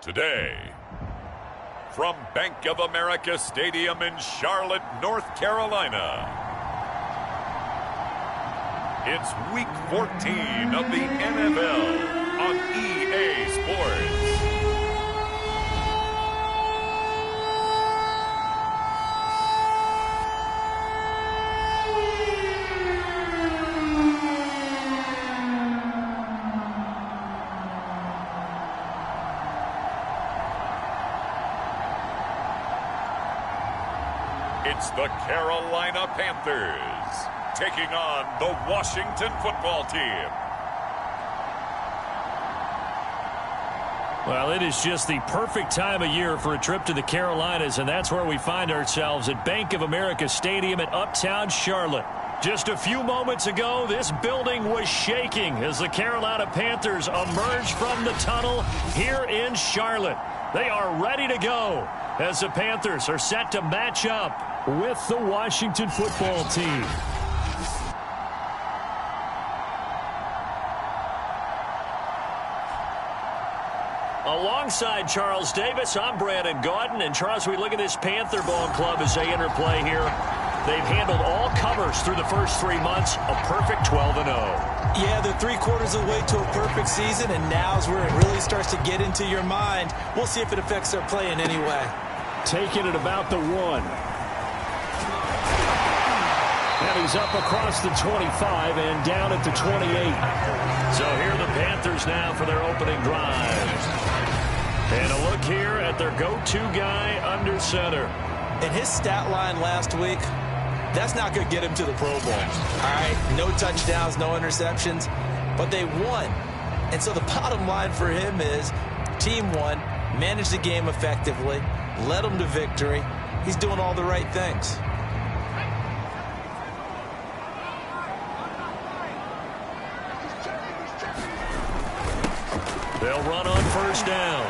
Today, from Bank of America Stadium in Charlotte, North Carolina, it's Week 14 of the NFL on EA Sports. It's the Carolina Panthers taking on the Washington football team. Well, it is just the perfect time of year for a trip to the Carolinas, and that's where we find ourselves at Bank of America Stadium in Uptown Charlotte. Just a few moments ago, this building was shaking as the Carolina Panthers emerged from the tunnel here in Charlotte. They are ready to go as the Panthers are set to match up with the Washington football team. Alongside Charles Davis, I'm Brandon Gaudin. And Charles, we look at this Panther ball club as they interplay here. They've handled all comers through the first 3 months, a perfect 12-0. Yeah, they're 3/4 of the way to a perfect season, and now's where it really starts to get into your mind. We'll see if it affects their play in any way. Taking it about the 1. And he's up across the 25 and down at the 28. So here are the Panthers now for their opening drive. And a look here at their go-to guy under center. And his stat line last week, that's not going to get him to the Pro Bowl. All right, no touchdowns, no interceptions, but they won. And so the bottom line for him is team won, managed the game effectively, led them to victory. He's doing all the right things. They'll run on first down.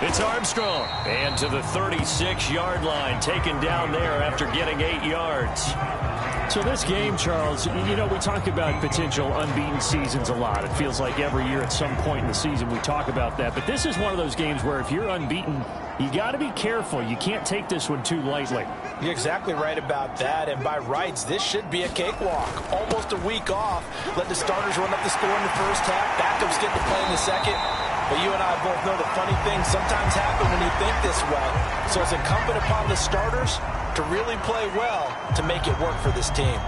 It's Armstrong. And to the 36-yard line, taken down there after getting 8 yards. So this game, Charles, you know, we talk about potential unbeaten seasons a lot. It feels like every year at some point in the season we talk about that. But this is one of those games where if you're unbeaten, you got to be careful. You can't take this one too lightly. You're exactly right about that. And by rights, this should be a cakewalk. Almost a week off. Let the starters run up the score in the first half. Backups get to play in the second. But you and I both know the funny things sometimes happen when you think this way. So it's incumbent upon the starters to really play well to make it work for this team.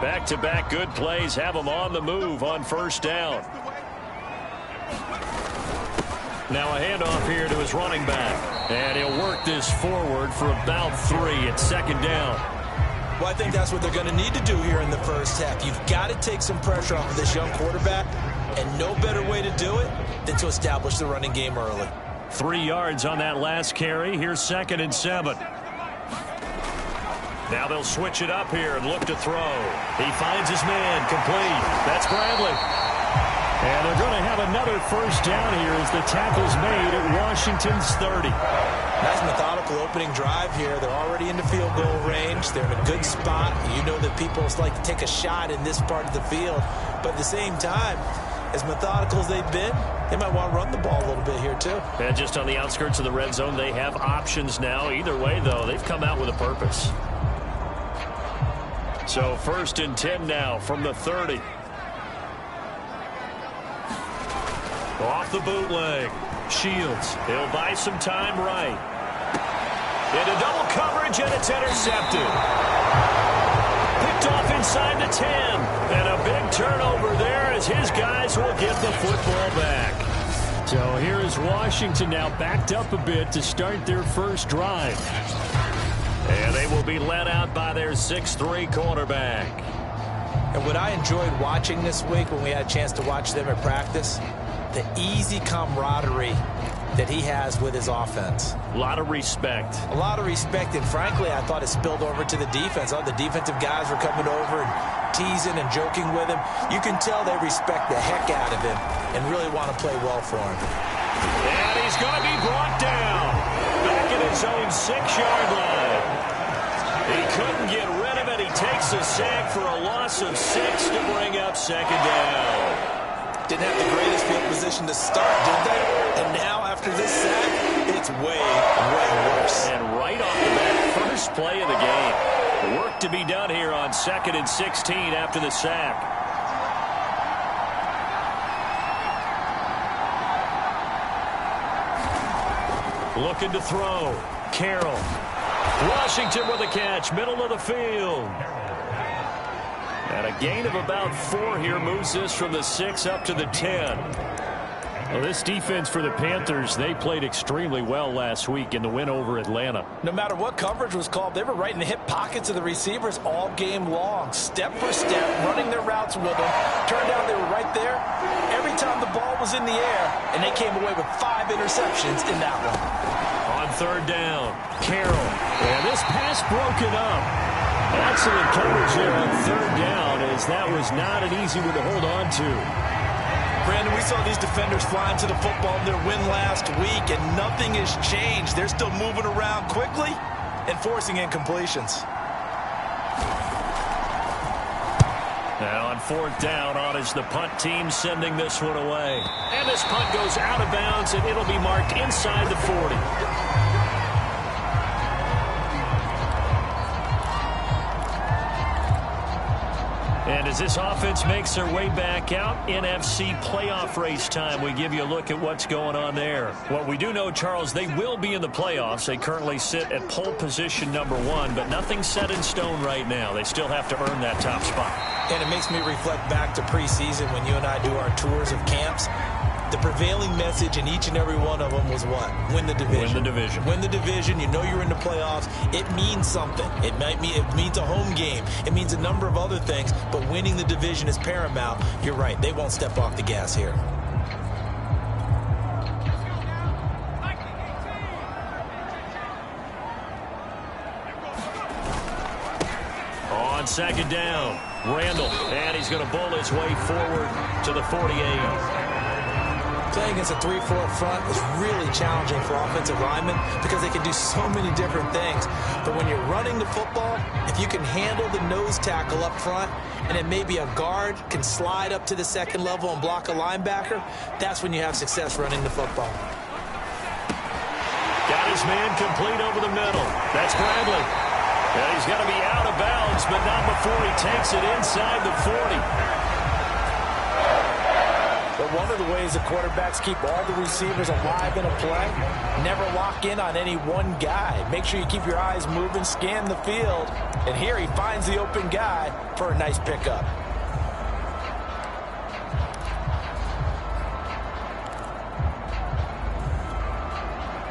Back-to-back good plays have them on the move on first down. Now a handoff here to his running back. And he'll work this forward for about 3 at second down. Well, I think that's what they're going to need to do here in the first half. You've got to take some pressure off of this young quarterback, and no better way to do it than to establish the running game early. 3 yards on that last carry. Here's 2nd and 7. Now they'll switch it up here and look to throw. He finds his man complete. That's Bradley. And they're going to have another first down here as the tackle's made at Washington's 30. Nice methodical opening drive here. They're already in the field goal range. They're in a good spot. You know that people like to take a shot in this part of the field. But at the same time, as methodical as they've been, they might want to run the ball a little bit here too. And just on the outskirts of the red zone, they have options now. Either way, though, they've come out with a purpose. So 1st and 10 now from the 30. Off the bootleg. Shields. He'll buy some time right. Into double coverage, and it's intercepted. Picked off inside the 10. And a big turnover there as his guys will get the football back. So here is Washington now backed up a bit to start their first drive. And they will be led out by their 6'3" quarterback. And what I enjoyed watching this week when we had a chance to watch them at practice, the easy camaraderie that he has with his offense. A lot of respect. A lot of respect, and frankly, I thought it spilled over to the defense. All the defensive guys were coming over and teasing and joking with him. You can tell they respect the heck out of him and really want to play well for him. And he's going to be brought down back at his own 6-yard line. He couldn't couldn't get rid of it. He takes a sack for a loss of 6 to bring up second down. Didn't have the greatest field position to start, did they? And now, after this sack, it's way, way worse. And right off the bat, first play of the game. Work to be done here on 2nd and 16 after the sack. Looking to throw. Carroll. Washington with a catch, middle of the field. And a gain of about 4 here moves this from the 6 up to the 10. Well, this defense for the Panthers, they played extremely well last week in the win over Atlanta. No matter what coverage was called, they were right in the hip pockets of the receivers all game long. Step for step, running their routes with them. Turned out they were right there every time the ball was in the air, and they came away with 5 interceptions in that one. On 3rd down, Carroll. And this pass broken up. Excellent coverage there on 3rd down, as that was not an easy one to hold on to. Brandon, we saw these defenders flying to the football in their win last week, and nothing has changed. They're still moving around quickly and forcing incompletions. Now on 4th down, on is the punt team sending this one away. And this punt goes out of bounds, and it'll be marked inside the 40. And as this offense makes their way back out, NFC playoff race time, we give you a look at what's going on there. Well, we do know, Charles, they will be in the playoffs. They currently sit at pole position number 1, but nothing's set in stone right now. They still have to earn that top spot. And it makes me reflect back to preseason when you and I do our tours of camps. The prevailing message in each and every one of them was what? Win the division. Win the division. Win the division. You know you're in the playoffs. It means something. It means a home game. It means a number of other things, but winning the division is paramount. You're right. They won't step off the gas here. On 2nd down, Randall, and he's going to bull his way forward to the 48. Playing against a 3-4 front is really challenging for offensive linemen because they can do so many different things. But when you're running the football, if you can handle the nose tackle up front, and then maybe a guard can slide up to the 2nd level and block a linebacker, that's when you have success running the football. Got his man complete over the middle. That's Bradley. And he's going to be out of bounds, but not before he takes it inside the 40. But one of the ways the quarterbacks keep all the receivers alive in a play, never lock in on any one guy. Make sure you keep your eyes moving, scan the field. And here he finds the open guy for a nice pickup.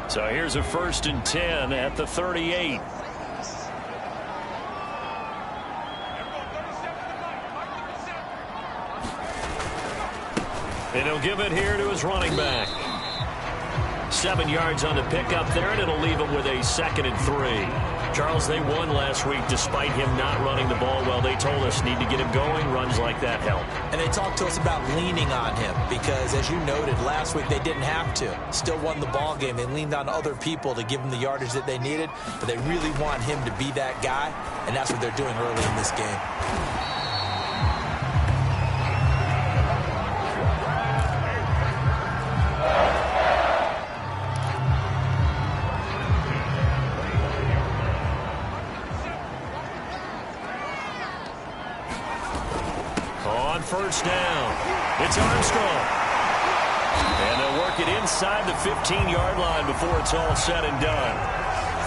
So here's a 1st and 10 at the 38. And he'll give it here to his running back. 7 yards on the pickup there, and it'll leave him with a 2nd and 3. Charles, they won last week despite him not running the ball well. They told us need to get him going. Runs like that help. And they talked to us about leaning on him because, as you noted, last week they didn't have to. Still won the ball game. They leaned on other people to give them the yardage that they needed, but they really want him to be that guy, and that's what they're doing early in this game. On 1st down, it's Armstrong. And they'll work it inside the 15-yard line before it's all said and done.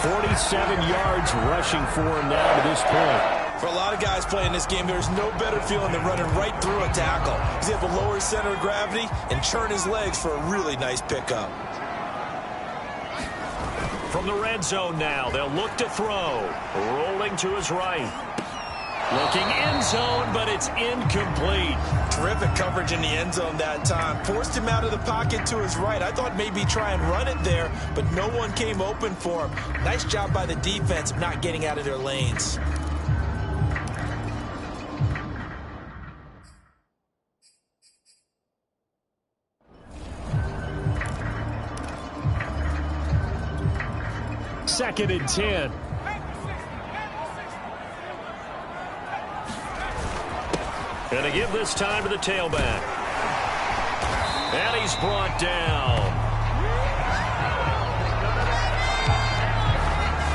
47 yards rushing for him now to this point. For a lot of guys playing this game, there's no better feeling than running right through a tackle. He's able to lower his center of gravity and churn his legs for a really nice pickup. From the red zone now, they'll look to throw. Rolling to his right. Looking end zone, but it's incomplete. Terrific coverage in the end zone that time. Forced him out of the pocket to his right. I thought maybe try and run it there, but no one came open for him. Nice job by the defense of not getting out of their lanes. Second and 10. And they give this time to the tailback. And he's brought down.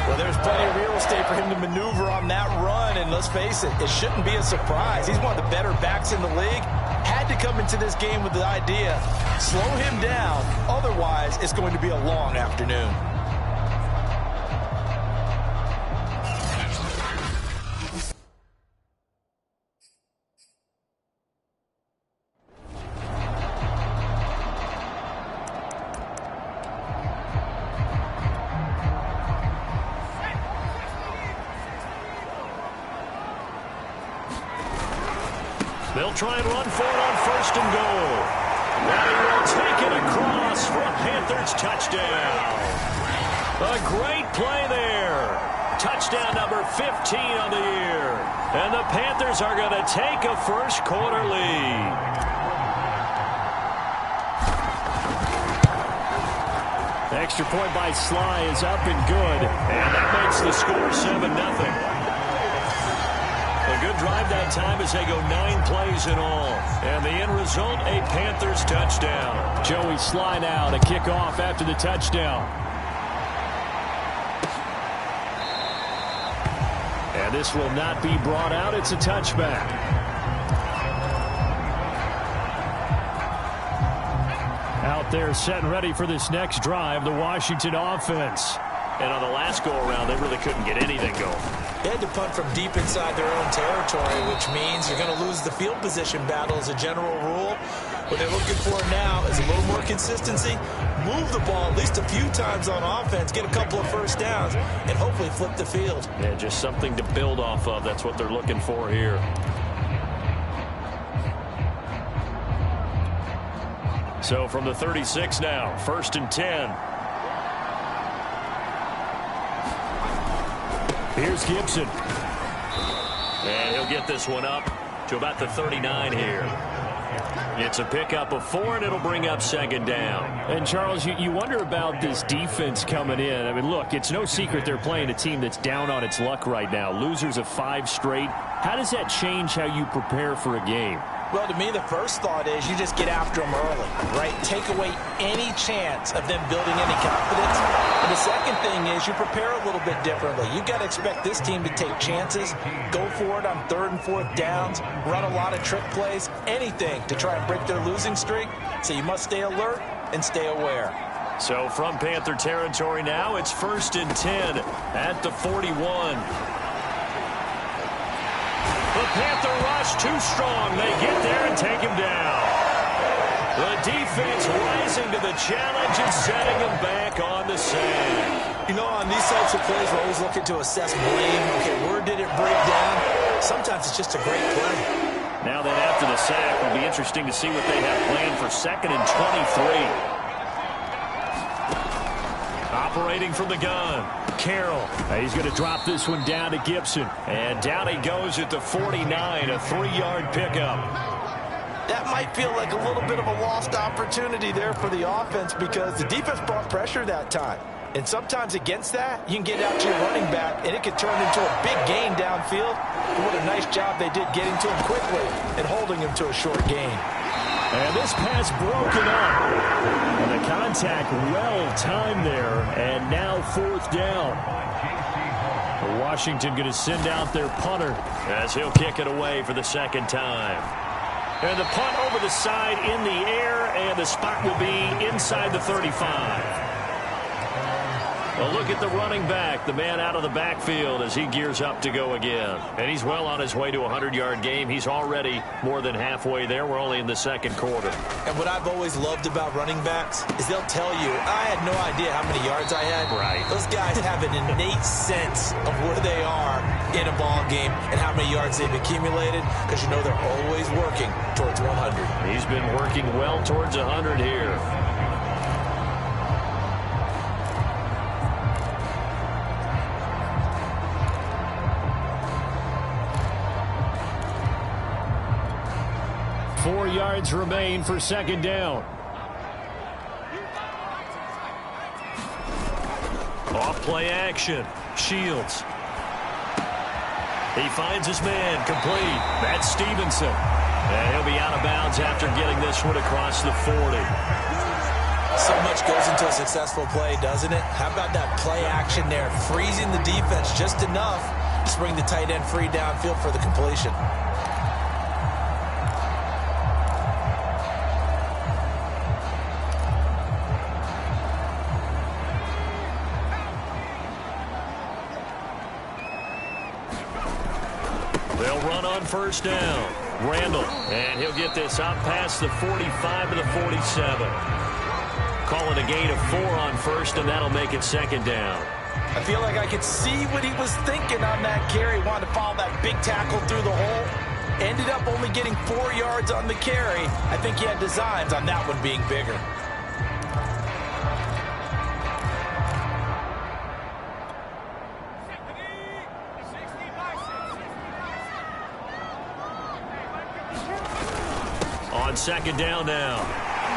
Well, there's plenty of real estate for him to maneuver on that run, and let's face it, it shouldn't be a surprise. He's one of the better backs in the league. Had to come into this game with the idea, slow him down, otherwise it's going to be a long afternoon. They'll try and run for it on 1st and goal. And he will take it across for a Panthers touchdown. A great play there. Touchdown number 15 on the year. And the Panthers are going to take a first quarter lead. The extra point by Sly is up and good. And that makes the score 7-0. A good drive that time as they go 9 plays in all. And the end result, a Panthers touchdown. Joey Sly now to kick off after the touchdown. And this will not be brought out. It's a touchback. Out there set and ready for this next drive, the Washington offense. And on the last go-around, they really couldn't get anything going. They had to punt from deep inside their own territory, which means you're going to lose the field position battle as a general rule. What they're looking for now is a little more consistency, move the ball at least a few times on offense, get a couple of first downs, and hopefully flip the field. Yeah, just something to build off of. That's what they're looking for here. So from the 36 now, 1st and 10. Here's Gibson. And he'll get this one up to about the 39 here. It's a pickup of 4, and it'll bring up 2nd down. And, Charles, you wonder about this defense coming in. I mean, look, it's no secret they're playing a team that's down on its luck right now. Losers of 5 straight. How does that change how you prepare for a game? Well, to me, the first thought is you just get after them early, right? Take away any chance of them building any confidence. And the second thing is you prepare a little bit differently. You've got to expect this team to take chances, go for it on 3rd and 4th downs, run a lot of trick plays, anything to try and break their losing streak. So you must stay alert and stay aware. So from Panther territory now, it's 1st and 10 at the 41. The Panther rush too strong. They get there and take him down. The defense rising to the challenge and setting him back on the sand. You know, on these types of plays, we're always looking to assess blame. Okay, where did it break down? Sometimes it's just a great play. Now then, after the sack, it'll be interesting to see what they have planned for 2nd and 23. Operating from the gun, Carroll. He's going to drop this one down to Gibson. And down he goes at the 49, a 3-yard pickup. That might feel like a little bit of a lost opportunity there for the offense because the defense brought pressure that time. And sometimes against that, you can get out to your running back, and it could turn into a big gain downfield. But what a nice job they did getting to him quickly and holding him to a short gain. And this pass broken up. And the contact well-timed there. And now 4th down. Washington going to send out their punter as he'll kick it away for the 2nd time. And the punt over the side in the air, and the spot will be inside the 35. A look at the running back, the man out of the backfield as he gears up to go again. And he's well on his way to a 100-yard game. He's already more than halfway there. We're only in the 2nd quarter. And what I've always loved about running backs is they'll tell you, I had no idea how many yards I had. Right. Those guys have an innate sense of where they are in a ball game and how many yards they've accumulated because you know they're always working towards 100. He's been working well towards 100 here. Four yards remain for 2nd down. Off play action. Shields. He finds his man complete. That's Stevenson. And he'll be out of bounds after getting this one across the 40. So much goes into a successful play, doesn't it? How about that play action there? Freezing the defense just enough to bring the tight end free downfield for the completion. They'll run on first down. Randall, and he'll get this out past the 45 to the 47. Calling a gain of 4 on first, and that'll make it second down. I feel like I could see what he was thinking on that carry. Wanted to follow that big tackle through the hole. Ended up only getting 4 yards on the carry. I think he had designs on that one being bigger. On second down now.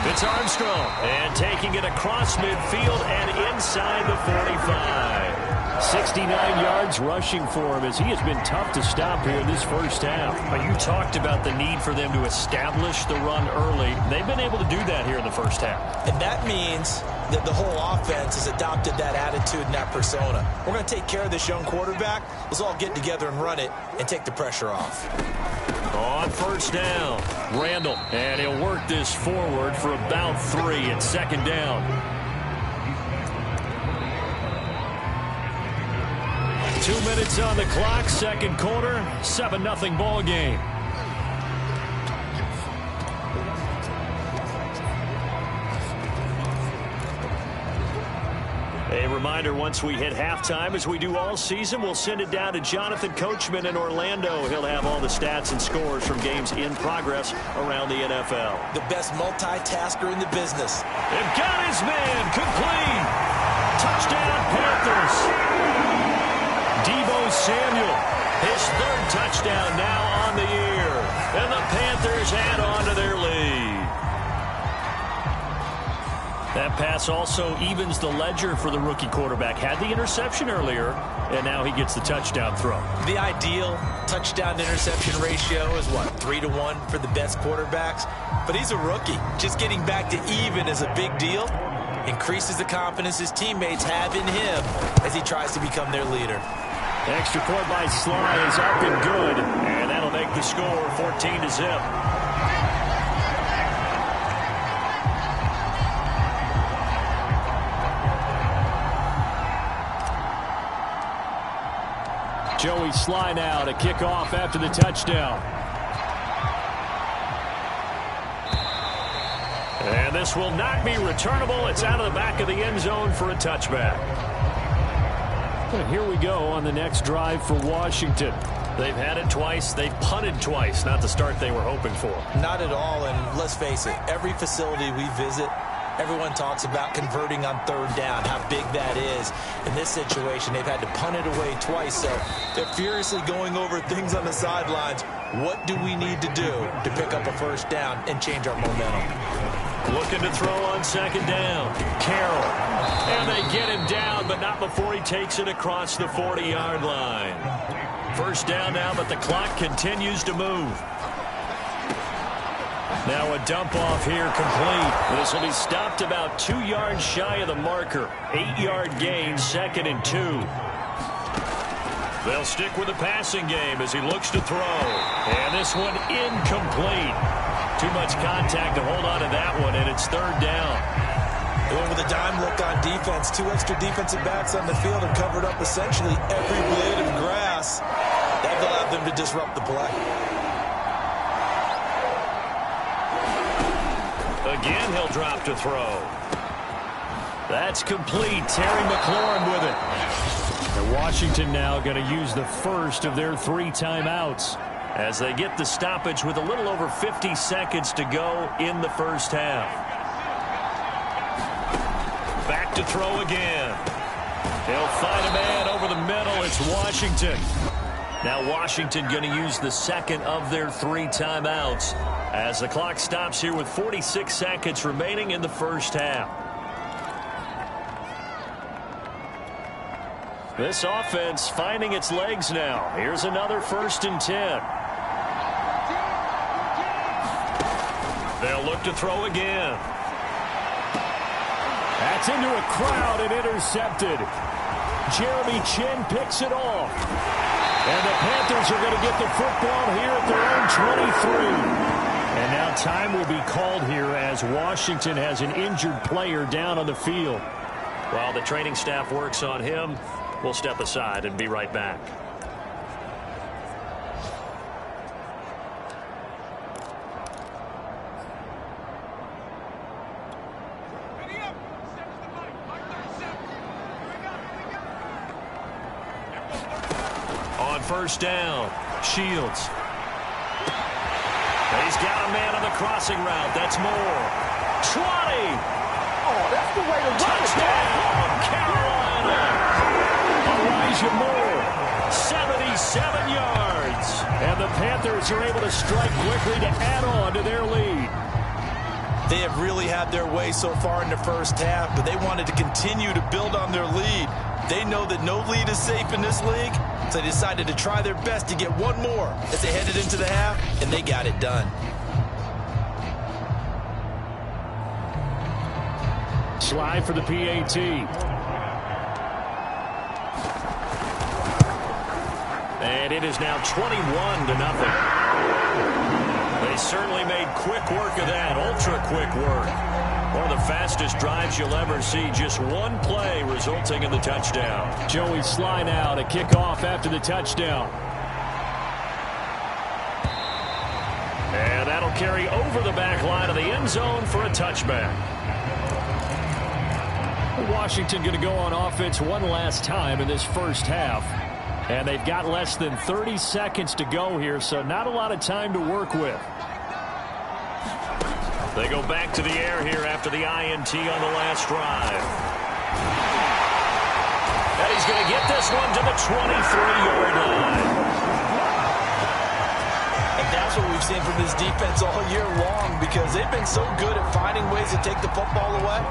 It's Armstrong, and taking it across midfield and inside the 45. 69 yards rushing for him as he has been tough to stop here in this first half. You talked about the need for them to establish the run early. They've been able to do that here in the first half. And that means that the whole offense has adopted that attitude and that persona. We're going to take care of this young quarterback. Let's all get together and run it and take the pressure off. On first down, Randall, and he'll work this forward for about 3 at second down. 2 minutes on the clock, second quarter, 7-0 ball game. A reminder, once we hit halftime, as we do all season, we'll send it down to Jonathan Coachman in Orlando. He'll have all the stats and scores from games in progress around the NFL. The best multitasker in the business. They've got his man complete. Touchdown, Panthers. Deebo Samuel, his 3rd touchdown now on the year. And the Panthers add on to their lead. That pass also evens the ledger for the rookie quarterback. Had the interception earlier, and now he gets the touchdown throw. The ideal touchdown-interception ratio is, what, 3-to-1 for the best quarterbacks? But he's a rookie. Just getting back to even is a big deal. Increases the confidence his teammates have in him as he tries to become their leader. Extra point by Sly is up and good, and that'll make the score 14-0. Joey Sly now to kick off after the touchdown. And this will not be returnable. It's out of the back of the end zone for a touchback. And here we go on the next drive for Washington. They've had it twice. They've punted twice. Not the start they were hoping for. Not at all, and let's face it, every facility we visit, everyone talks about converting on 3rd down, how big that is. In this situation, they've had to punt it away twice, so they're furiously going over things on the sidelines. What do we need to do to pick up a 1st down and change our momentum? Looking to throw on second down. Carroll. And they get him down, but not before he takes it across the 40-yard line. 1st down now, but the clock continues to move. Now a dump off here complete. This will be stopped about 2 yards shy of the marker. 8-yard gain, 2nd and 2. They'll stick with the passing game as he looks to throw. And this one incomplete. Too much contact to hold on to that one, and it's 3rd down. Going with a dime look on defense. 2 extra defensive backs on the field and covered up essentially every blade of grass. That allowed them to disrupt the play. Again, he'll drop to throw. That's complete. Terry McLaurin with it. And Washington now going to use the first of their 3 timeouts as they get the stoppage with a little over 50 seconds to go in the first half. Back to throw again. He'll find a man over the middle. It's Washington. Now Washington going to use the second of their 3 timeouts as the clock stops here with 46 seconds remaining in the first half. This offense finding its legs now. Here's another 1st and 10. They'll look to throw again. That's into a crowd and intercepted. Jeremy Chin picks it off. And the Panthers are going to get the football here at their own 23. And now time will be called here as Washington has an injured player down on the field. While the training staff works on him, we'll step aside and be right back. On first down, Shields. He's got a man on the crossing route. That's Moore. 20. Oh, that's the way to run it. Touchdown, Carolina. Elijah Moore, 77 yards. And the Panthers are able to strike quickly to add on to their lead. They have really had their way so far in the first half, but they wanted to continue to build on their lead. They know that no lead is safe in this league, so they decided to try their best to get one more as they headed into the half, and they got it done. Slide for the PAT. And it is now 21-0. They certainly made quick work of that, ultra-quick work. One of the fastest drives you'll ever see. Just one play resulting in the touchdown. Joey Sly now to kick off after the touchdown. And that'll carry over the back line of the end zone for a touchback. Washington going to go on offense one last time in this first half. And they've got less than 30 seconds to go here, so not a lot of time to work with. They go back to the air here after the INT on the last drive. And he's going to get this one to the 23-yard line. And that's what we've seen from this defense all year long, because they've been so good at finding ways to take the football away.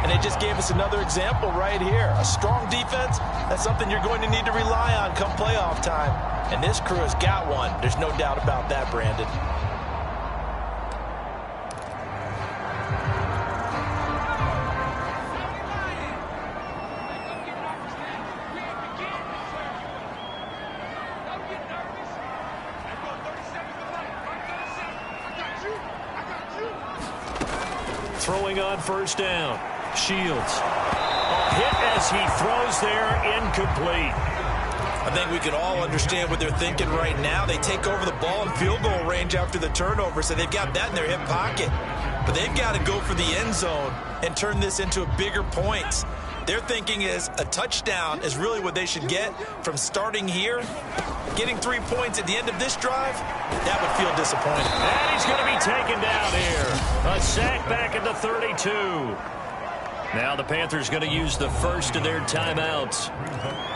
And they just gave us another example right here. A strong defense, that's something you're going to need to rely on come playoff time. And this crew has got one. There's no doubt about that, Brandon. Throwing on first down. Shields. Hit as he throws there, incomplete. I think we can all understand what they're thinking right now. They take over the ball in field goal range after the turnover, so they've got that in their hip pocket. But they've got to go for the end zone and turn this into a bigger points. Their thinking is a touchdown is really what they should get from starting here. Getting 3 points at the end of this drive, that would feel disappointing. And he's going to be taken down here. A sack back at the 32. Now the Panthers going to use the first of their timeouts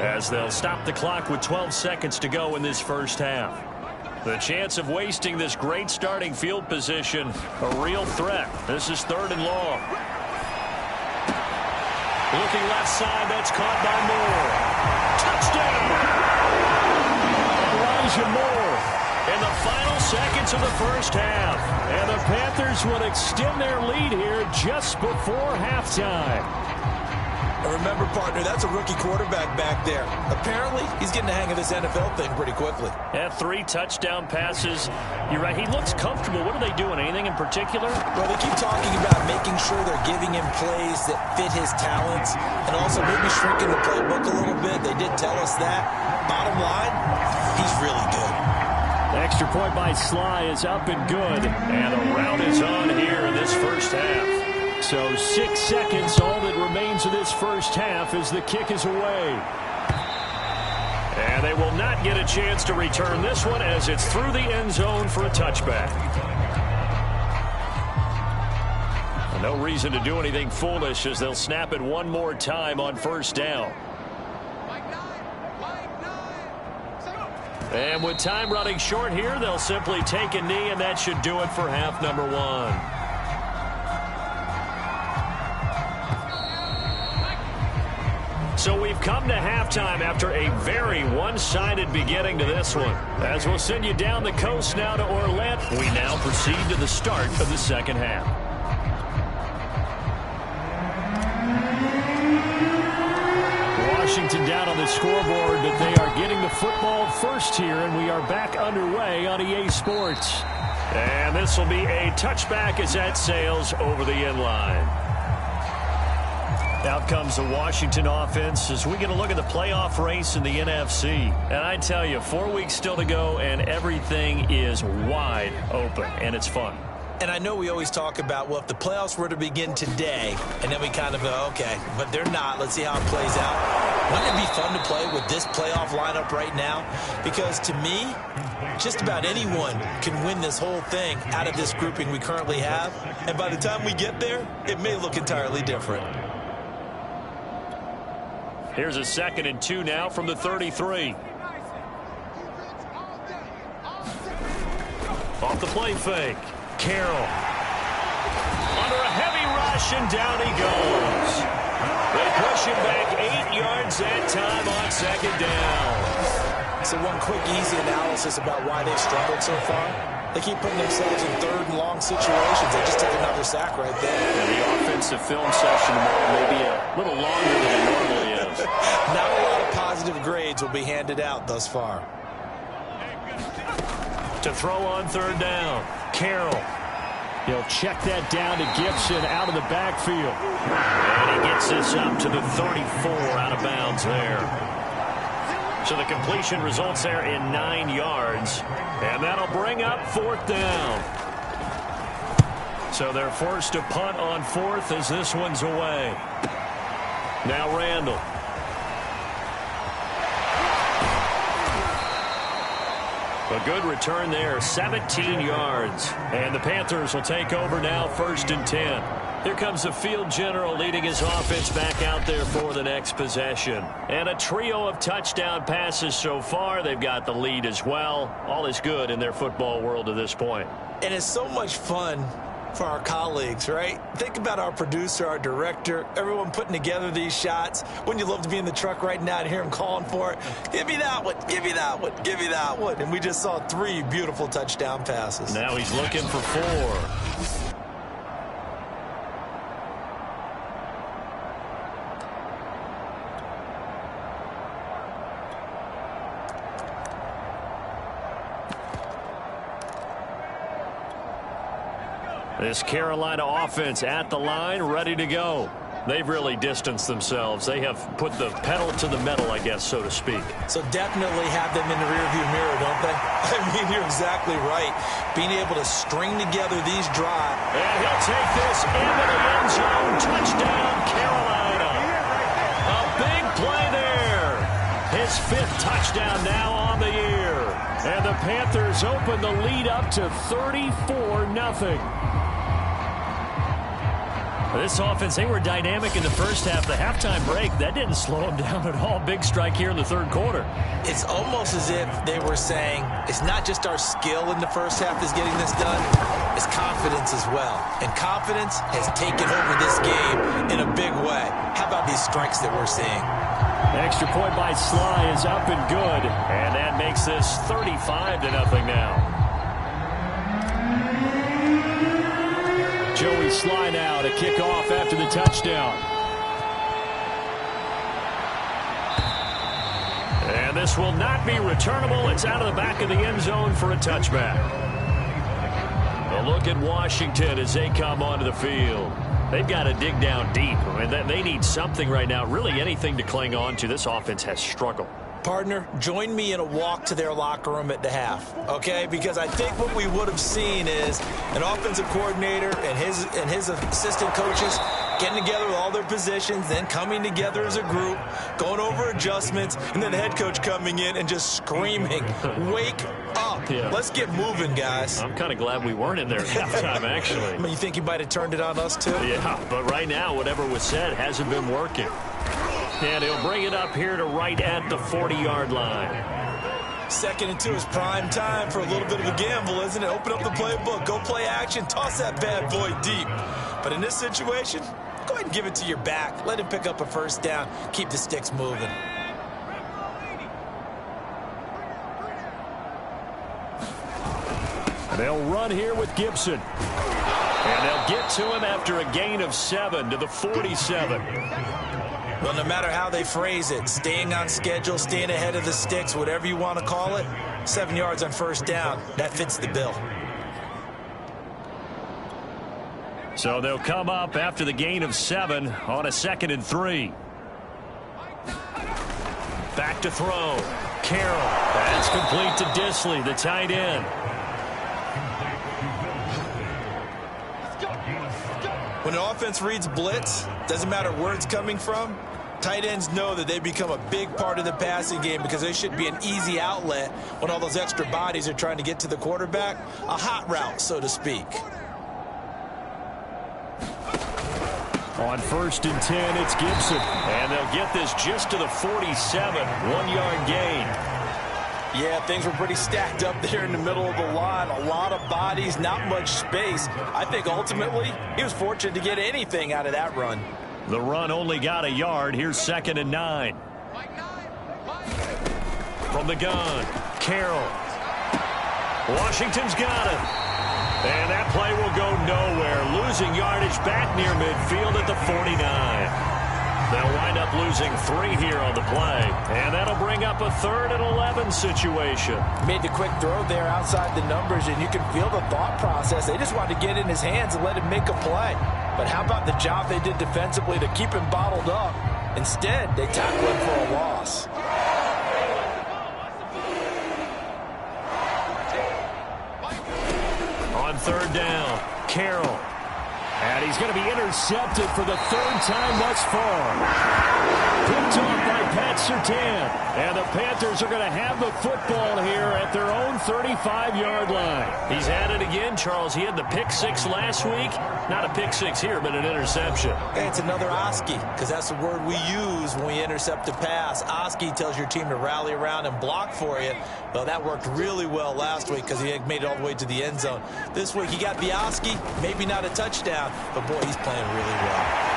as they'll stop the clock with 12 seconds to go in this first half. The chance of wasting this great starting field position, a real threat. This is 3rd and long. Looking left side, that's caught by Moore. Touchdown! Elijah Moore in the final seconds of the first half. And the Panthers will extend their lead here just before halftime. And remember, partner, that's a rookie quarterback back there. Apparently, he's getting the hang of this NFL thing pretty quickly. Yeah, 3 touchdown passes. You're right, he looks comfortable. What are they doing? Anything in particular? Well, they keep talking about making sure they're giving him plays that fit his talents and also maybe shrinking the playbook a little bit. They did tell us that. Bottom line, he's really good. The extra point by Sly is up and good. And the rout is on here in this first half. So 6 seconds, all that remains of this first half as the kick is away. And they will not get a chance to return this one as it's through the end zone for a touchback. No reason to do anything foolish as they'll snap it one more time on first down. And with time running short here, they'll simply take a knee, and that should do it for half number 1. So we've come to halftime after a very one-sided beginning to this one. As we'll send you down the coast now to Orlando, we now proceed to the start of the second half. Washington down on the scoreboard, but they are getting the football first here, and we are back underway on EA Sports. And this will be a touchback as that sails over the end line. Out comes the Washington offense as we get a look at the playoff race in the NFC. And I tell you, 4 weeks still to go, and everything is wide open, and it's fun. And I know we always talk about, well, if the playoffs were to begin today, and then we kind of go, okay, but they're not. Let's see how it plays out. Wouldn't it be fun to play with this playoff lineup right now? Because to me, just about anyone can win this whole thing out of this grouping we currently have. And by the time we get there, it may look entirely different. Here's a 2nd and 2 now from the 33. Off the play fake. Carroll. Under a heavy rush, and down he goes. They push him back 8 yards that time on 2nd down. So one quick, easy analysis about why they've struggled so far. They keep putting themselves in 3rd and long situations. They just took another sack right there. And the offensive film session may be a little longer than it normally is. Not a lot of positive grades will be handed out thus far. To throw on 3rd down. Carroll. He'll check that down to Gibson out of the backfield. And he gets this up to the 34 out of bounds there. So the completion results there in 9 yards. And that'll bring up 4th down. So they're forced to punt on 4th as this one's away. Now Randall. A good return there, 17 yards. And the Panthers will take over now, 1st and 10. Here comes the field general leading his offense back out there for the next possession. And a trio of touchdown passes so far. They've got the lead as well. All is good in their football world to this point. And it's so much fun for our colleagues, right? Think about our producer, our director, everyone putting together these shots. Wouldn't you love to be in the truck right now and hear him calling for it? Give me that one, give me that one, give me that one. And we just saw 3 beautiful touchdown passes. Now he's looking for 4. This Carolina offense at the line, ready to go. They've really distanced themselves. They have put the pedal to the metal, I guess, so to speak. So definitely have them in the rearview mirror, don't they? I mean, you're exactly right. Being able to string together these drives. And he'll take this into the end zone. Touchdown, Carolina. A big play there. His 5th touchdown now on the year. And the Panthers open the lead up to 34-0. This offense, they were dynamic in the first half. The halftime break, that didn't slow them down at all. Big strike here in the 3rd quarter. It's almost as if they were saying, it's not just our skill in the first half that's getting this done, it's confidence as well. And confidence has taken over this game in a big way. How about these strikes that we're seeing? Extra point by Sly is up and good. And that makes this 35-0 now. Joey Sly now to kick off after the touchdown. And this will not be returnable. It's out of the back of the end zone for a touchback. A look at Washington as they come onto the field. They've got to dig down deep. I mean, they need something right now, really anything to cling on to. This offense has struggled. Partner, join me in a walk to their locker room at the half, okay? Because I think what we would have seen is an offensive coordinator and his assistant coaches getting together with all their positions, then coming together as a group, going over adjustments, and then the head coach coming in and just screaming, wake up. Yeah. Let's get moving, guys. I'm kind of glad we weren't in there at halftime, actually. I mean, you think he might have turned it on us, too? Yeah, but right now, whatever was said hasn't been working. And he'll bring it up here to right at the 40-yard line. 2nd and 2 is prime time for a little bit of a gamble, isn't it? Open up the playbook, go play action, toss that bad boy deep. But in this situation, go ahead ahead and give it to your back. Let him pick up a first down. Keep the sticks moving. They'll run here with Gibson. And they'll get to him after a gain of 7 to the 47. Well, no matter how they phrase it, staying on schedule, staying ahead of the sticks, whatever you want to call it, 7 yards on first down, that fits the bill. So they'll come up after the gain of 7 on a 2nd and 3. Back to throw. Carroll. That's complete to Disley, the tight end. When an offense reads blitz, doesn't matter where it's coming from, tight ends know that they become a big part of the passing game because they should be an easy outlet when all those extra bodies are trying to get to the quarterback. A hot route, so to speak. On 1st and 10, it's Gibson. And they'll get this just to the 47, 1-yard gain. Yeah, things were pretty stacked up there in the middle of the line. A lot of bodies, not much space. I think ultimately he was fortunate to get anything out of that run. The run only got a yard. Here's 2nd and 9. From the gun, Carroll. Washington's got it. And that play will go nowhere. Losing yardage back near midfield at the 49. They'll wind up losing 3 here on the play. And that'll bring up a 3rd and 11 situation. Made the quick throw there outside the numbers, and you can feel the thought process. They just wanted to get in his hands and let him make a play. But how about the job they did defensively to keep him bottled up? Instead, they tackled him for a loss. On 3rd down, Carroll. And he's going to be intercepted for the 3rd time thus far. Picked off by Pat Surtain. And the Panthers are going to have the football here at their own 35-yard line. He's at it again, Charles. He had the pick 6 last week. Not a pick 6 here, but an interception. Hey, it's another Oski, because that's the word we use when we intercept a pass. Oski tells your team to rally around and block for you. Well, that worked really well last week because he made it all the way to the end zone. This week he got the Oski, maybe not a touchdown, but boy, he's playing really well.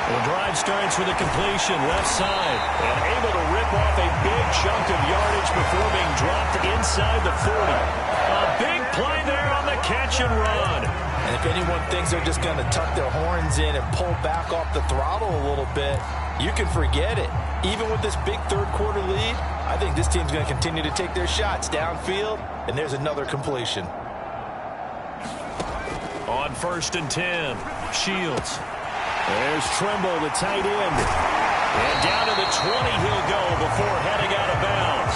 The drive starts with a completion left side and able to rip off a big chunk of yardage before being dropped inside the 40. A big play there on the catch and run. And if anyone thinks they're just going to tuck their horns in and pull back off the throttle a little bit, you can forget it. Even with this big 3rd quarter lead, I think this team's going to continue to take their shots downfield, and there's another completion. On 1st and 10, Shields. There's Trimble, the tight end. And down to the 20 he'll go before heading out of bounds.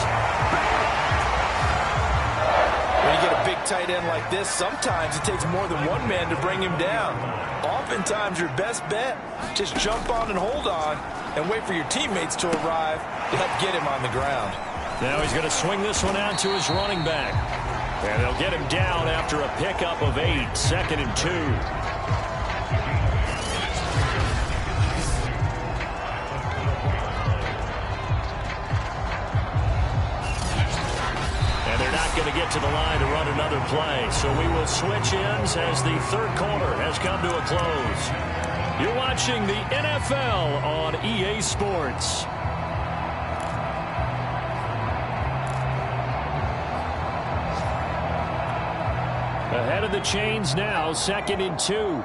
When you get a big tight end like this, sometimes it takes more than one man to bring him down. Oftentimes, your best bet, just jump on and hold on and wait for your teammates to arrive to help get him on the ground. Now he's going to swing this one out to his running back. And they'll get him down after a pickup of 8, 2nd and 2. Going to get to the line to run another play. So we will switch ends as the 3rd quarter has come to a close. You're watching the NFL on EA Sports. Ahead of the chains now, 2nd and 2.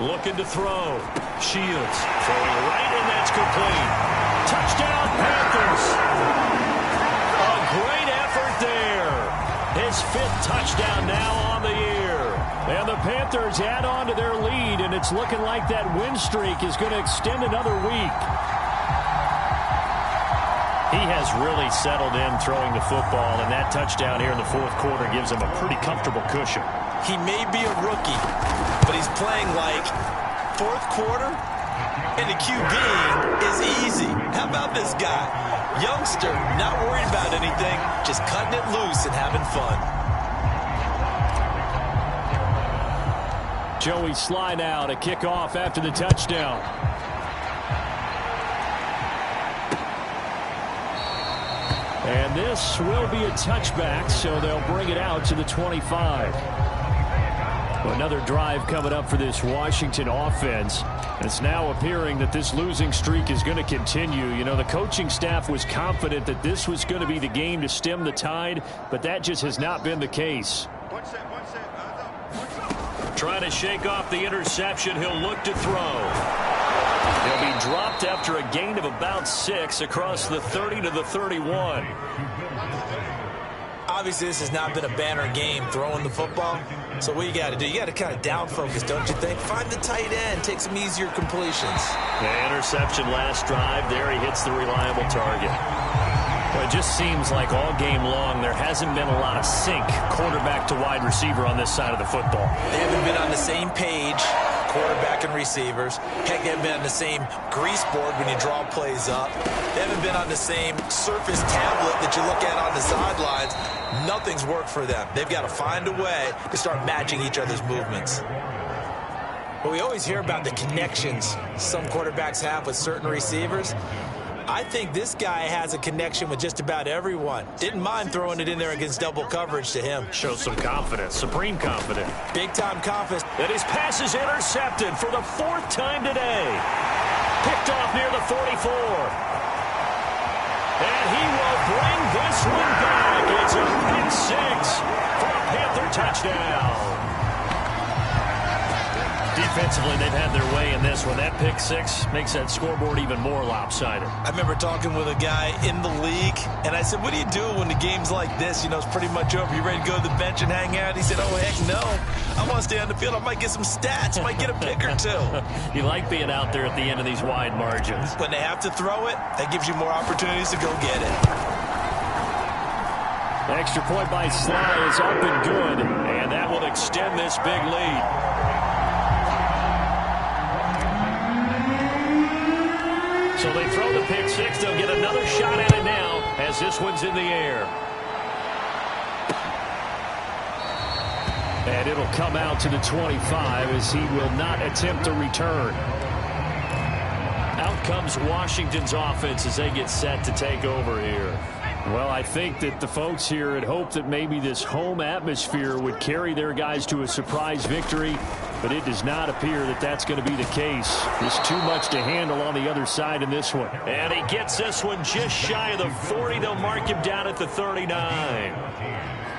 Looking to throw. Shields throwing right, and that's complete. Touchdown, Panthers. A great effort there. His 5th touchdown now on the year. And the Panthers add on to their lead, and it's looking like that win streak is going to extend another week. He has really settled in throwing the football, and that touchdown here in the 4th quarter gives him a pretty comfortable cushion. He may be a rookie, but he's playing like 4th quarter. And the QB is easy. How about this guy? Youngster, not worried about anything, just cutting it loose and having fun. Joey Sly now to kick off after the touchdown. And this will be a touchback, so they'll bring it out to the 25. Another drive coming up for this Washington offense. And it's now appearing that this losing streak is going to continue. You know, the coaching staff was confident that this was going to be the game to stem the tide, but that just has not been the case. Trying to shake off the interception. He'll look to throw. He'll be dropped after a gain of about 6 across the 30 to the 31. Obviously, this has not been a banner game throwing the football. So what you got to do, you got to kind of down focus, don't you think? Find the tight end, take some easier completions. The interception last drive. There he hits the reliable target. Well, it just seems like all game long there hasn't been a lot of sync quarterback to wide receiver on this side of the football. They haven't been on the same page, quarterback and receivers. Heck, they haven't been on the same grease board when you draw plays up. They haven't been on the same surface tablet that you look at on the sidelines. Nothing's worked for them. They've got to find a way to start matching each other's movements. But we always hear about the connections some quarterbacks have with certain receivers. I think this guy has a connection with just about everyone. Didn't mind throwing it in there against double coverage to him. Shows some confidence, supreme confidence. Big-time confidence. And his pass is intercepted for the 4th time today. Picked off near the 44. And he will bring this one back. It's a pick 6 for a Panther touchdown. Defensively, they've had their way in this one. That pick 6 makes that scoreboard even more lopsided. I remember talking with a guy in the league, and I said, what do you do when the game's like this? You know, it's pretty much over. You ready to go to the bench and hang out? He said, oh, heck no. I want to stay on the field. I might get some stats. Might get a pick or 2. You like being out there at the end of these wide margins. When they have to throw it, that gives you more opportunities to go get it. The extra point by Sly is up and good, and that will extend this big lead. So they throw the pick 6. They'll get another shot at it now as this one's in the air. And it'll come out to the 25 as he will not attempt a return. Out comes Washington's offense as they get set to take over here. Well, I think that the folks here had hoped that maybe this home atmosphere would carry their guys to a surprise victory, but it does not appear that that's going to be the case. There's too much to handle on the other side in this one. And he gets this one just shy of the 40. They'll mark him down at the 39.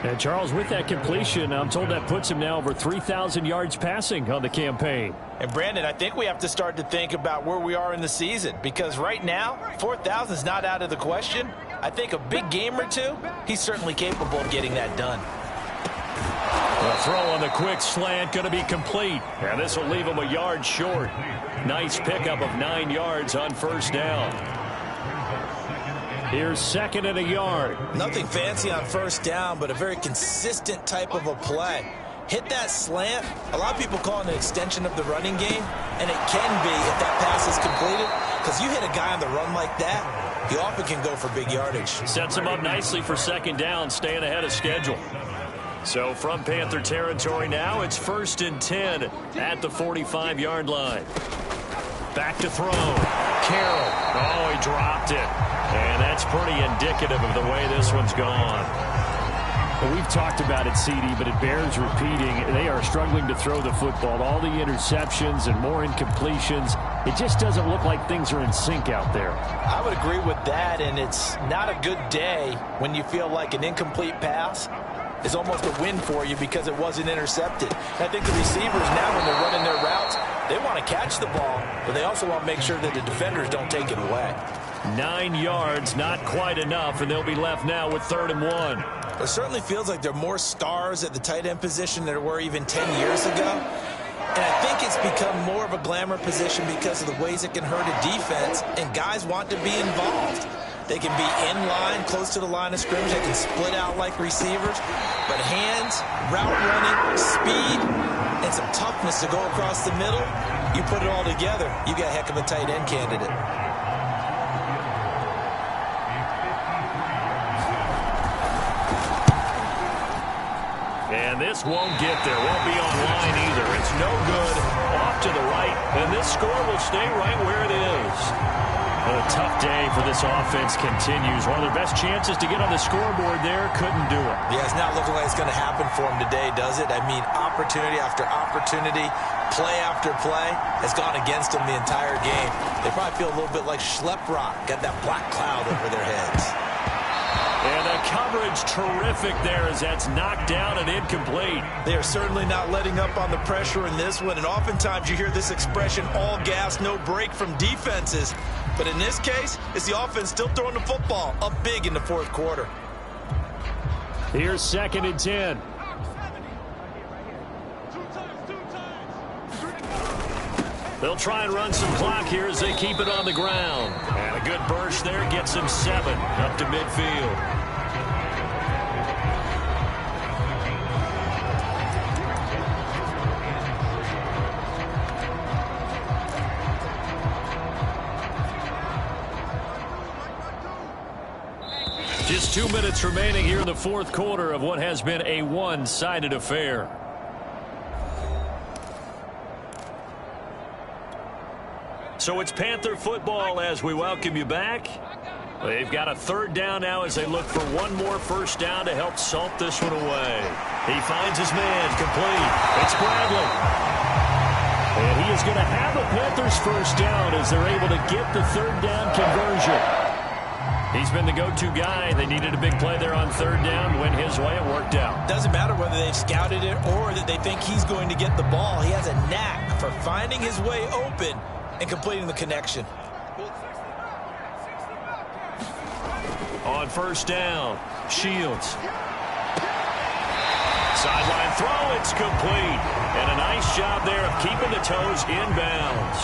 And Charles, with that completion, I'm told that puts him now over 3,000 yards passing on the campaign. And Brandon, I think we have to start to think about where we are in the season, because right now, 4,000 is not out of the question. I think a big game or 2, he's certainly capable of getting that done. The throw on the quick slant going to be complete. And this will leave him a yard short. Nice pickup of 9 yards on first down. Here's 2nd and a yard. Nothing fancy on first down, but a very consistent type of a play. Hit that slant. A lot of people call it an extension of the running game, and it can be if that pass is completed, because you hit a guy on the run like that, he often can go for big yardage. Sets him up nicely for 2nd down, staying ahead of schedule. So from Panther territory now, it's 1st and 10 at the 45-yard line. Back to throw. Carroll. Oh, he dropped it. And that's pretty indicative of the way this one's gone. Well, we've talked about it, CD, but it bears repeating. They are struggling to throw the football. All the interceptions and more incompletions. It just doesn't look like things are in sync out there. I would agree with that, and it's not a good day when you feel like an incomplete pass is almost a win for you because it wasn't intercepted. And I think the receivers now, when they're running their routes, they want to catch the ball, but they also want to make sure that the defenders don't take it away. 9 yards, not quite enough, and they'll be left now with 3rd and 1. It certainly feels like there are more stars at the tight end position than there were even 10 years ago. And I think it's become more of a glamour position because of the ways it can hurt a defense, and guys want to be involved. They can be in line, close to the line of scrimmage. They can split out like receivers. But hands, route running, speed, and some toughness to go across the middle, you put it all together, you got a heck of a tight end candidate. And this won't get there. Won't be online either. It's no good. Off to the right. And this score will stay right where it is. Well, a tough day for this offense continues. One of their best chances to get on the scoreboard there, couldn't do it. Yeah, it's not looking like it's going to happen for them today, does it? I mean, opportunity after opportunity, play after play, has gone against them the entire game. They probably feel a little bit like Schlep Rock, got that black cloud over their heads. And the coverage terrific there as that's knocked down and incomplete. They are certainly not letting up on the pressure in this one, and oftentimes you hear this expression, all gas, no break from defenses. But in this case, it's the offense still throwing the football up big in the fourth quarter. Here's 2nd and 10. They'll try and run some clock here as they keep it on the ground. And a good burst there gets him 7 up to midfield. Just 2 minutes remaining here in the fourth quarter of what has been a one-sided affair. So it's Panther football as we welcome you back. They've got a 3rd down now as they look for one more first down to help salt this one away. He finds his man complete. It's Bradley. And he is going to have a Panthers first down as they're able to get the 3rd down conversion. He's been the go-to guy. They needed a big play there on 3rd down. Went his way. It worked out. Doesn't matter whether they've scouted it or that they think he's going to get the ball. He has a knack for finding his way open and completing the connection. On 1st down, Shields. Sideline throw, it's complete. And a nice job there of keeping the toes inbounds.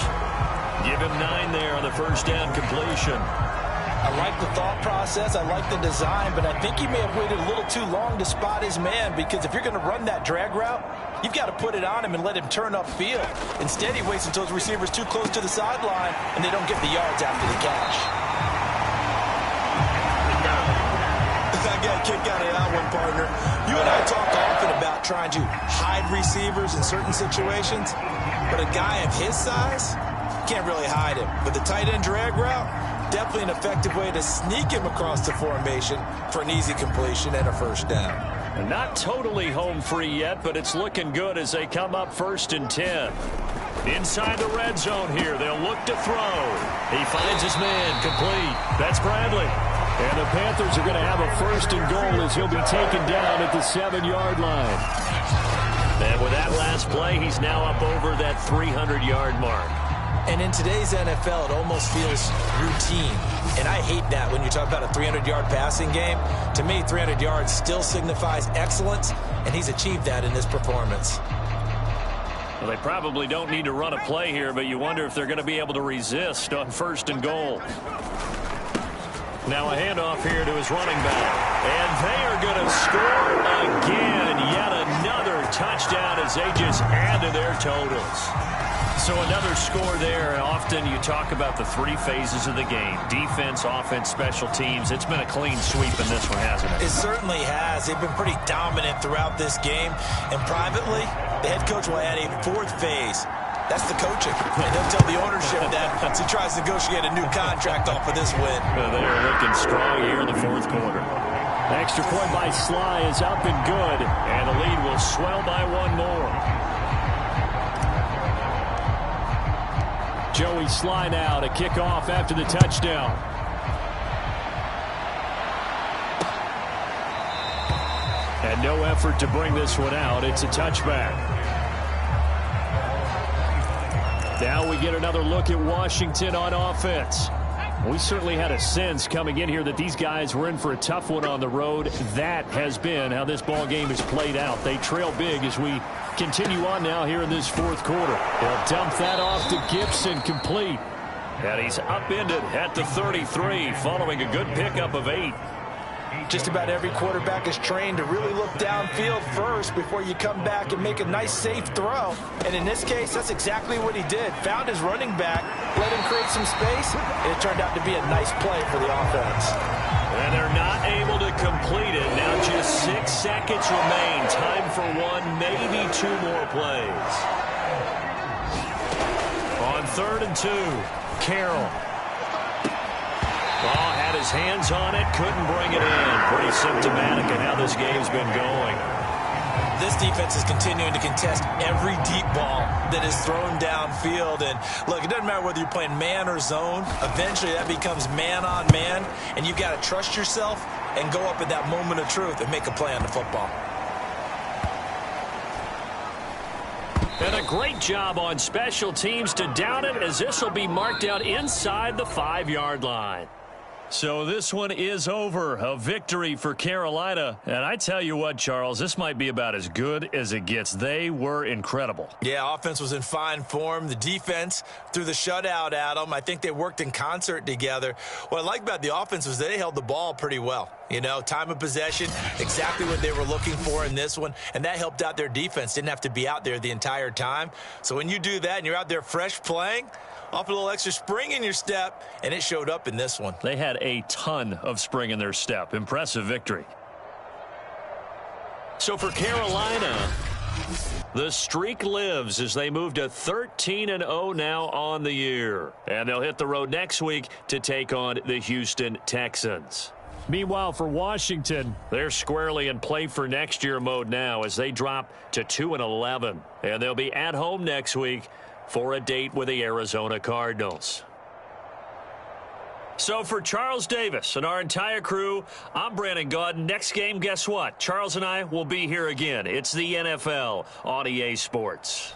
Give him 9 there on the 1st down completion. I like the thought process. I like the design, but I think he may have waited a little too long to spot his man, because if you're going to run that drag route, you've got to put it on him and let him turn upfield. Instead, he waits until his receiver's too close to the sideline, and they don't get the yards after the catch. I got a kick out of that one, partner. You and I talk often about trying to hide receivers in certain situations, but a guy of his size can't really hide him. But the tight end drag route, definitely an effective way to sneak him across the formation for an easy completion and a first down. Not totally home free yet, but it's looking good as they come up 1st and 10. Inside the red zone here, they'll look to throw. He finds his man complete. That's Bradley. And the Panthers are going to have a 1st and goal as he'll be taken down at the 7-yard line. And with that last play, he's now up over that 300-yard mark. And in today's NFL, it almost feels routine. And I hate that when you talk about a 300-yard passing game. To me, 300 yards still signifies excellence, and he's achieved that in this performance. Well, they probably don't need to run a play here, but you wonder if they're going to be able to resist on 1st and goal. Now a handoff here to his running back. And they are going to score again. Yet another touchdown as they just add to their totals. So another score there. Often you talk about the 3 phases of the game. Defense, offense, special teams. It's been a clean sweep in this one, hasn't it? It certainly has. They've been pretty dominant throughout this game. And privately, the head coach will add a 4th phase. That's the coaching. And he'll tell the ownership that as he tries to negotiate a new contract off of this win. Well, they are looking strong here in the fourth quarter. Extra point by Sly is up and good. And the lead will swell by 1 more. Joey Sly now to kick off after the touchdown. And no effort to bring this one out. It's a touchback. Now we get another look at Washington on offense. We certainly had a sense coming in here that these guys were in for a tough one on the road. That has been how this ball game has played out. They trail big as we continue on now here in this fourth quarter. They'll dump that off to Gibson, complete. And he's upended at the 33 following a good pickup of 8. Just about every quarterback is trained to really look downfield first before you come back and make a nice, safe throw. And in this case, that's exactly what he did. Found his running back, let him create some space, and it turned out to be a nice play for the offense. And they're not able to complete it. Now just 6 seconds remain. Time for 1, maybe 2 more plays. On 3rd and 2, Carroll. Oh, had his hands on it, couldn't bring it in. Pretty symptomatic of how this game's been going. This defense is continuing to contest every deep ball that is thrown downfield. And look, it doesn't matter whether you're playing man or zone. Eventually, that becomes man on man, and you've got to trust yourself and go up at that moment of truth and make a play on the football. And a great job on special teams to down it, as this will be marked out inside the 5-yard line. So this one is over. A victory for Carolina. And I tell you what, Charles, this might be about as good as it gets. They were incredible. Yeah, offense was in fine form. The defense threw the shutout at them. I think they worked in concert together. What I like about the offense was they held the ball pretty well. You know, time of possession, exactly what they were looking for in this one, and that helped out their defense. Didn't have to be out there the entire time. So when you do that and you're out there fresh playing, off a little extra spring in your step, and it showed up in this one. They had a ton of spring in their step. Impressive victory. So for Carolina, the streak lives as they move to 13-0 now on the year. And they'll hit the road next week to take on the Houston Texans. Meanwhile, for Washington, they're squarely in play for next year mode now as they drop to 2-11. And they'll be at home next week for a date with the Arizona Cardinals. So for Charles Davis and our entire crew, I'm Brandon Gaudin. Next game, guess what? Charles and I will be here again. It's the NFL on EA Sports.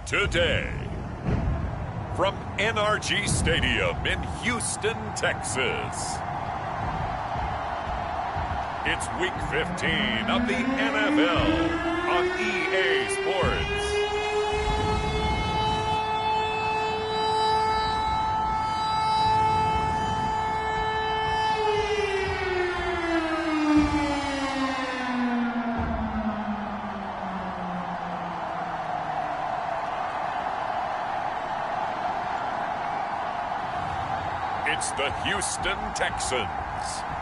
today. From NRG Stadium in Houston, Texas. It's Week 15 of the NFL on EA Sports. It's the Houston Texans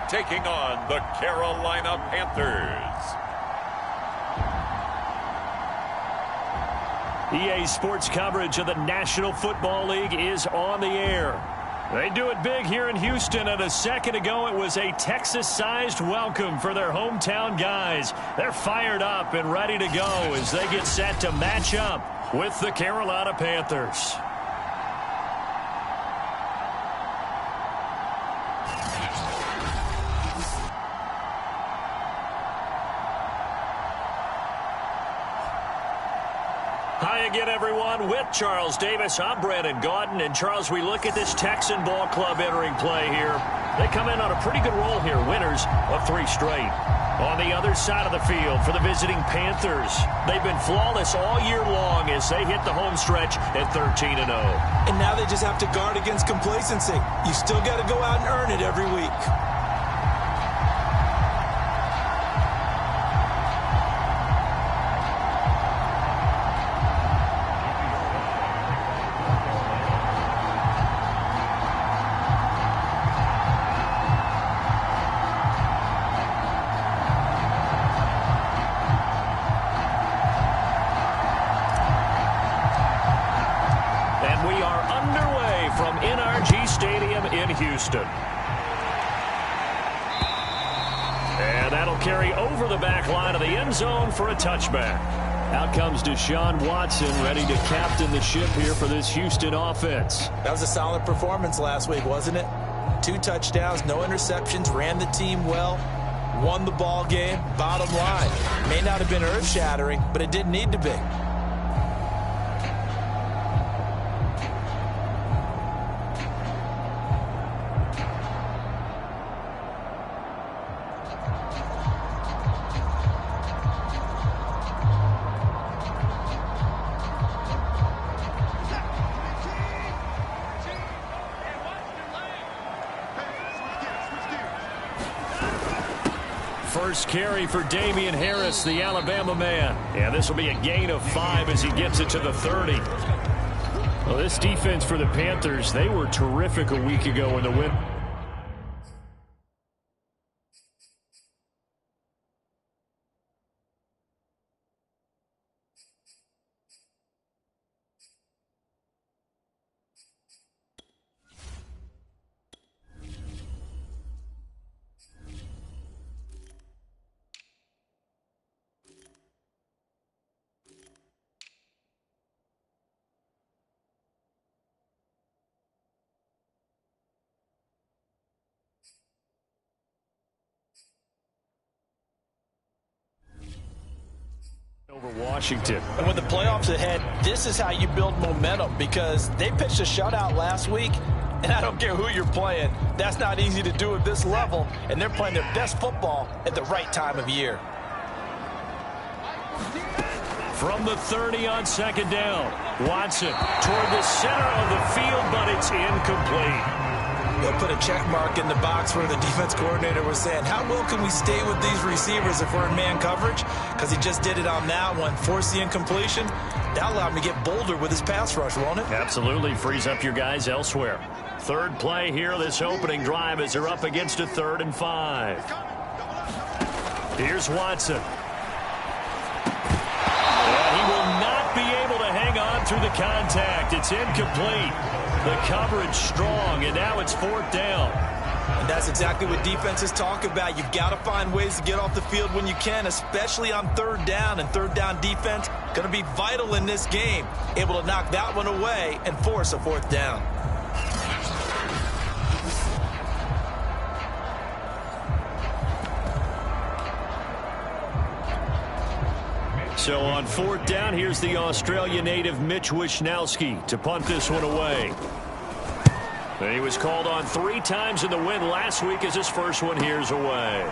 taking on the Carolina Panthers. EA Sports coverage of the National Football League is on the air. They do it big here in Houston, and a second ago it was a Texas-sized welcome for their hometown guys. They're fired up and ready to go as they get set to match up with the Carolina Panthers. Hi again, everyone. With Charles Davis, I'm Brandon Gaudin. And, Charles, we look at this Texan ball club entering play here. They come in on a pretty good roll here, winners of 3 straight. On the other side of the field for the visiting Panthers, they've been flawless all year long as they hit the home stretch at 13-0. And now they just have to guard against complacency. You still got to go out and earn it every week. Houston. And that'll carry over the back line of the end zone for a touchback. Out comes Deshaun Watson, ready to captain the ship here for this Houston offense. That was a solid performance last week, wasn't it? 2 touchdowns, no interceptions, ran the team well, won the ball game. Bottom line, may not have been earth-shattering, but it didn't need to be. First carry for Damian Harris, the Alabama man. And this will be a gain of 5 as he gets it to the 30. Well, this defense for the Panthers, they were terrific a week ago in the win. Over Washington. And with the playoffs ahead, this is how you build momentum because they pitched a shutout last week, and I don't care who you're playing. That's not easy to do at this level, and they're playing their best football at the right time of year. From the 30 on second down, Watson toward the center of the field, but it's incomplete. They'll put a check mark in the box where the defense coordinator was saying, how well can we stay with these receivers if we're in man coverage? Because he just did it on that one, forced the incompletion. That'll allow him to get bolder with his pass rush, won't it? Absolutely, frees up your guys elsewhere. Third play here, this opening drive as they're up against a 3rd and 5. Here's Watson. And he will not be able to hang on through the contact. It's incomplete. The coverage strong, and now it's 4th down. And that's exactly what defenses talk about. You've got to find ways to get off the field when you can, especially on 3rd down. And 3rd down defense going to be vital in this game. Able to knock that one away and force a 4th down. So on 4th down, here's the Australia native Mitch Wishnowsky to punt this one away. And he was called on 3 times in the win last week as his first one here's away.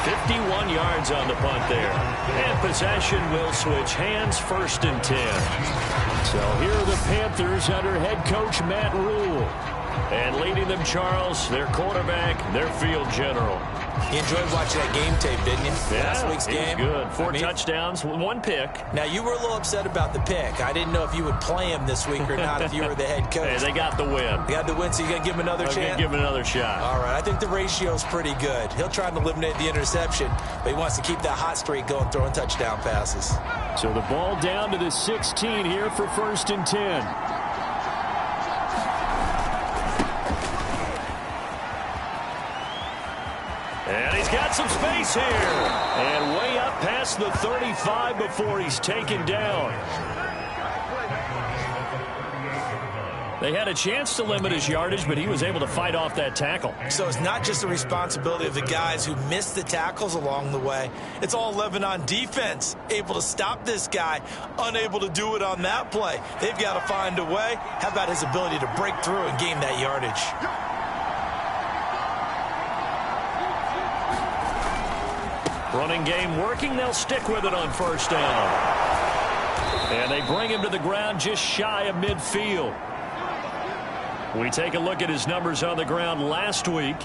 51 yards on the punt there. And possession will switch hands, 1st and 10. So here are the Panthers under head coach Matt Rule. And leading them, Charles, their quarterback, their field general. You enjoyed watching that game tape, didn't you? Yeah, Last week's game. Good. 4 touchdowns, 1 pick. Now, you were a little upset about the pick. I didn't know if you would play him this week or not if you were the head coach. Hey, they got the win. They got the win, so you're going to give him another chance? I'm going to give him another shot. All right. I think the ratio's pretty good. He'll try to eliminate the interception, but he wants to keep that hot streak going, throwing touchdown passes. So the ball down to the 16 here for 1st and 10. And he's got some space here. And way up past the 35 before he's taken down. They had a chance to limit his yardage, but he was able to fight off that tackle. So it's not just the responsibility of the guys who missed the tackles along the way. It's all 11 on defense, able to stop this guy, unable to do it on that play. They've got to find a way. How about his ability to break through and gain that yardage? Running game working. They'll stick with it on 1st down. And they bring him to the ground just shy of midfield. We take a look at his numbers on the ground last week.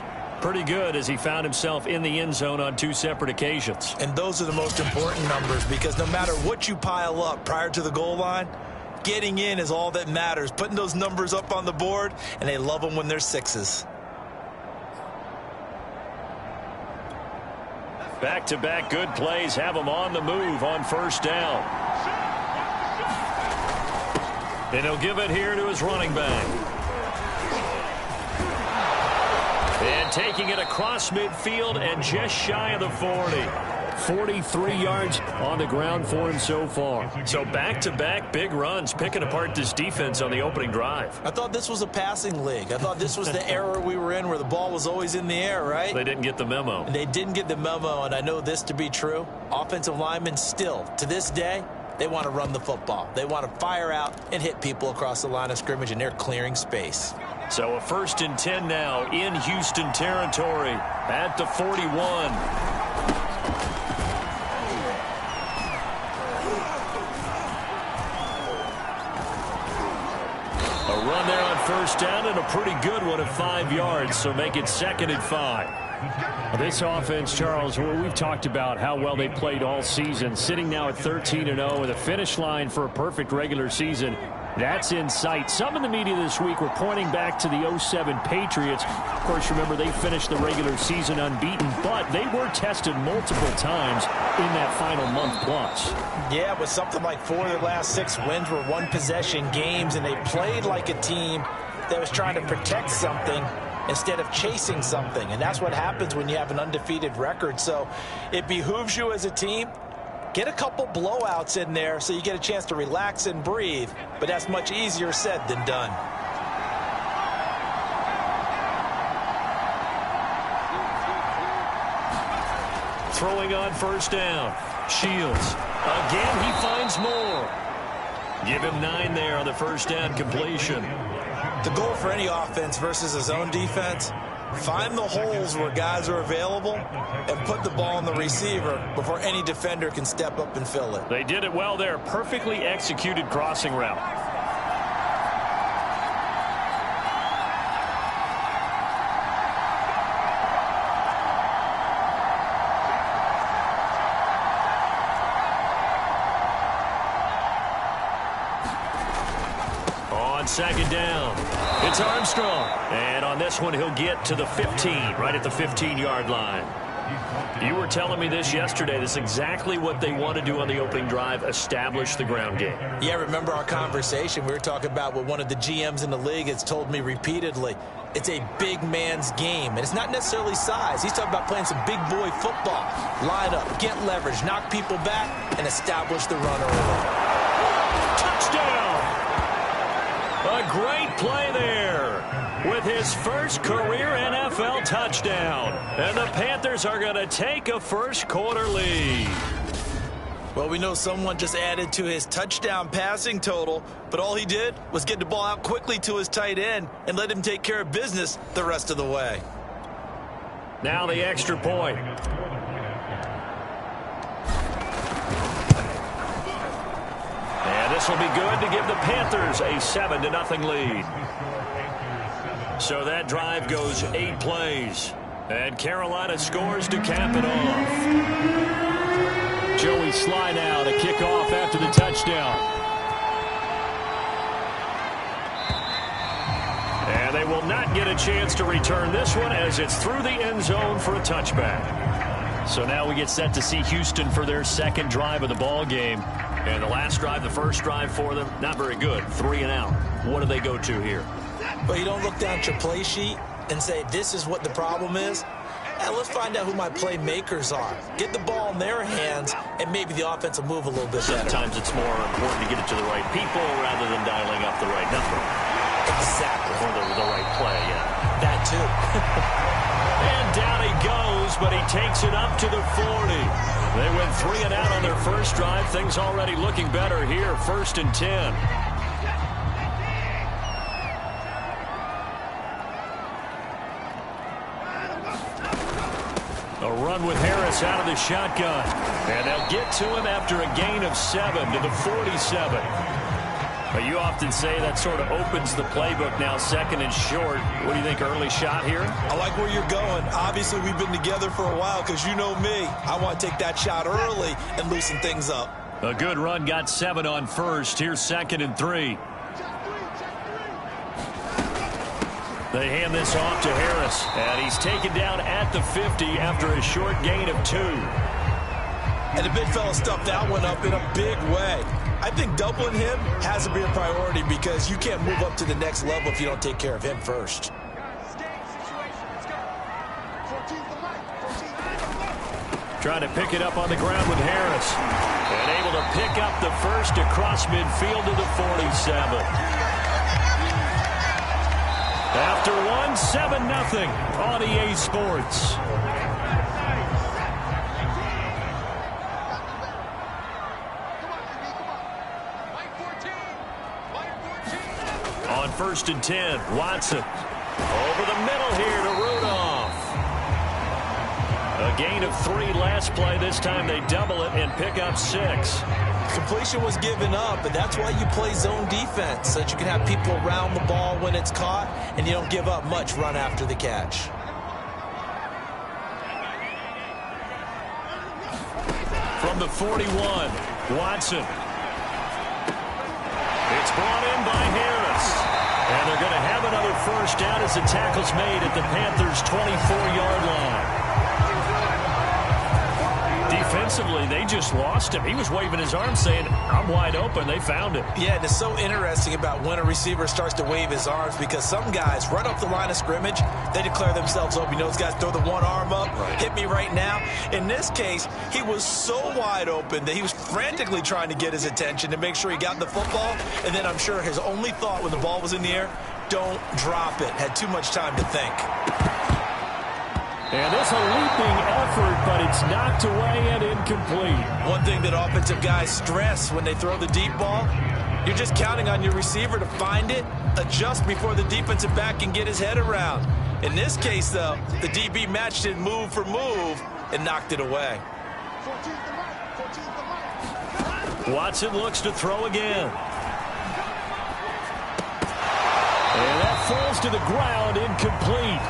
Pretty good as he found himself in the end zone on 2 separate occasions. And those are the most important numbers because no matter what you pile up prior to the goal line, getting in is all that matters. Putting those numbers up on the board, and they love them when they're 6s. Back-to-back good plays have him on the move on 1st down. And he'll give it here to his running back. And taking it across midfield and just shy of the 40. 43 yards on the ground for him so far. So back-to-back big runs, picking apart this defense on the opening drive. I thought this was a passing league. I thought this was the era we were in where the ball was always in the air, right? They didn't get the memo. And they didn't get the memo, and I know this to be true. Offensive linemen still, to this day, they want to run the football. They want to fire out and hit people across the line of scrimmage, and they're clearing space. So a 1st and 10 now in Houston territory at the 41. A run there on 1st down and a pretty good one at 5 yards, so make it 2nd and 5. This offense, Charles, we've talked about how well they played all season, sitting now at 13-0 with a finish line for a perfect regular season. That's in sight. Some in the media this week were pointing back to the 07 Patriots. Of course, remember, they finished the regular season unbeaten, but they were tested multiple times in that final month plus. Yeah, with something like 4 of their last 6 wins were one-possession games, and they played like a team that was trying to protect something instead of chasing something. And that's what happens when you have an undefeated record. So it behooves you as a team. Get a couple blowouts in there so you get a chance to relax and breathe. But that's much easier said than done. Throwing on 1st down. Shields. Again, he finds more. Give him 9 there on the 1st down completion. The goal for any offense versus a zone defense, find the holes where guys are available and put the ball on the receiver before any defender can step up and fill it. They did it well there. Perfectly executed crossing route. On 2nd down, it's Armstrong. And on this one, he'll get to the 15, right at the 15-yard line. You were telling me this yesterday. This is exactly what they want to do on the opening drive, establish the ground game. Yeah, remember our conversation? We were talking about what one of the GMs in the league has told me repeatedly. It's a big man's game, and it's not necessarily size. He's talking about playing some big boy football. Line up, get leverage, knock people back, and establish the run early. Touchdown! A great play there with his first career NFL touchdown. And the Panthers are going to take a first quarter lead. Well, we know someone just added to his touchdown passing total, but all he did was get the ball out quickly to his tight end and let him take care of business the rest of the way. Now the extra point. And this will be good to give the Panthers a 7-0 lead. So that drive goes 8 plays. And Carolina scores to cap it off. Joey Sly now to kick off after the touchdown. And they will not get a chance to return this one as it's through the end zone for a touchback. So now we get set to see Houston for their second drive of the ball game. And the last drive, the first drive for them, not very good. 3 and out. What do they go to here? But you don't look down at your play sheet and say, this is what the problem is. And let's find out who my playmakers are. Get the ball in their hands, and maybe the offense will move a little bit better. Sometimes it's more important to get it to the right people rather than dialing up the right number. Exactly. Or the right play, yeah. That too. And down he goes, but he takes it up to the 40. They went 3 and out on their first drive. Things already looking better here. 1st and 10. A run with Harris out of the shotgun. And they'll get to him after a gain of 7 to the 47. But you often say that sort of opens the playbook now, 2nd and short. What do you think, early shot here? I like where you're going. Obviously, we've been together for a while because you know me. I want to take that shot early and loosen things up. A good run, got 7 on first. Here's 2nd and 3. They hand this off to Harris, and he's taken down at the 50 after a short gain of 2. And the big fella stuffed that one up in a big way. I think doubling him has to be a priority because you can't move up to the next level if you don't take care of him first. Trying to pick it up on the ground with Harris. And able to pick up the first across midfield to the 47. After 1, 7-0 on EA Sports. On 1st and 10, Watson. Over the middle here to Rudolph. A gain of 3 last play. This time they double it and pick up 6. Completion was given up, but that's why you play zone defense, so that you can have people around the ball when it's caught, and you don't give up much run after the catch. From the 41, Watson. It's brought in by Harris. And they're going to have another first down as the tackle's made at the Panthers' 24-yard line. Defensively, they just lost him. He was waving his arm saying, I'm wide open. They found it. Yeah, and it's so interesting about when a receiver starts to wave his arms because some guys, right off the line of scrimmage, they declare themselves open. You know, those guys throw the one arm up, hit me right now. In this case, he was so wide open that he was frantically trying to get his attention to make sure he got the football. And then I'm sure his only thought when the ball was in the air, don't drop it. Had too much time to think. And it's a leaping effort, but it's knocked away and incomplete. One thing that offensive guys stress when they throw the deep ball, you're just counting on your receiver to find it, adjust before the defensive back can get his head around. In this case, though, the DB matched it move for move and knocked it away. Watson looks to throw again. And that falls to the ground, incomplete.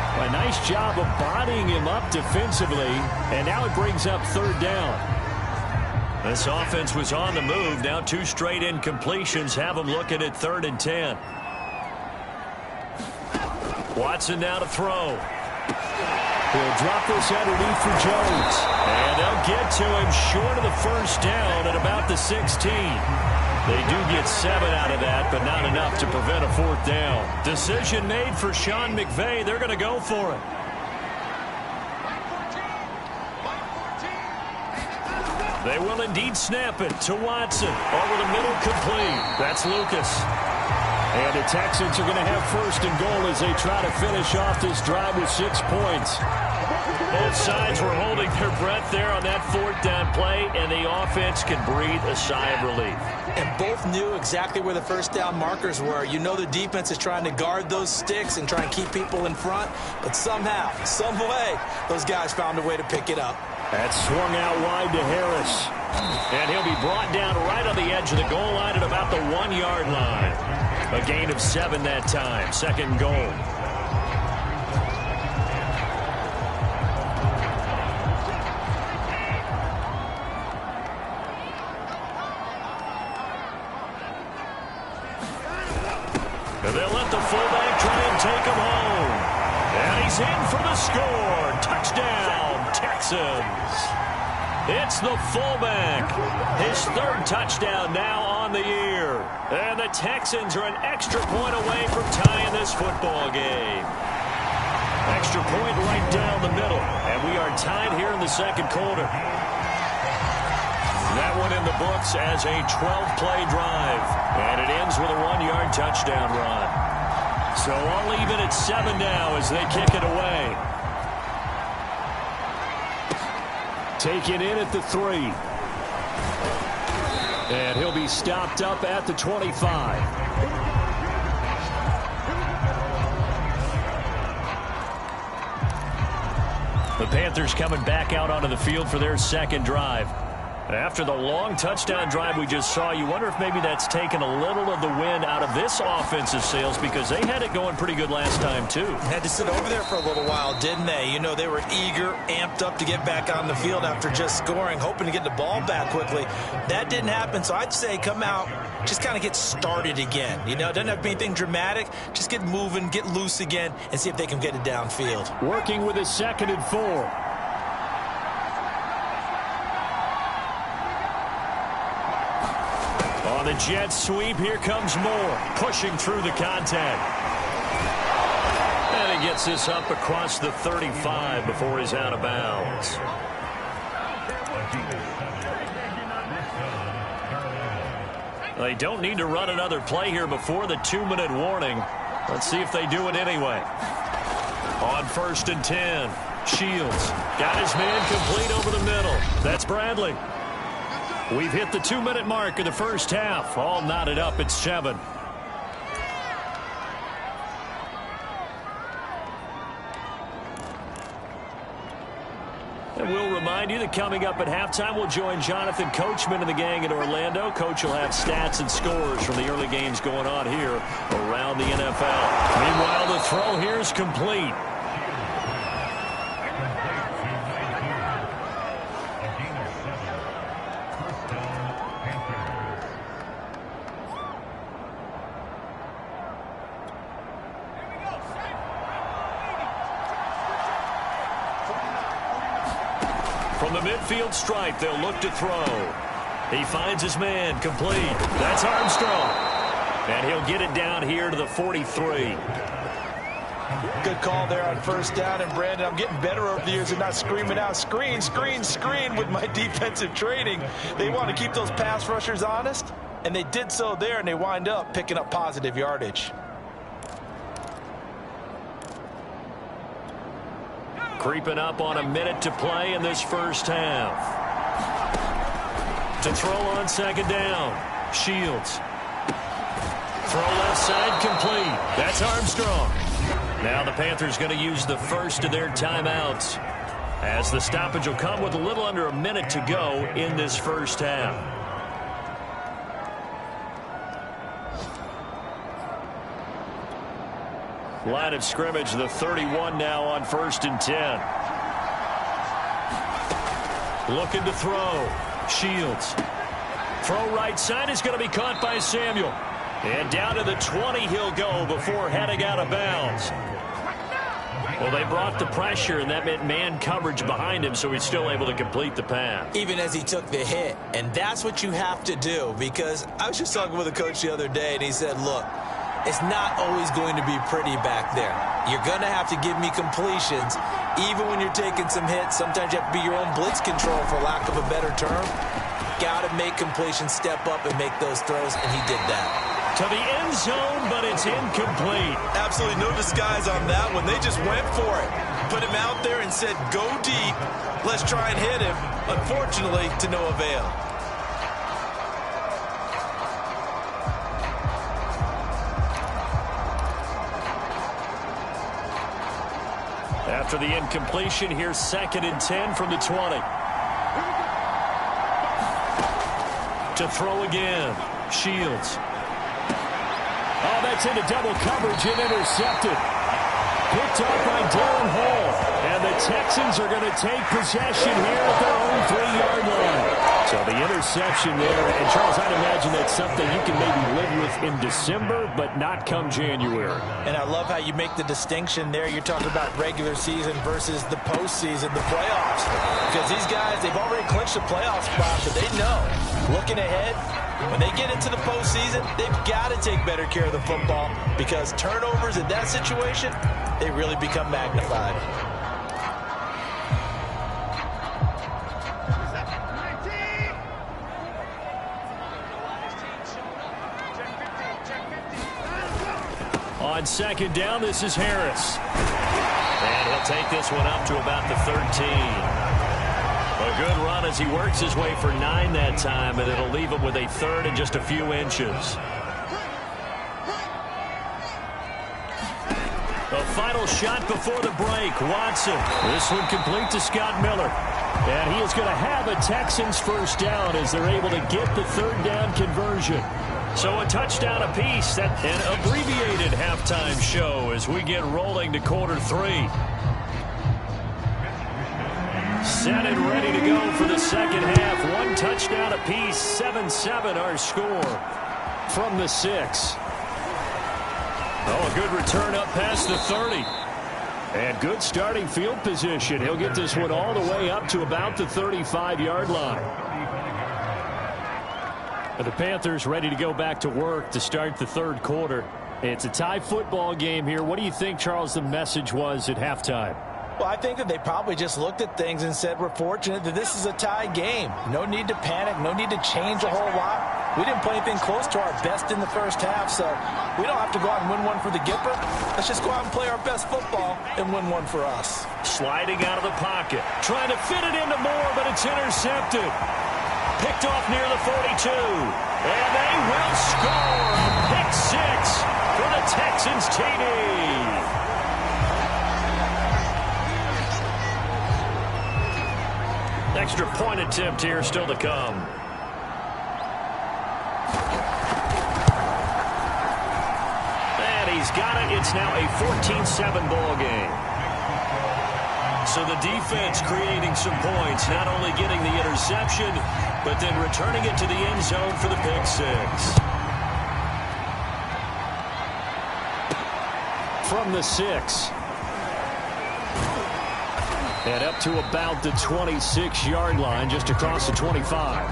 A nice job of bodying him up defensively, and now it brings up 3rd down. This offense was on the move. Now 2 straight incompletions have them looking at 3rd and 10. Watson now to throw. He'll drop this underneath for Jones. And they'll get to him short of the first down at about the 16. They do get 7 out of that, but not enough to prevent a 4th down. Decision made for Sean McVay. They're going to go for it. They will indeed snap it to Watson. Over the middle, complete. That's Lucas. And the Texans are going to have 1st and goal as they try to finish off this drive with 6 points. Both sides were holding their breath there on that fourth down play, and the offense can breathe a sigh of relief. And both knew exactly where the first down markers were. You know the defense is trying to guard those sticks and try and keep people in front, but somehow, some way, those guys found a way to pick it up. That swung out wide to Harris. And he'll be brought down right on the edge of the goal line at about the 1-yard line. A gain of 7 that time. Second goal. And they'll let the fullback try and take him home. And he's in for the score. Touchdown, Texans. It's the fullback. His third touchdown now on the year. And the Texans are an extra point away from tying this football game. Extra point right down the middle. And we are tied here in the second quarter. That one in the books as a 12-play drive. And it ends with a 1-yard touchdown run. So I'll leave it at 7 now as they kick it away. Taken in at the 3. And he'll be stopped up at the 25. The Panthers coming back out onto the field for their second drive. After the long touchdown drive we just saw, you wonder if maybe that's taken a little of the wind out of this offensive sails because they had it going pretty good last time, too. Had to sit over there for a little while, didn't they? You know, they were eager, amped up to get back on the field after just scoring, hoping to get the ball back quickly. That didn't happen, so I'd say come out, just kind of get started again. You know, it doesn't have to be anything dramatic. Just get moving, get loose again, and see if they can get it downfield. Working with his 2nd and 4. On the jet sweep, here comes Moore, pushing through the contact. And he gets this up across the 35 before he's out of bounds. They don't need to run another play here before the 2-minute warning. Let's see if they do it anyway. On 1st and 10, Shields got his man complete over the middle. That's Bradley. We've hit the 2-minute mark of the first half. All knotted up at 7. And we'll remind you that coming up at halftime, we'll join Jonathan Coachman and the gang in Orlando. Coach will have stats and scores from the early games going on here around the NFL. Meanwhile, the throw here is complete. From the midfield stripe, they'll look to throw. He finds his man complete. That's Armstrong. And he'll get it down here to the 43. Good call there on first down. And, Brandon, I'm getting better over the years and not screaming out, screen, screen, screen with my defensive training. They want to keep those pass rushers honest, and they did so there, and they wind up picking up positive yardage. Creeping up on a minute to play in this first half. To throw on 2nd down. Shields. Throw left side complete. That's Armstrong. Now the Panthers going to use the first of their timeouts, as the stoppage will come with a little under a minute to go in this first half. Line of scrimmage, the 31 now on 1st and 10. Looking to throw. Shields. Throw right side is going to be caught by Samuel. And down to the 20 he'll go before heading out of bounds. Well, they brought the pressure, and that meant man coverage behind him, so he's still able to complete the pass. Even as he took the hit. And that's what you have to do, because I was just talking with a coach the other day, and he said, look, it's not always going to be pretty back there. You're going to have to give me completions. Even when you're taking some hits, sometimes you have to be your own blitz control, for lack of a better term. Got to make completions, step up, and make those throws, and he did that. to the end zone, but it's incomplete. Absolutely no disguise on that one. They just went for it. Put him out there and said, go deep. Let's try and hit him. Unfortunately, to no avail. After the incompletion, here's 2nd and 10 from the 20. To throw again. Shields. Oh, that's into double coverage and intercepted. Picked off by Darren Hall. And the Texans are going to take possession here at their own 3-yard line. So the interception there. And, Charles, I'd imagine that's something you can maybe live with in December, but not come January. And I love how you make the distinction there. You're talking about regular season versus the postseason, the playoffs. Because these guys, they've already clinched the playoff spot, but they know, looking ahead, when they get into the postseason, they've got to take better care of the football because turnovers in that situation, they really become magnified. On 2nd down, this is Harris. And he'll take this one up to about the 13. A good run as he works his way for 9 that time, and it'll leave him with a 3rd and just a few inches. A final shot before the break. Watson. This one complete to Scott Miller. And he is going to have a Texans first down as they're able to get the 3rd down conversion. So a touchdown apiece. An abbreviated halftime show as we get rolling to quarter 3. Set and ready to go for the second half. 1 touchdown apiece. 7-7 our score from the 6. Oh, a good return up past the 30. And good starting field position. He'll get this one all the way up to about the 35-yard line. And the Panthers ready to go back to work to start the 3rd quarter. It's a tie football game here. What do you think, Charles, the message was at halftime? Well, I think that they probably just looked at things and said, we're fortunate that this is a tie game. No need to panic. No need to change a whole lot. We didn't play anything close to our best in the first half, so we don't have to go out and win one for the Gipper. Let's just go out and play our best football and win one for us. Sliding out of the pocket. Trying to fit it into Moore, but it's intercepted. Picked off near the 42. And they will score. Pick 6 for the Texans TD. Extra point attempt here still to come. And he's got it. It's now a 14-7 ball game. So the defense creating some points, not only getting the interception, but then returning it to the end zone for the pick 6. From the 6. And up to about the 26-yard line, just across the 25.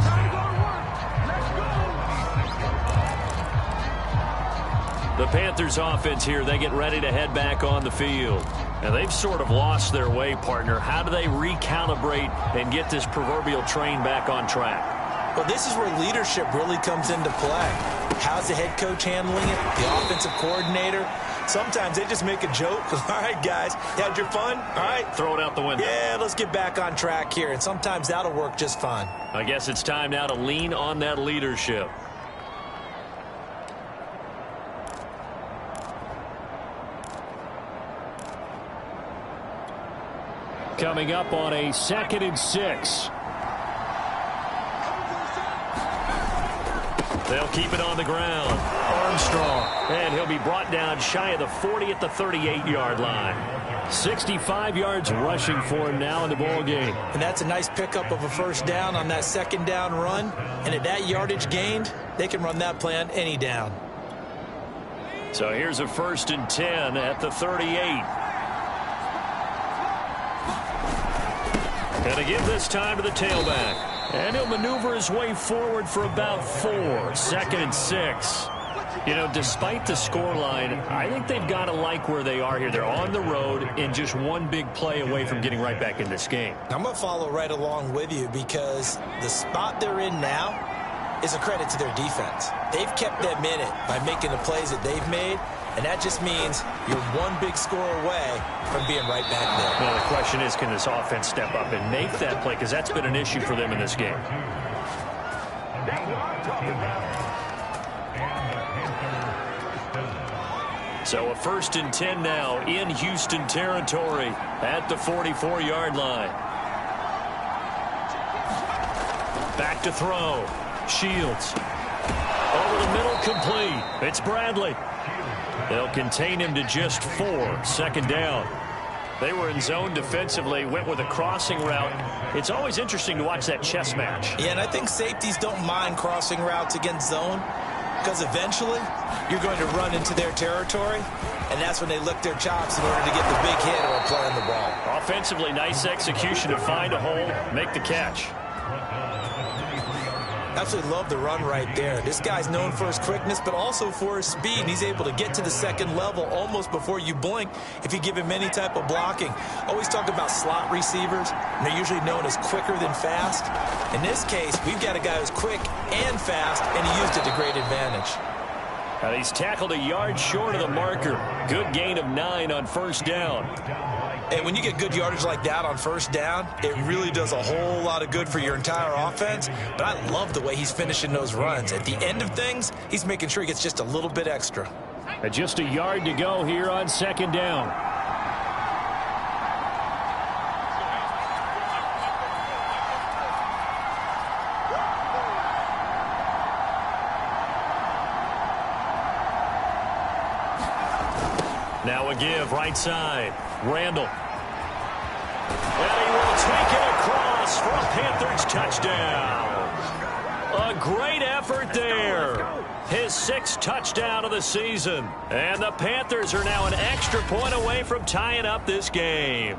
The Panthers offense here, they get ready to head back on the field. And they've sort of lost their way, partner. How do they recalibrate and get this proverbial train back on track? Well, this is where leadership really comes into play. How's the head coach handling it? The offensive coordinator? Sometimes they just make a joke. All right, guys, you had your fun? All right. Throw it out the window. Yeah, let's get back on track here. And sometimes that'll work just fine. I guess it's time now to lean on that leadership. Coming up on a 2nd and 6. They'll keep it on the ground. Armstrong. And he'll be brought down shy of the 40 at the 38-yard line. 65 yards rushing for him now in the ball game. And that's a nice pickup of a first down on that 2nd down run. And at that yardage gained, they can run that play on any down. So here's a 1st and 10 at the 38. And to give this time to the tailback. And he'll maneuver his way forward for about 4. 2nd and 6. You know, despite the scoreline, I think they've got to like where they are here. They're on the road and just one big play away from getting right back in this game. I'm going to follow right along with you because the spot they're in now, is a credit to their defense. They've kept them in it by making the plays that they've made, and that just means you're one big score away from being right back there. Well, the question is, can this offense step up and make that play? Because that's been an issue for them in this game. So a 1st and 10 now in Houston territory at the 44-yard line. Back to throw. Shields. Over the middle, complete. It's Bradley. They'll contain him to just 4. 2nd down. They were in zone defensively, went with a crossing route. It's always interesting to watch that chess match. Yeah, and I think safeties don't mind crossing routes against zone, because eventually you're going to run into their territory, and that's when they lick their chops in order to get the big hit or a play on the ball. Offensively, nice execution to find a hole, make the catch. Absolutely love the run right there. This guy's known for his quickness, but also for his speed. And he's able to get to the 2nd level almost before you blink if you give him any type of blocking. Always talk about slot receivers, and they're usually known as quicker than fast. In this case, we've got a guy who's quick and fast, and he used it to great advantage. And he's tackled a yard short of the marker. Good gain of 9 on 1st down. And when you get good yardage like that on 1st down, it really does a whole lot of good for your entire offense. But I love the way he's finishing those runs. At the end of things, he's making sure he gets just a little bit extra. And just a yard to go here on 2nd down. Now a give, right side. Randall. And he will take it across for a Panthers touchdown. A great effort there. His 6th touchdown of the season. And the Panthers are now an extra point away from tying up this game.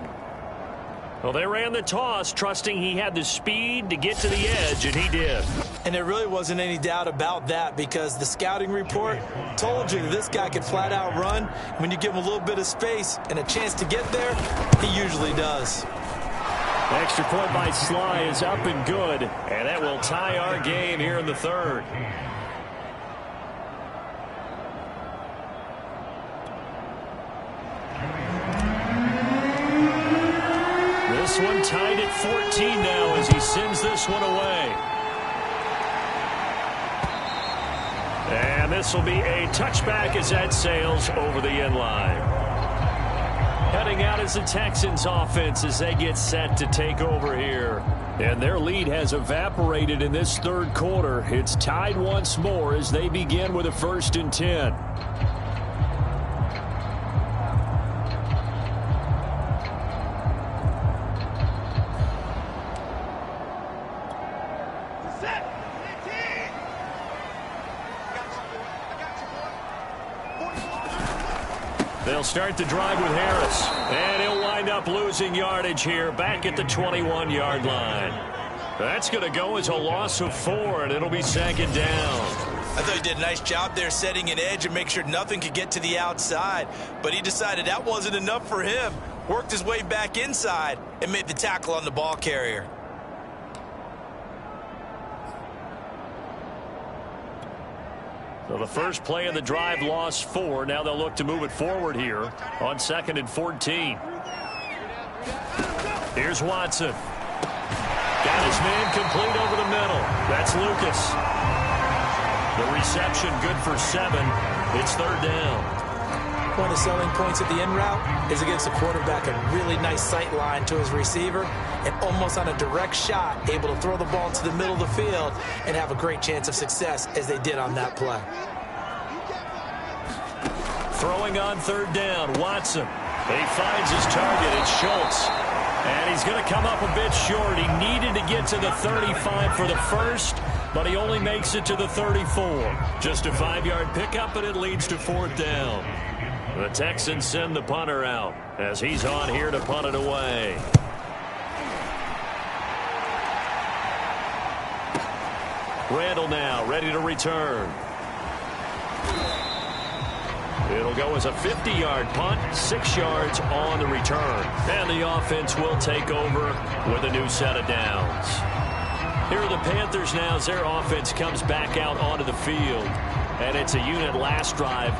Well, they ran the toss, trusting he had the speed to get to the edge, and he did. And there really wasn't any doubt about that, because the scouting report told you that this guy could flat out run. When you give him a little bit of space and a chance to get there, he usually does. Extra point by Sly is up and good, and that will tie our game here in the 3rd. This one tied at 14 now as he sends this one away. And this will be a touchback as that sails over the end line. Heading out is the Texans offense as they get set to take over here. And their lead has evaporated in this 3rd quarter. It's tied once more as they begin with a 1st and 10. They'll start the drive with Harris, and he'll wind up losing yardage here back at the 21-yard line. That's going to go as a loss of 4, and it'll be 2nd down. I thought he did a nice job there setting an edge and make sure nothing could get to the outside, but he decided that wasn't enough for him. Worked his way back inside and made the tackle on the ball carrier. So the first play of the drive lost 4. Now they'll look to move it forward here on 2nd and 14. Here's Watson. Got his man complete over the middle. That's Lucas. The reception good for 7. It's 3rd down. One of the selling points of the in route is against the quarterback, a really nice sight line to his receiver, and almost on a direct shot, able to throw the ball to the middle of the field and have a great chance of success as they did on that play. Throwing on 3rd down, Watson. He finds his target. It's Schultz. And he's going to come up a bit short. He needed to get to the 35 for the first, but he only makes it to the 34. Just a 5-yard pickup, and it leads to 4th down. The Texans send the punter out as he's on here to punt it away. Randall now ready to return. It'll go as a 50-yard punt, 6 yards on the return. And the offense will take over with a new set of downs. Here are the Panthers now as their offense comes back out onto the field. And it's a unit last drive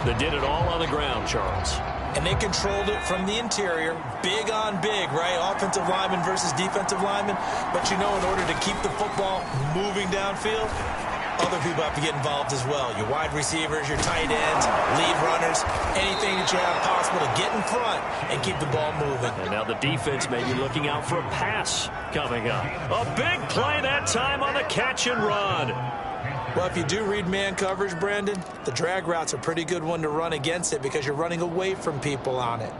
that did it all on the ground, Charles. And they controlled it from the interior, big on big, right? Offensive lineman versus defensive lineman. But, you know, in order to keep the football moving downfield, other people have to get involved as well. Your wide receivers, your tight ends, lead runners, anything that you have possible to get in front and keep the ball moving. And now the defense may be looking out for a pass coming up. A big play that time on the catch and run. Well, if you do read man coverage, Brandon, the drag route's a pretty good one to run against it because you're running away from people on it.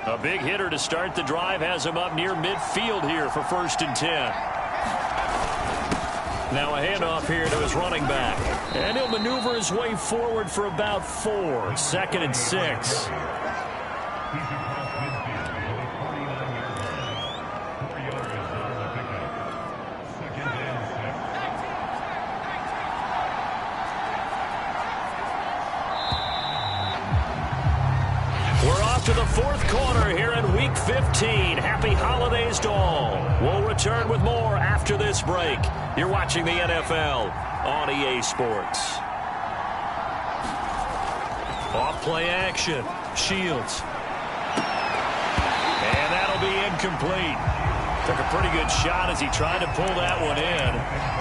A big hitter to start the drive has him up near midfield here for 1st and 10. Now a handoff here to his running back. And he'll maneuver his way forward for about 4. 2nd and 6. We're off to the 4th quarter here in Week 15. Happy holidays to all. We'll return with more after this break. You're watching the NFL on EA Sports. Off play action. Shields. And that'll be incomplete. Took a pretty good shot as he tried to pull that one in.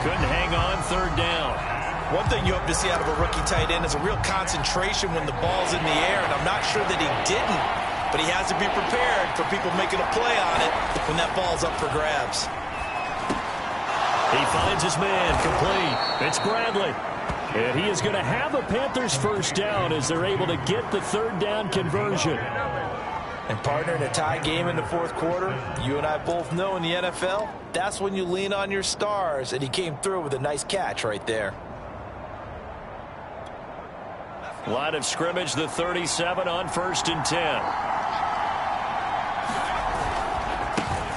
Couldn't hang on 3rd down. One thing you hope to see out of a rookie tight end is a real concentration when the ball's in the air, and I'm not sure that he didn't, but he has to be prepared for people making a play on it when that ball's up for grabs. He finds his man complete. It's Bradley. And he is going to have a Panthers 1st down as they're able to get the 3rd down conversion. And partner, in a tie game in the 4th quarter, you and I both know in the NFL, that's when you lean on your stars, and he came through with a nice catch right there. Line of scrimmage, the 37 on 1st and 10.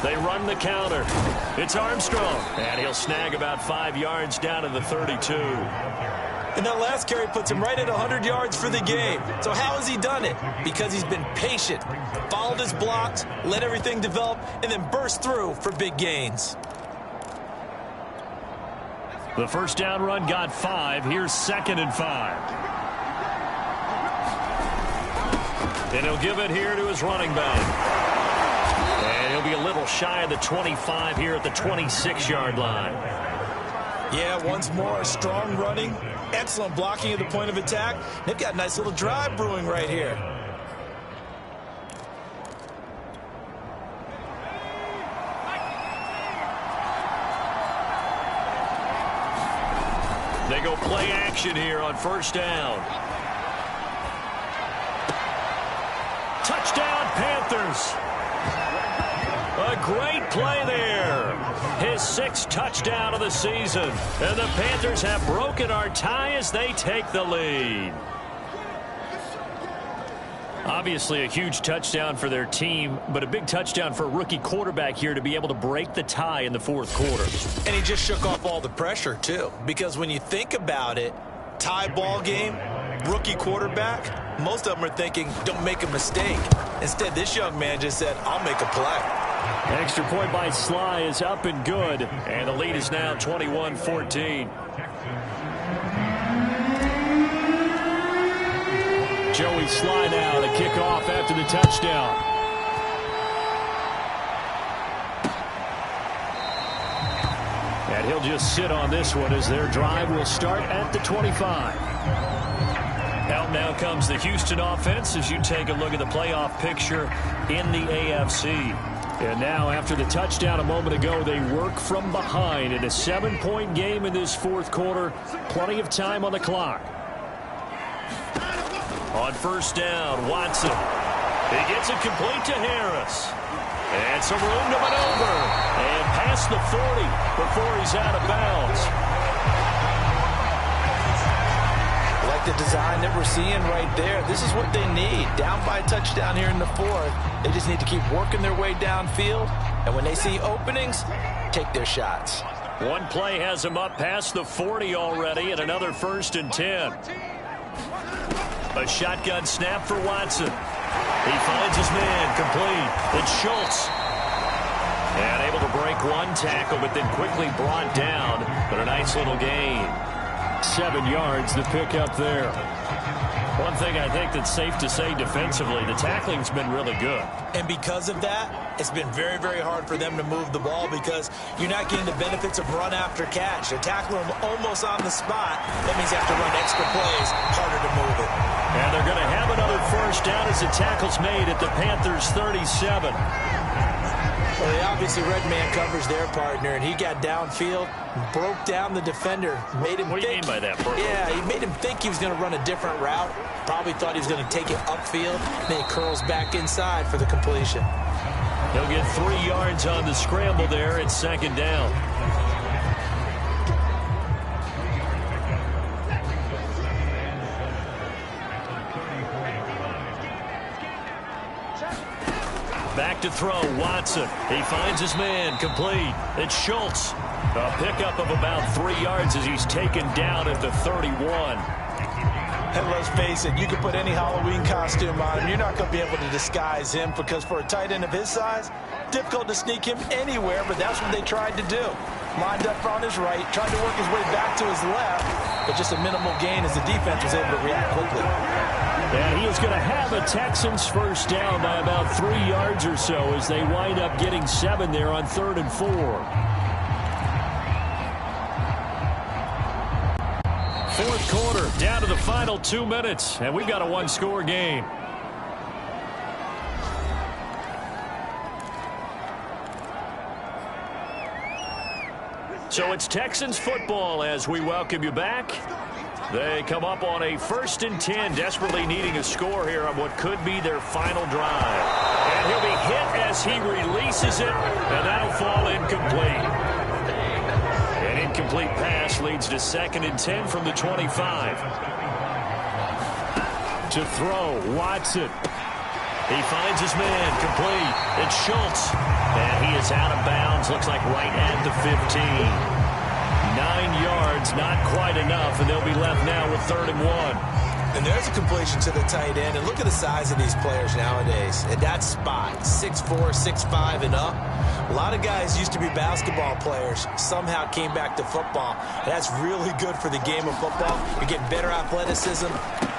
They run the counter. It's Armstrong. And he'll snag about 5 yards down to the 32. And that last carry puts him right at 100 yards for the game. So how has he done it? Because he's been patient, followed his blocks, let everything develop, and then burst through for big gains. The 1st down run got 5. Here's 2nd and 5. And he'll give it here to his running back. And he'll be a little shy of the 25 here at the 26-yard line. Yeah, once more, strong running, excellent blocking at the point of attack. They've got a nice little drive brewing right here. They go play action here on 1st down. Touchdown, Panthers. A great play there. His 6th touchdown of the season. And the Panthers have broken our tie as they take the lead. Obviously a huge touchdown for their team, but a big touchdown for a rookie quarterback here to be able to break the tie in the 4th quarter. And he just shook off all the pressure, too. Because when you think about it, tie ball game, rookie quarterback, most of them are thinking, don't make a mistake. Instead, this young man just said, I'll make a play. Extra point by Sly is up and good. And the lead is now 21-14. Joey Sly now to kick off after the touchdown. And he'll just sit on this one as their drive will start at the 25. Out now comes the Houston offense as you take a look at the playoff picture in the AFC. And now after the touchdown a moment ago, they work from behind in a 7-point game in this 4th quarter. Plenty of time on the clock. On 1st down, Watson. He gets it complete to Harris. And some room to maneuver. And past the 40 before he's out of bounds. Like the design that we're seeing right there, this is what they need. Down by a touchdown here in the 4th. They just need to keep working their way downfield. And when they see openings, take their shots. One play has him up past the 40 already, and another 1st and 10. A shotgun snap for Watson. He finds his man complete. It's Schultz. And able to break one tackle, but then quickly brought down. But a nice little gain. 7 yards to pick up there. One thing I think that's safe to say defensively, the tackling's been really good. And because of that, it's been very, very hard for them to move the ball because you're not getting the benefits of run after catch. They're tackling them almost on the spot. That means you have to run extra plays, harder to move it. And they're going to have another first down as the tackle's made at the Panthers' 37. Well, they obviously red man covers their partner, and he got downfield, broke down the defender, made him What do you mean by that, Bert? Yeah, he made him think he was going to run a different route. Probably thought he was going to take it upfield. Then he curls back inside for the completion. He'll get 3 yards on the scramble there at second down. Back to throw, Watson. He finds his man, complete. It's Schultz. A pickup of about 3 yards as he's taken down at the 31. And let's face it, you can put any Halloween costume on him. You're not going to be able to disguise him because for a tight end of his size, difficult to sneak him anywhere, but that's what they tried to do. Lined up on his right, tried to work his way back to his left, but just a minimal gain as the defense was able to react quickly. And he is going to have a Texans first down by about 3 yards or so as they wind up getting 7 there on 3rd and 4. Fourth quarter, down to the final 2 minutes, and we've got a one-score game. So it's Texans football as we welcome you back. They come up on a 1st and 10, desperately needing a score here on what could be their final drive. And he'll be hit as he releases it, and that'll fall incomplete. An incomplete pass leads to 2nd and 10 from the 25. To throw, Watson. He finds his man, complete. It's Schultz. And he is out of bounds, looks like right at the 15. 9 yards, not quite enough, and they'll be left now with 3rd and 1. And there's a completion to the tight end. And look at the size of these players nowadays. At that spot, 6'4", 6'5", and up. A lot of guys used to be basketball players, somehow came back to football. That's really good for the game of football. You're getting better athleticism,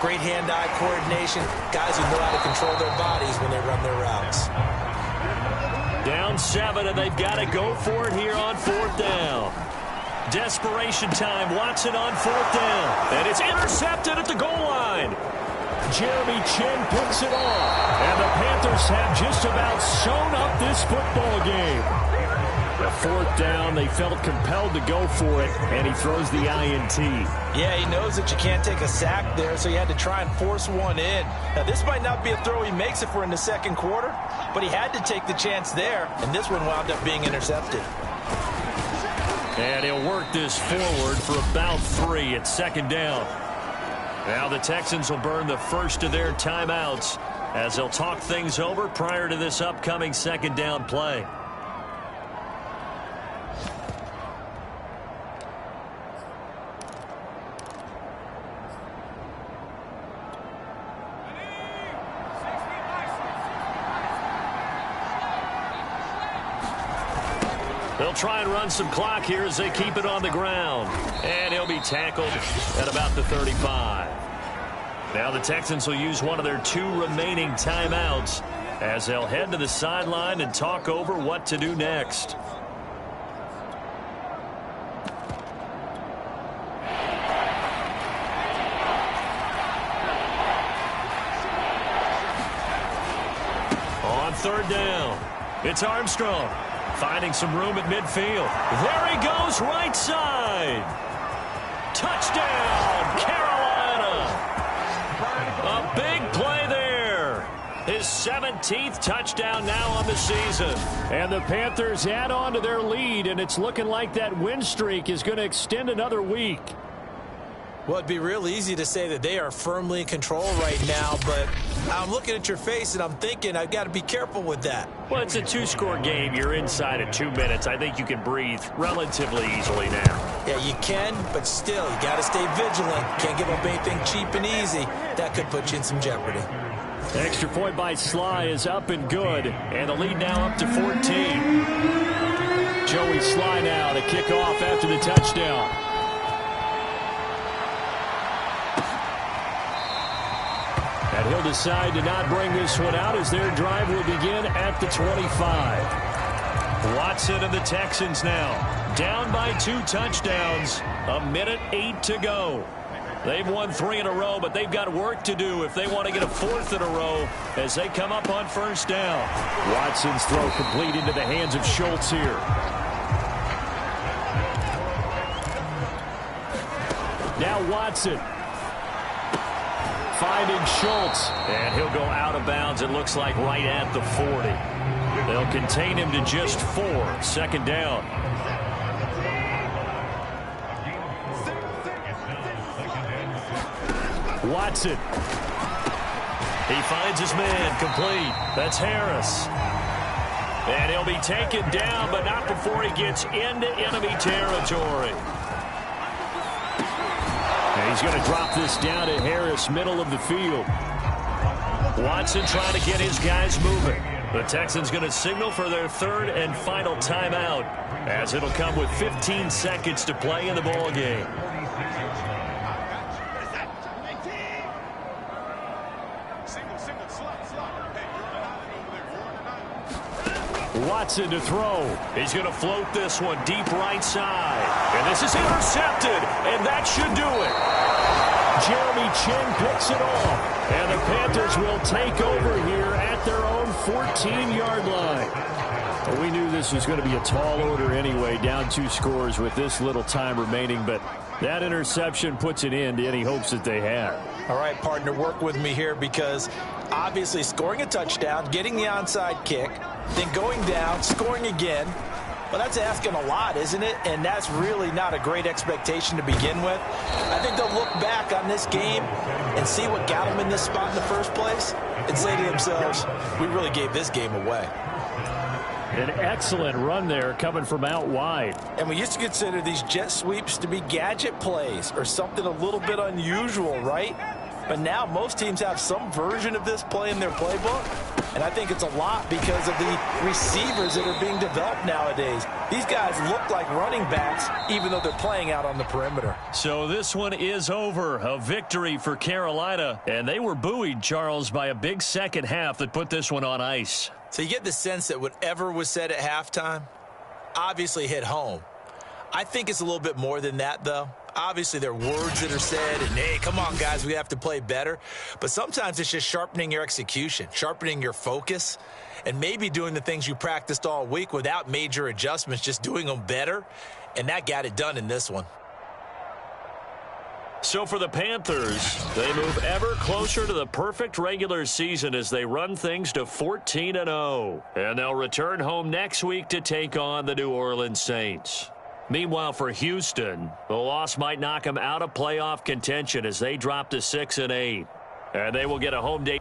great hand-eye coordination, guys who know how to control their bodies when they run their routes. Down 7, and they've got to go for it here on 4th down. Desperation time. Watson on 4th down. And it's intercepted at the goal line. Jeremy Chin picks it off. And the Panthers have just about sewn up this football game. The 4th down, they felt compelled to go for it, and he throws the INT. Yeah, he knows that you can't take a sack there, so he had to try and force one in. Now, this might not be a throw he makes if we're in the 2nd quarter, but he had to take the chance there, and this one wound up being intercepted. And he'll work this forward for about 3 at 2nd down. Now the Texans will burn the first of their timeouts as they'll talk things over prior to this upcoming 2nd down play. They'll try and run some clock here as they keep it on the ground. And he'll be tackled at about the 35. Now the Texans will use one of their 2 remaining timeouts as they'll head to the sideline and talk over what to do next. On 3rd down, it's Armstrong. Finding some room at midfield. There he goes, right side. Touchdown, Carolina. A big play there. His 17th touchdown now on the season. And the Panthers add on to their lead, and it's looking like that win streak is going to extend another week. Well, it'd be real easy to say that they are firmly in control right now, but I'm looking at your face and I'm thinking I've got to be careful with that. Well, it's a 2-score game. You're inside of 2 minutes. I think you can breathe relatively easily now. Yeah, you can, but still, you got to stay vigilant. Can't give up anything cheap and easy. That could put you in some jeopardy. Extra point by Sly is up and good, and the lead now up to 14. Joey Sly now to kick off after the touchdown. And he'll decide to not bring this one out as their drive will begin at the 25. Watson and the Texans now down by 2 touchdowns. 1:08 to go. They've won 3 in a row, but they've got work to do if they want to get a 4th in a row as they come up on first down. Watson's throw complete into the hands of Schultz here. Now Watson finding Schultz, and he'll go out of bounds, it looks like right at the 40. They'll contain him to just 4. 2nd down. Watson. He finds his man complete. That's Harris. And he'll be taken down, but not before he gets into enemy territory. And he's going to drop this down to Harris, middle of the field. Watson trying to get his guys moving. The Texans going to signal for their 3rd and final timeout, as it'll come with 15 seconds to play in the ball game. Watson to throw. He's going to float this one deep right side. And this is intercepted, and that should do it. Jeremy Chin picks it off. And the Panthers will take over here at their own 14-yard line. Well, we knew this was going to be a tall order anyway, down 2 scores with this little time remaining, but that interception puts an end to any hopes that they had. All right, partner, work with me here because obviously scoring a touchdown, getting the onside kick, then going down, scoring again. Well, that's asking a lot, isn't it? And that's really not a great expectation to begin with. I think they'll look back on this game and see what got them in this spot in the first place and say to themselves, we really gave this game away. An excellent run there coming from out wide. And we used to consider these jet sweeps to be gadget plays or something a little bit unusual, right? But now most teams have some version of this play in their playbook. And I think it's a lot because of the receivers that are being developed nowadays. These guys look like running backs even though they're playing out on the perimeter. So this one is over. A victory for Carolina. And they were buoyed, Charles, by a big second half that put this one on ice. So you get the sense that whatever was said at halftime obviously hit home. I think it's a little bit more than that, though. Obviously, there are words that are said, and, hey, come on, guys, we have to play better. But sometimes it's just sharpening your execution, sharpening your focus, and maybe doing the things you practiced all week without major adjustments, just doing them better. And that got it done in this one. So for the Panthers, they move ever closer to the perfect regular season as they run things to 14-0. And they'll return home next week to take on the New Orleans Saints. Meanwhile, for Houston, the loss might knock them out of playoff contention as they drop to 6-8. And they will get a home date.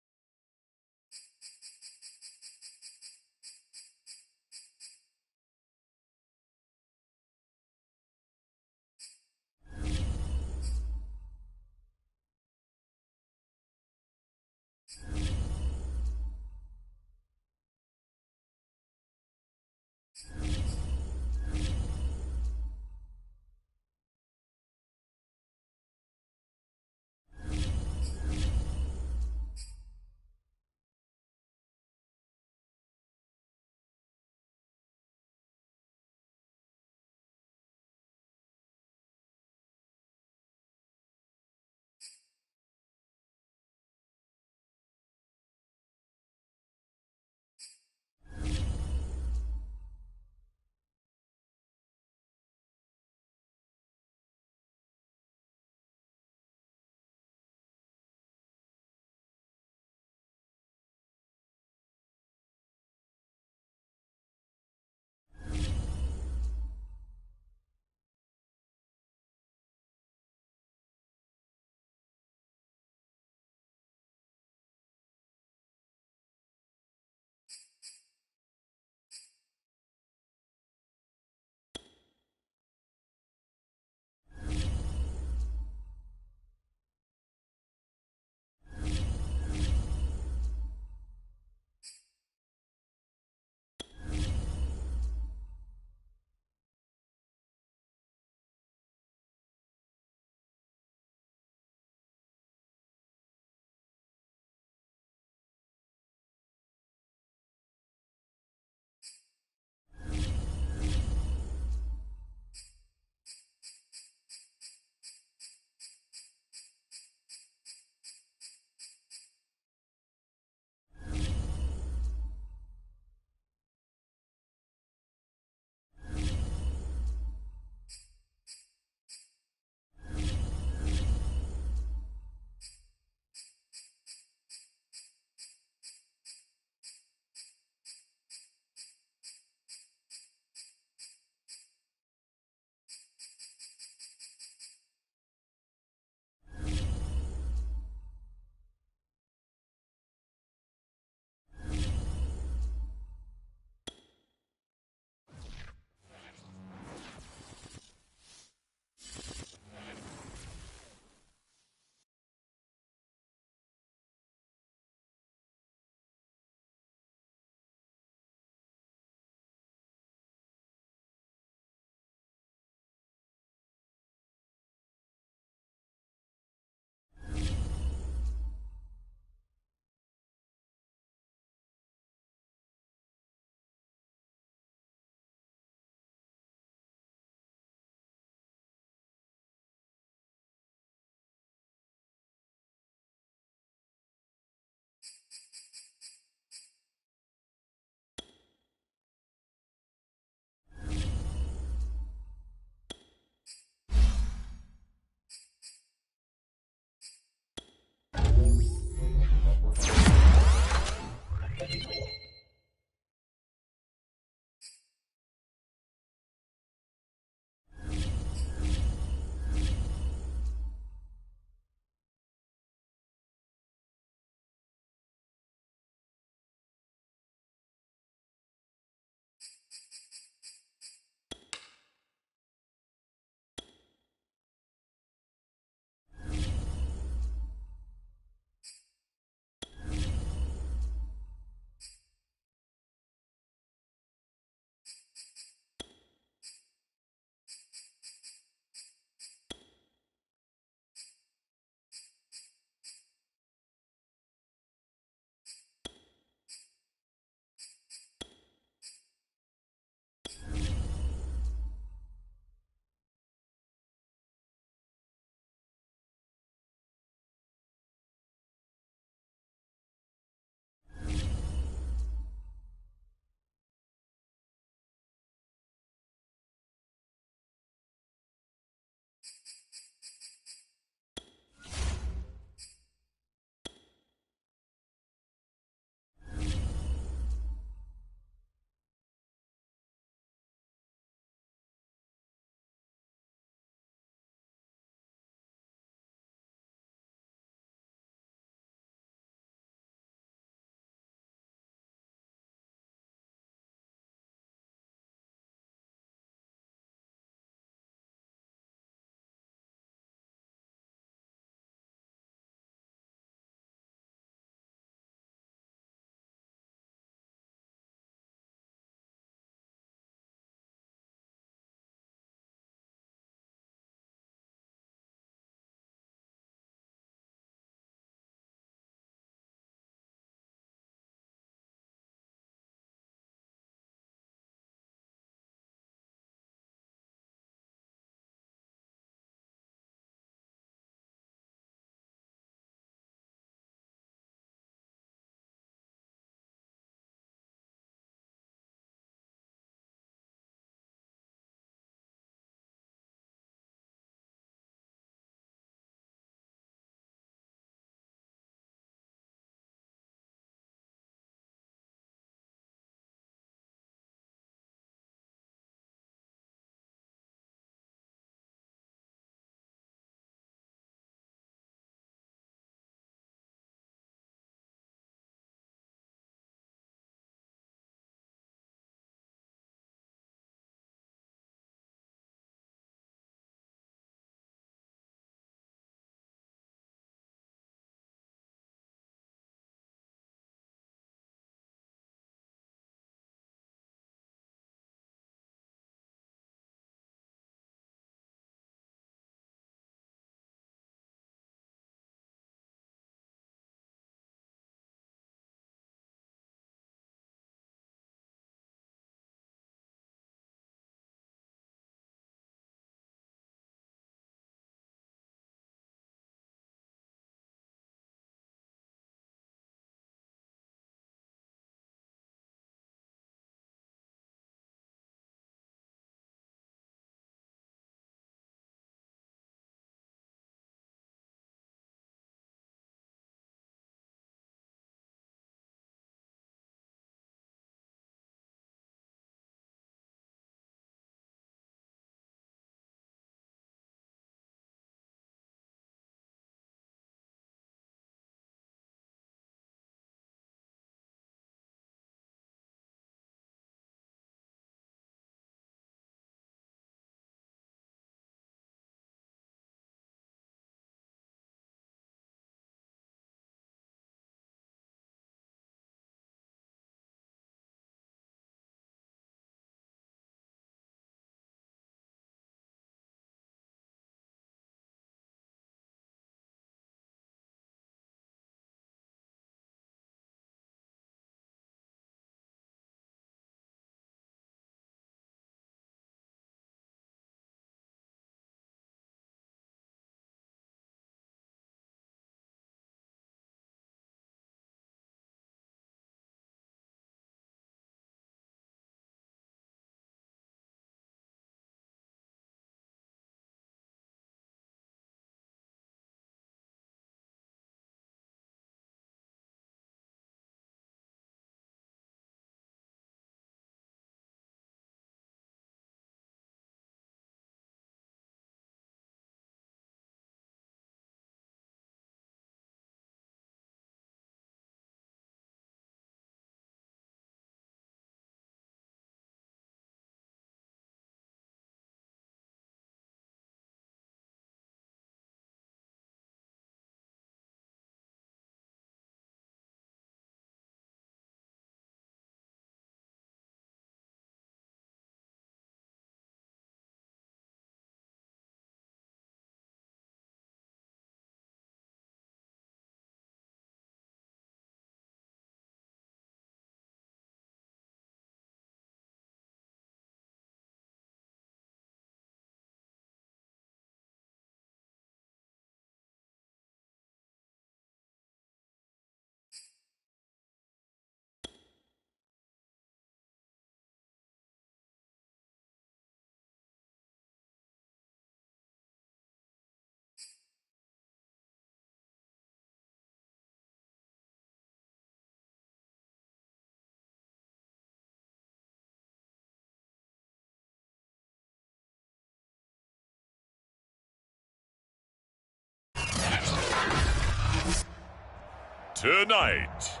Tonight,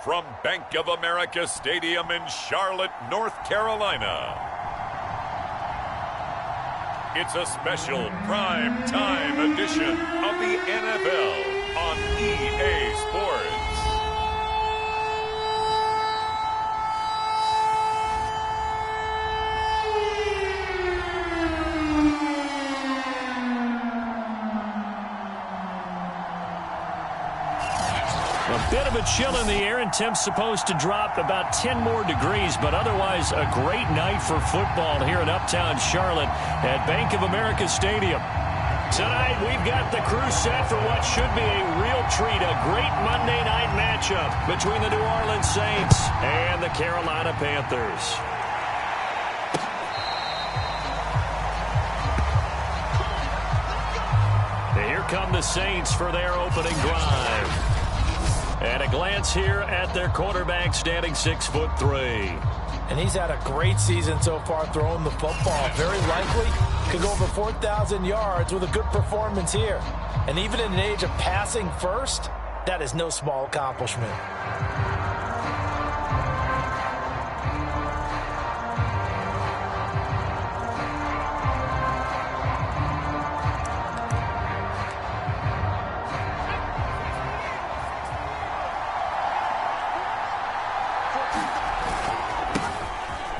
from Bank of America Stadium in Charlotte, North Carolina, it's a special prime time edition of the NFL on EA Sports. A bit of a chill in the air, and temps supposed to drop about 10 more degrees, but otherwise a great night for football here in Uptown Charlotte at Bank of America Stadium. Tonight, we've got the crew set for what should be a real treat, a great Monday night matchup between the New Orleans Saints and the Carolina Panthers. And here come the Saints for their opening drive. And a glance here at their quarterback, standing 6'3". And he's had a great season so far throwing the football. Very likely could go over 4,000 yards with a good performance here. And even in an age of passing first, that is no small accomplishment.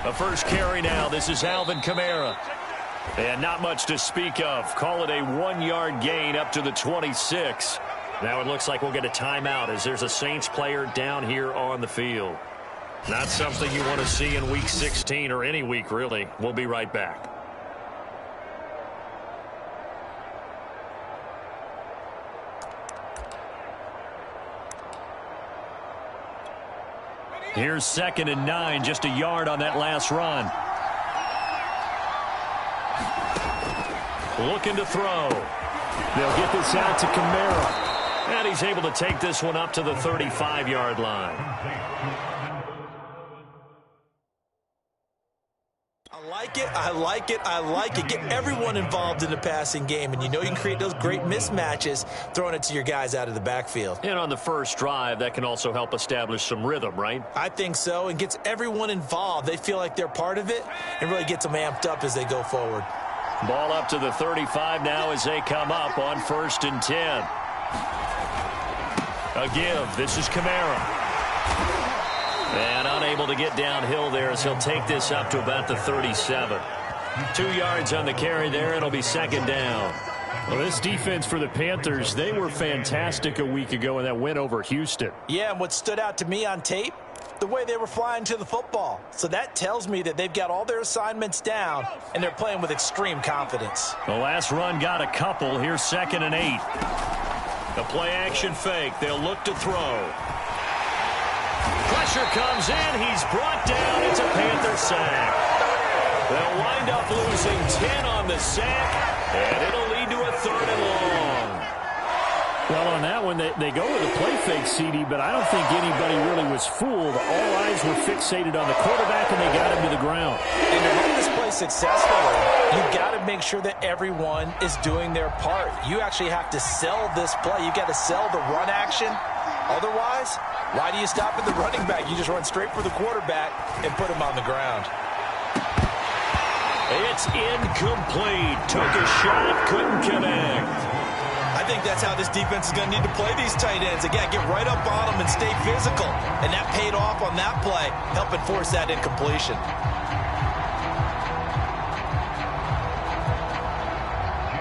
The first carry now. This is Alvin Kamara. And not much to speak of. Call it a 1-yard gain up to the 26. Now it looks like we'll get a timeout as there's a Saints player down here on the field. Not something you want to see in Week 16 or any week, really. We'll be right back. Here's 2nd and 9, just a yard on that last run. Looking to throw. They'll get this out to Kamara. And he's able to take this one up to the 35-yard line. I like it. Get everyone involved in the passing game, and you know you can create those great mismatches throwing it to your guys out of the backfield. And on the first drive, that can also help establish some rhythm, right? I think so, and gets everyone involved. They feel like they're part of it and really gets them amped up as they go forward. Ball up to the 35 now as they come up on 1st and 10. A give. This is Kamara. And unable to get downhill there as he'll take this up to about the 37. 2 yards on the carry there. It'll be 2nd down. Well, this defense for the Panthers, they were fantastic a week ago in that win over Houston. Yeah, and what stood out to me on tape, the way they were flying to the football. So that tells me that they've got all their assignments down, and they're playing with extreme confidence. The last run got a couple. Here's 2nd and 8. The play-action fake. They'll look to throw. Pressure comes in. He's brought down. It's a Panther sack. They'll wind up losing 10 on the sack, and it'll lead to a 3rd and long. Well, on that one, they go with a play fake, CD, but I don't think anybody really was fooled. All eyes were fixated on the quarterback, and they got him to the ground. And to run this play successfully, you've got to make sure that everyone is doing their part. You actually have to sell this play. You've got to sell the run action. Otherwise, why do you stop at the running back? You just run straight for the quarterback and put him on the ground. It's incomplete. Took a shot, couldn't connect. I think that's how this defense is going to need to play these tight ends. Again, get right up on them and stay physical. And that paid off on that play, helping force that incompletion.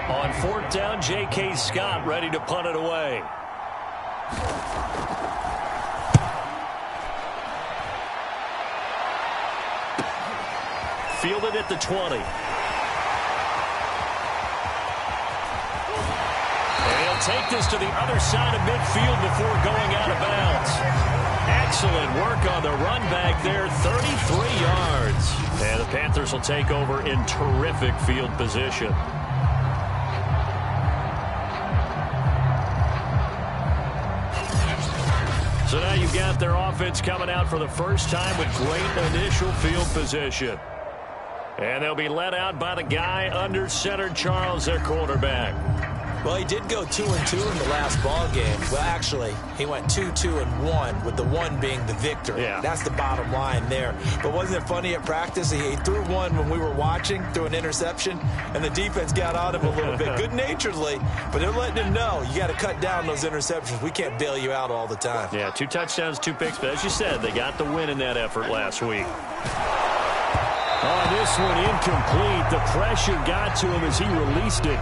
On 4th down, J.K. Scott ready to punt it away. Fielded at the 20. Take this to the other side of midfield before going out of bounds. Excellent work on the run back there, 33 yards. And the Panthers will take over in terrific field position. So now you've got their offense coming out for the first time with great initial field position. And they'll be led out by the guy under center, Charles, their quarterback. Well, he did go 2-2 in the last ball game. Well, actually, he went 2-2-1, with the one being the victory. Yeah. That's the bottom line there. But wasn't it funny at practice? He threw one when we were watching, threw an interception, and the defense got on him a little bit, good-naturedly. But they're letting him know, you got to cut down those interceptions. We can't bail you out all the time. Yeah, 2 touchdowns, 2 picks. But as you said, they got the win in that effort last week. Oh, this one incomplete. The pressure got to him as he released it.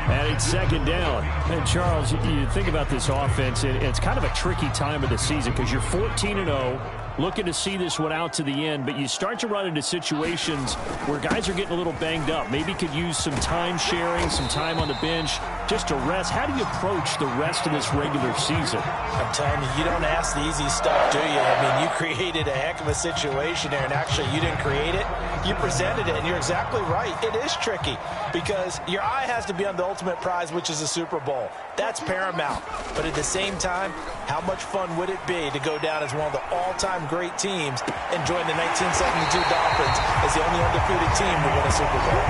And it's second down. And, Charles, you think about this offense, it's kind of a tricky time of the season because you're 14-0, looking to see this one out to the end, but you start to run into situations where guys are getting a little banged up. Maybe could use some time sharing, some time on the bench just to rest. How do you approach the rest of this regular season? I'm telling you, you don't ask the easy stuff, do you? I mean, you created a heck of a situation there, and actually you didn't create it. You presented it, and you're exactly right. It is tricky because your eye has to be on the ultimate prize, which is the Super Bowl. That's paramount. But at the same time, how much fun would it be to go down as one of the all-time great teams and join the 1972 Dolphins as the only undefeated team to win a Super Bowl?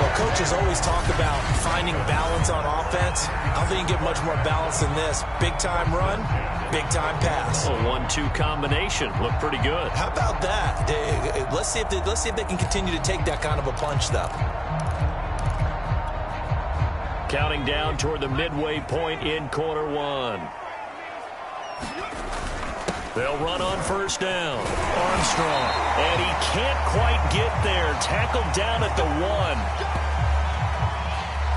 Well, coaches always talk about finding balance on offense. I don't think you get much more balance than this. Big-time run, big-time pass. A 1-2 combination. Looked pretty good. How about that? Let's see if they can continue to take that kind of a punch, though. Counting down toward the midway point in quarter one. They'll run on first down. Armstrong. And he can't quite get there. Tackled down at the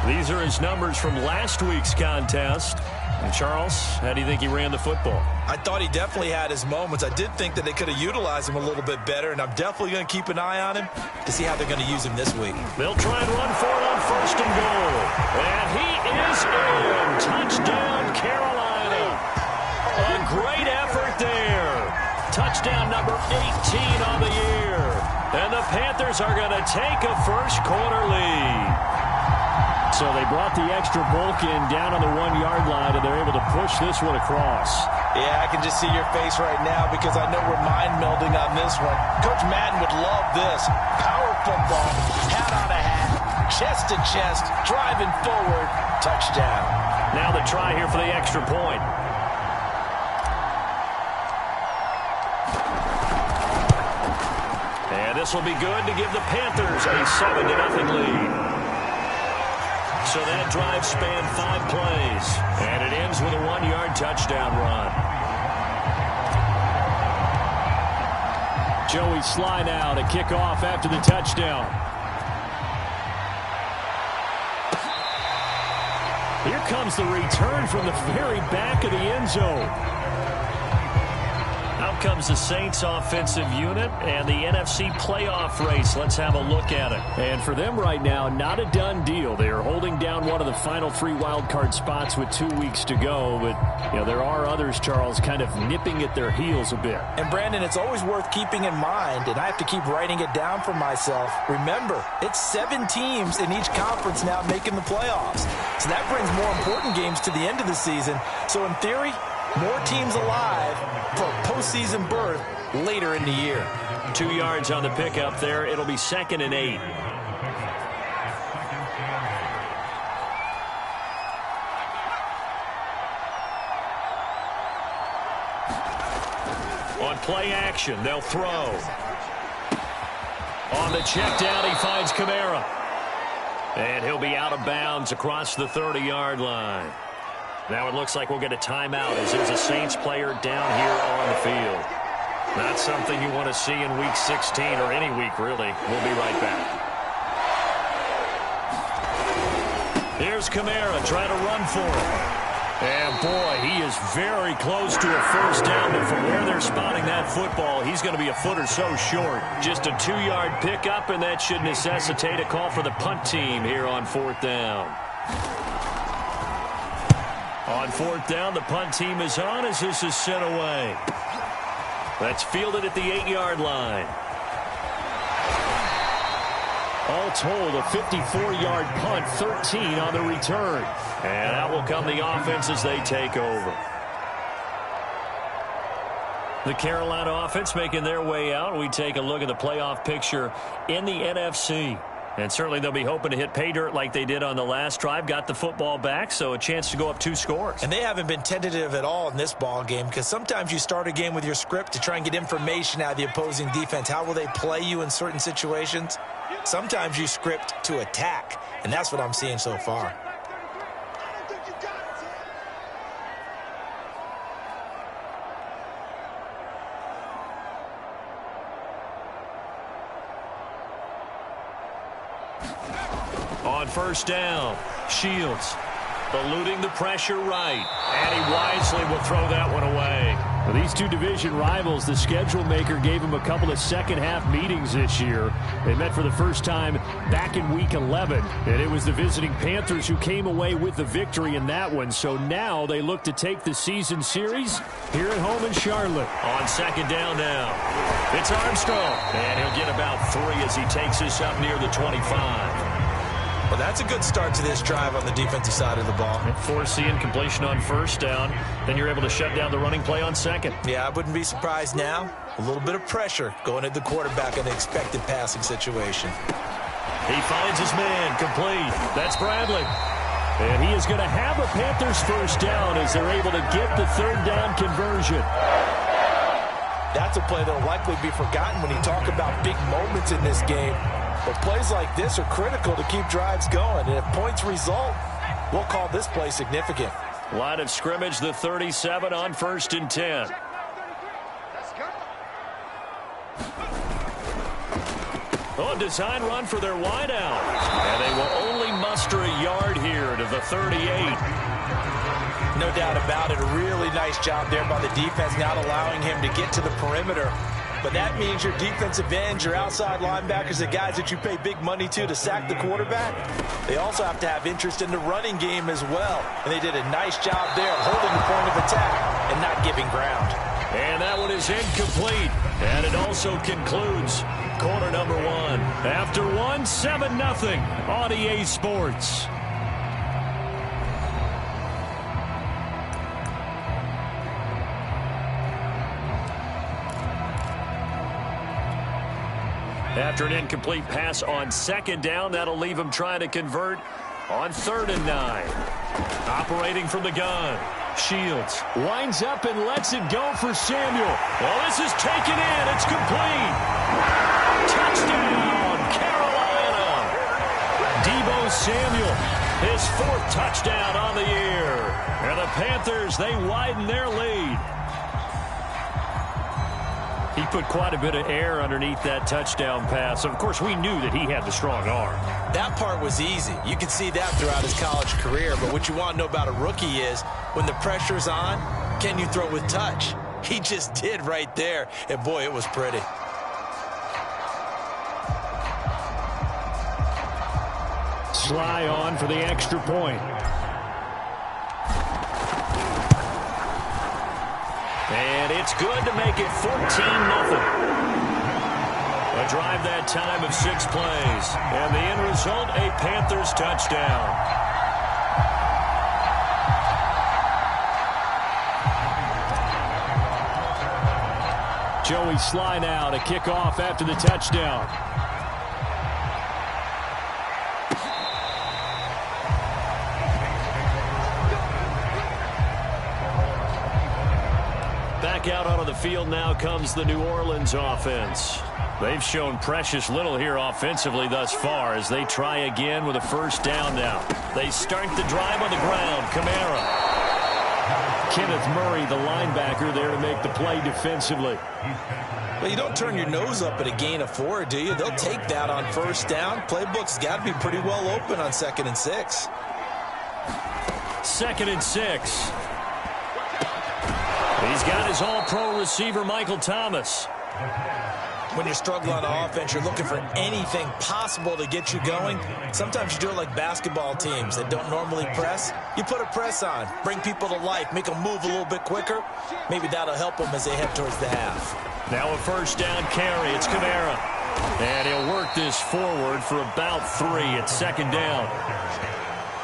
1. These are his numbers from last week's contest. And Charles, how do you think he ran the football? I thought he definitely had his moments. I did think that they could have utilized him a little bit better, and I'm definitely going to keep an eye on him to see how they're going to use him this week. They'll try and run for it on first and goal. And he is in. Touchdown, Carolina. A great effort there. Touchdown number 18 on the year. And the Panthers are going to take a first-quarter lead. So they brought the extra bulk in down on the 1-yard line, and they're able to push this one across. Yeah, I can just see your face right now because I know we're mind-melding on this one. Coach Madden would love this. Power football, hat on a hat, chest to chest, driving forward, touchdown. Now the try here for the extra point. And this will be good to give the Panthers a 7-0 lead. So that drive spanned 5 plays. And it ends with a 1-yard touchdown run. Joey Sly now to kick off after the touchdown. Here comes the return from the very back of the end zone. Out comes the Saints offensive unit and the NFC playoff race. Let's have a look at it. And for them right now, not a done deal. They are holding down one of the final 3 wild card spots with 2 weeks to go. But, you know, there are others, Charles, kind of nipping at their heels a bit. And, Brandon, it's always worth keeping in mind, and I have to keep writing it down for myself. Remember, it's 7 teams in each conference now making the playoffs. So that brings more important games to the end of the season. So, in theory, more teams alive for postseason berth later in the year. 2 yards on the pickup there. It'll be 2nd and 8. On play action, they'll throw. On the check down, he finds Kamara. And he'll be out of bounds across the 30-yard line. Now it looks like we'll get a timeout as there's a Saints player down here on the field. Not something you want to see in Week 16 or any week, really. We'll be right back. Here's Kamara trying to run for it. And, boy, he is very close to a first down, but from where they're spotting that football, he's going to be a foot or so short. Just a 2-yard pickup, and that should necessitate a call for the punt team here on 4th down. On 4th down, the punt team is on as this is sent away. That's fielded at the 8-yard line. All told, a 54-yard punt, 13 on the return. And out will come the offense as they take over. The Carolina offense making their way out. We take a look at the playoff picture in the NFC. And certainly they'll be hoping to hit pay dirt like they did on the last drive. Got the football back, so a chance to go up 2 scores. And they haven't been tentative at all in this ball game, because sometimes you start a game with your script to try and get information out of the opposing defense. How will they play you in certain situations? Sometimes you script to attack, and that's what I'm seeing so far. On first down, Shields eluding the pressure right, and he wisely will throw that one away. For these two division rivals, the schedule maker gave them a couple of second-half meetings this year. They met for the first time back in Week 11, and it was the visiting Panthers who came away with the victory in that one. So now they look to take the season series here at home in Charlotte. On second down now, it's Armstrong, and he'll get about 3 as he takes us up near the 25. Well, that's a good start to this drive on the defensive side of the ball. Forcing completion on first down. Then you're able to shut down the running play on second. Yeah, I wouldn't be surprised now. A little bit of pressure going at the quarterback in an expected passing situation. He finds his man complete. That's Bradley. And he is going to have a Panthers first down as they're able to get the third down conversion. That's a play that will likely be forgotten when you talk about big moments in this game. But plays like this are critical to keep drives going. And if points result, we'll call this play significant. Line of scrimmage, the 37 on 1st and 10. Oh, design run for their wideout. And they will only muster a yard here to the 38. No doubt about it. A really nice job there by the defense, not allowing him to get to the perimeter. But that means your defensive ends, your outside linebackers, the guys that you pay big money to sack the quarterback, they also have to have interest in the running game as well. And they did a nice job there of holding the point of attack and not giving ground. And that one is incomplete. And it also concludes quarter number 1. After 1, 7-0 on EA Sports. After an incomplete pass on second down, that'll leave him trying to convert on 3rd and 9. Operating from the gun, Shields winds up and lets it go for Samuel. Well, this is taken in. It's complete. Touchdown, Carolina. Deebo Samuel, his 4th touchdown on the year. And the Panthers, they widen their lead. He put quite a bit of air underneath that touchdown pass. Of course, we knew that he had the strong arm. That part was easy. You could see that throughout his college career. But what you want to know about a rookie is when the pressure's on, can you throw with touch? He just did right there. And, boy, it was pretty. Sly on for the extra point. And it's good to make it 14-0. A drive that time of 6 plays. And the end result, a Panthers touchdown. Joey Sly now to kick off after the touchdown. Back out onto the field now comes the New Orleans offense. They've shown precious little here offensively thus far as they try again with a first down now. They start the drive on the ground. Kamara. Kenneth Murray, the linebacker, there to make the play defensively. Well, you don't turn your nose up at a gain of 4, do you? They'll take that on first down. Playbook's got to be pretty well open on 2nd and 6. 2nd and 6. He's got his all-pro receiver, Michael Thomas. When you're struggling on offense, you're looking for anything possible to get you going. Sometimes you do it like basketball teams that don't normally press. You put a press on, bring people to life, make them move a little bit quicker. Maybe that'll help them as they head towards the half. Now a first down carry. It's Kamara. And he'll work this forward for about 3 at 2nd down.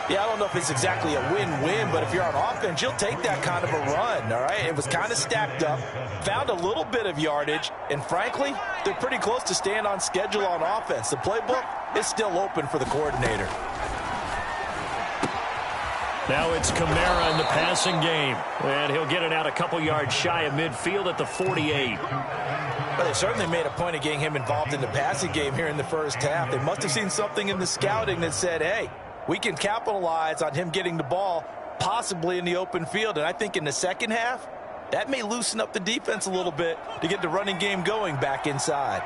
Yeah, I don't know if it's exactly a win-win, but if you're on offense, you'll take that kind of a run, all right? It was kind of stacked up, found a little bit of yardage, and frankly, they're pretty close to staying on schedule on offense. The playbook is still open for the coordinator. Now it's Kamara in the passing game, and he'll get it out a couple yards shy of midfield at the 48. Well, they certainly made a point of getting him involved in the passing game here in the first half. They must have seen something in the scouting that said, hey, we can capitalize on him getting the ball possibly in the open field. And I think in the second half, that may loosen up the defense a little bit to get the running game going back inside.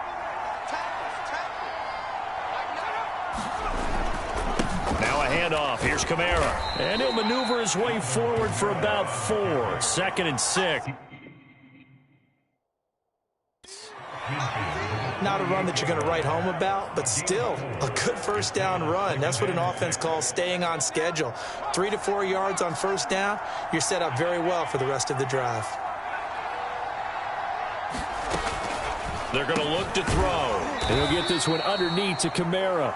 Now a handoff. Here's Kamara. And he'll maneuver his way forward for about 4. 2nd and 6. Not a run that you're going to write home about, but still a good first down run. That's what an offense calls staying on schedule. 3 to 4 yards on first down, you're set up very well for the rest of the drive. They're going to look to throw. And he'll get this one underneath to Kamara.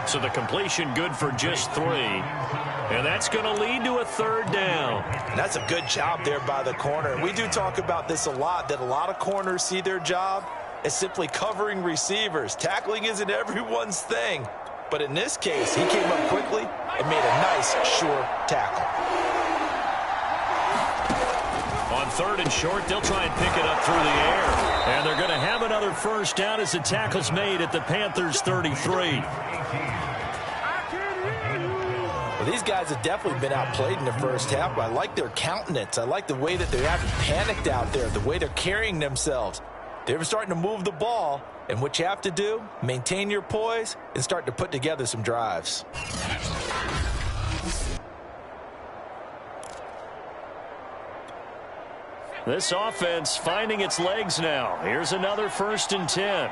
So the completion good for just 3. And that's going to lead to a 3rd down. And that's a good job there by the corner. And we do talk about this a lot, that a lot of corners see their job as simply covering receivers. Tackling isn't everyone's thing. But in this case, he came up quickly and made a nice, sure tackle. On 3rd and short, they'll try and pick it up through the air. And they're going to have another first down as the tackle's made at the Panthers' 33. Well, these guys have definitely been outplayed in the first half, but I like their countenance. I like the way that they haven't panicked out there, the way they're carrying themselves. They're starting to move the ball, and what you have to do, maintain your poise and start to put together some drives. This offense finding its legs now. Here's another 1st and 10.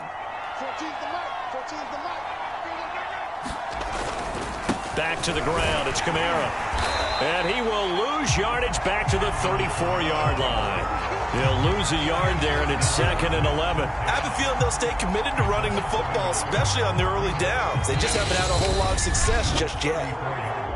Back to the ground. It's Kamara. And he will lose yardage back to the 34-yard line. He'll lose a yard there, and it's 2nd and 11. I have a feeling they'll stay committed to running the football, especially on the early downs. They just haven't had a whole lot of success just yet.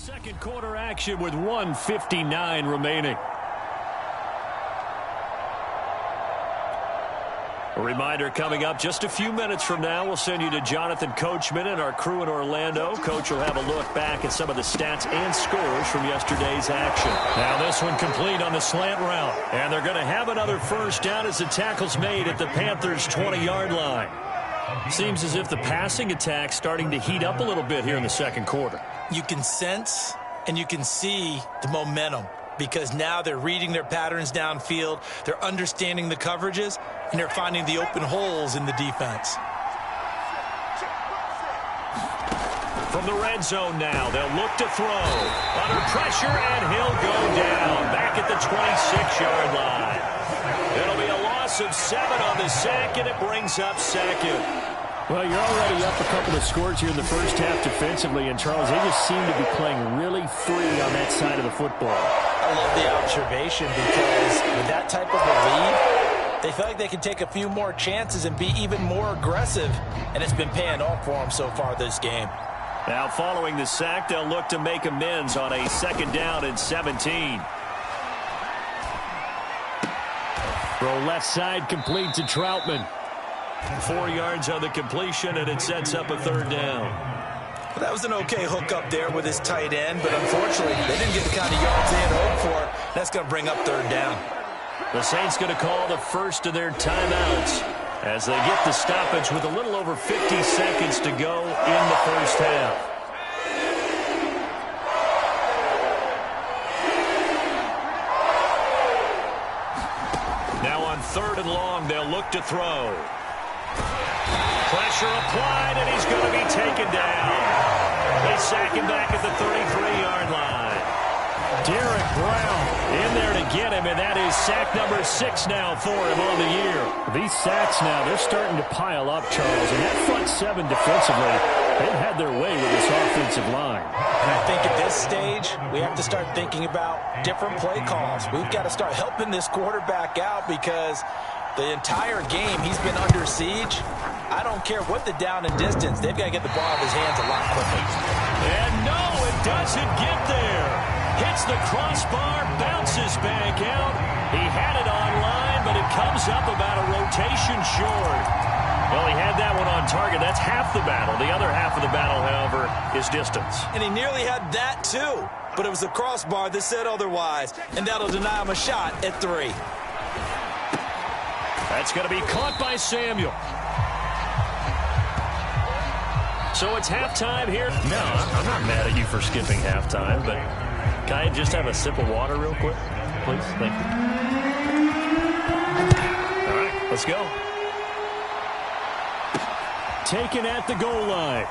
Second quarter action with 1:59 remaining. A reminder coming up just a few minutes from now, we'll send you to Jonathan Coachman and our crew in Orlando. Coach will have a look back at some of the stats and scores from yesterday's action. Now this one complete on the slant route. And they're going to have another first down as the tackle's made at the Panthers' 20-yard line. Seems as if the passing attack's starting to heat up a little bit here in the second quarter. You can sense and you can see the momentum because now they're reading their patterns downfield, they're understanding the coverages, and they're finding the open holes in the defense. From the red zone now, they'll look to throw. Under pressure, and he'll go down back at the 26-yard line. It'll be a loss of 7 on the sack, and it brings up second. Well, you're already up a couple of scores here in the first half defensively, and Charles, they just seem to be playing really free on that side of the football. I love the observation because with that type of a lead, they feel like they can take a few more chances and be even more aggressive, and it's been paying off for them so far this game. Now following the sack, they'll look to make amends on a second down and 17. Throw left side complete to Troutman. 4 yards on the completion, and it sets up a third down. Well, that was an okay hook up there with his tight end, but unfortunately, they didn't get the kind of yards they had hoped for. That's going to bring up third down. The Saints going to call the first of their timeouts as they get the stoppage with a little over 50 seconds to go in the first half. Now on 3rd and long, they'll look to throw. Pressure applied, and he's going to be taken down. They sack him back at the 33-yard line. Derek Brown in there to get him, and that is sack number 6 now for him on the year. These sacks now, they're starting to pile up, Charles, and that front 7 defensively, they've had their way with this offensive line. And I think at this stage, we have to start thinking about different play calls. We've got to start helping this quarterback out because the entire game he's been under siege. I don't care what the down and distance, they've got to get the ball out of his hands a lot quicker. And no, it doesn't get there. Hits the crossbar, bounces back out. He had it online, but it comes up about a rotation short. Well, he had that one on target. That's half the battle. The other half of the battle, however, is distance. And he nearly had that, too. But it was the crossbar that said otherwise, and that'll deny him a shot at 3. That's going to be caught by Samuel. So it's halftime here. No, I'm not mad at you for skipping halftime, but can I just have a sip of water real quick, please? Thank you. All right, let's go. Taken at the goal line.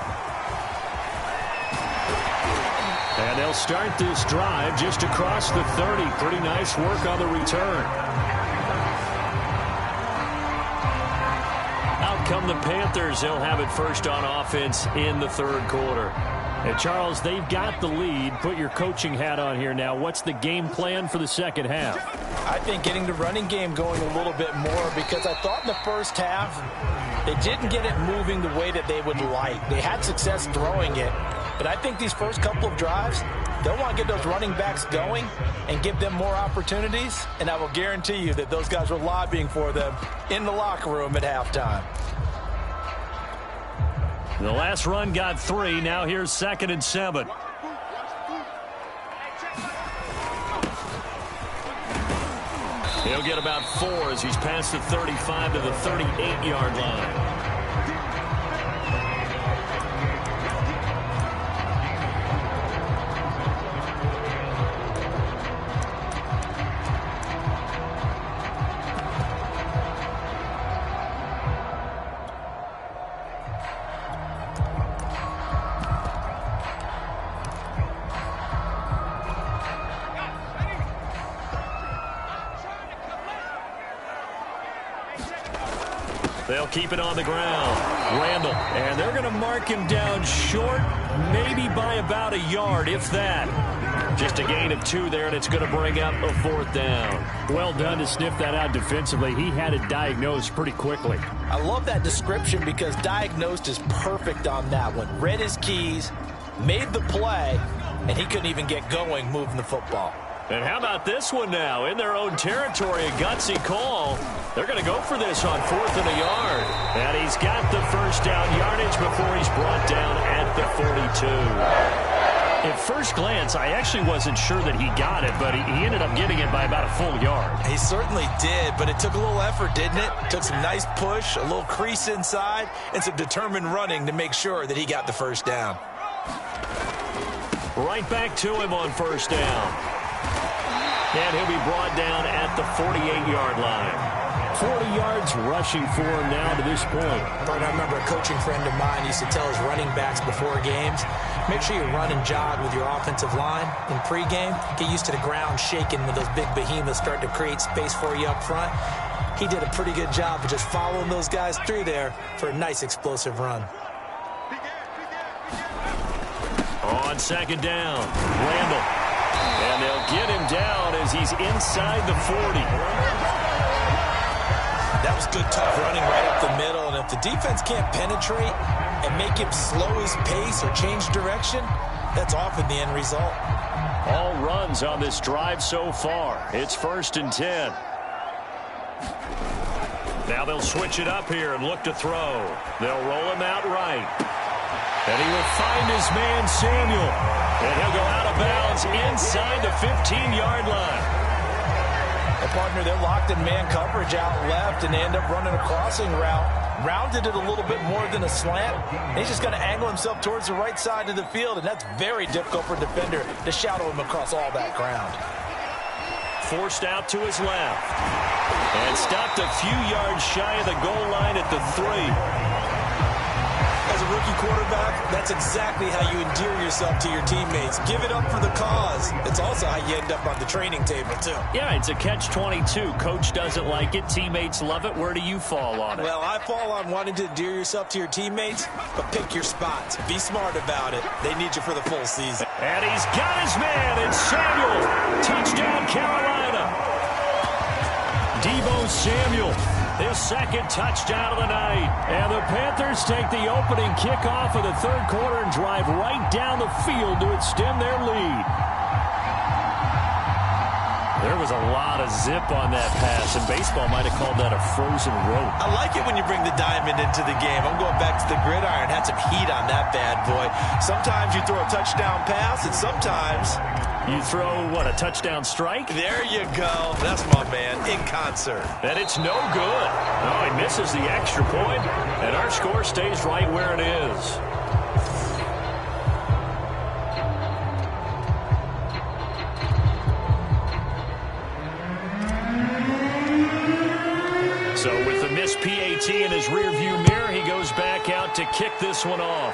And they'll start this drive just across the 30. Pretty nice work on the return. Out come the Panthers. They'll have it first on offense in the third quarter. And Charles, they've got the lead. Put your coaching hat on here now. What's the game plan for the second half? I think getting the running game going a little bit more because I thought in the first half they didn't get it moving the way that they would like. They had success throwing it, but I think these first couple of drives, they'll want to get those running backs going and give them more opportunities, and I will guarantee you that those guys were lobbying for them in the locker room at halftime. The last run got 3. Now here's 2nd and 7. He'll get about 4 as he's past the 35 to the 38-yard line. They'll keep it on the ground. Randall. And they're going to mark him down short, maybe by about a yard, if that. Just a gain of 2 there, and it's going to bring up a 4th down. Well done to sniff that out defensively. He had it diagnosed pretty quickly. I love that description because diagnosed is perfect on that one. Read his keys, made the play, and he couldn't even get going moving the football. And how about this one now? In their own territory, a gutsy call. They're going to go for this on 4th and a yard. And he's got the first down yardage before he's brought down at the 42. At first glance, I actually wasn't sure that he got it, but he ended up getting it by about a full yard. He certainly did, but it took a little effort, didn't it? Took some nice push, a little crease inside, and some determined running to make sure that he got the first down. Right back to him on first down. And he'll be brought down at the 48-yard line. 40 yards rushing for him now to this point. I remember a coaching friend of mine used to tell his running backs before games, make sure you run and jog with your offensive line in pregame. Get used to the ground shaking when those big behemoths start to create space for you up front. He did a pretty good job of just following those guys through there for a nice explosive run. On second down, Randall. And they'll get him down as he's inside the 40. That was good, tough running right up the middle. And if the defense can't penetrate and make him slow his pace or change direction, that's often the end result. All runs on this drive so far. It's 1st and 10. Now they'll switch it up here and look to throw. They'll roll him out right. And he will find his man, Samuel. And he'll go out of bounds inside the 15-yard line. And, partner, they're locked in man coverage out left, and they end up running a crossing route. Rounded it a little bit more than a slant. And he's just going to angle himself towards the right side of the field, and that's very difficult for a defender to shadow him across all that ground. Forced out to his left. And stopped a few yards shy of the goal line at the 3. As a rookie quarterback, that's exactly how you endear yourself to your teammates. Give it up for the cause. It's also how you end up on the training table, too. Yeah, it's a catch-22. Coach doesn't like it. Teammates love it. Where do you fall on it? Well, I fall on wanting to endear yourself to your teammates, but pick your spots. Be smart about it. They need you for the full season. And he's got his man. It's Samuel. Touchdown, Carolina. Deebo Samuel. His second touchdown of the night. And the Panthers take the opening kickoff of the third quarter and drive right down the field to extend their lead. There was a lot of zip on that pass, and baseball might have called that a frozen rope. I like it when you bring the diamond into the game. I'm going back to the gridiron. Had some heat on that bad boy. Sometimes you throw a touchdown pass, and sometimes you throw, what, a touchdown strike? There you go. That's my man, in concert. And it's no good. Oh, he misses the extra point, and our score stays right where it is. So with the missed PAT in his rearview mirror, he goes back out to kick this one off.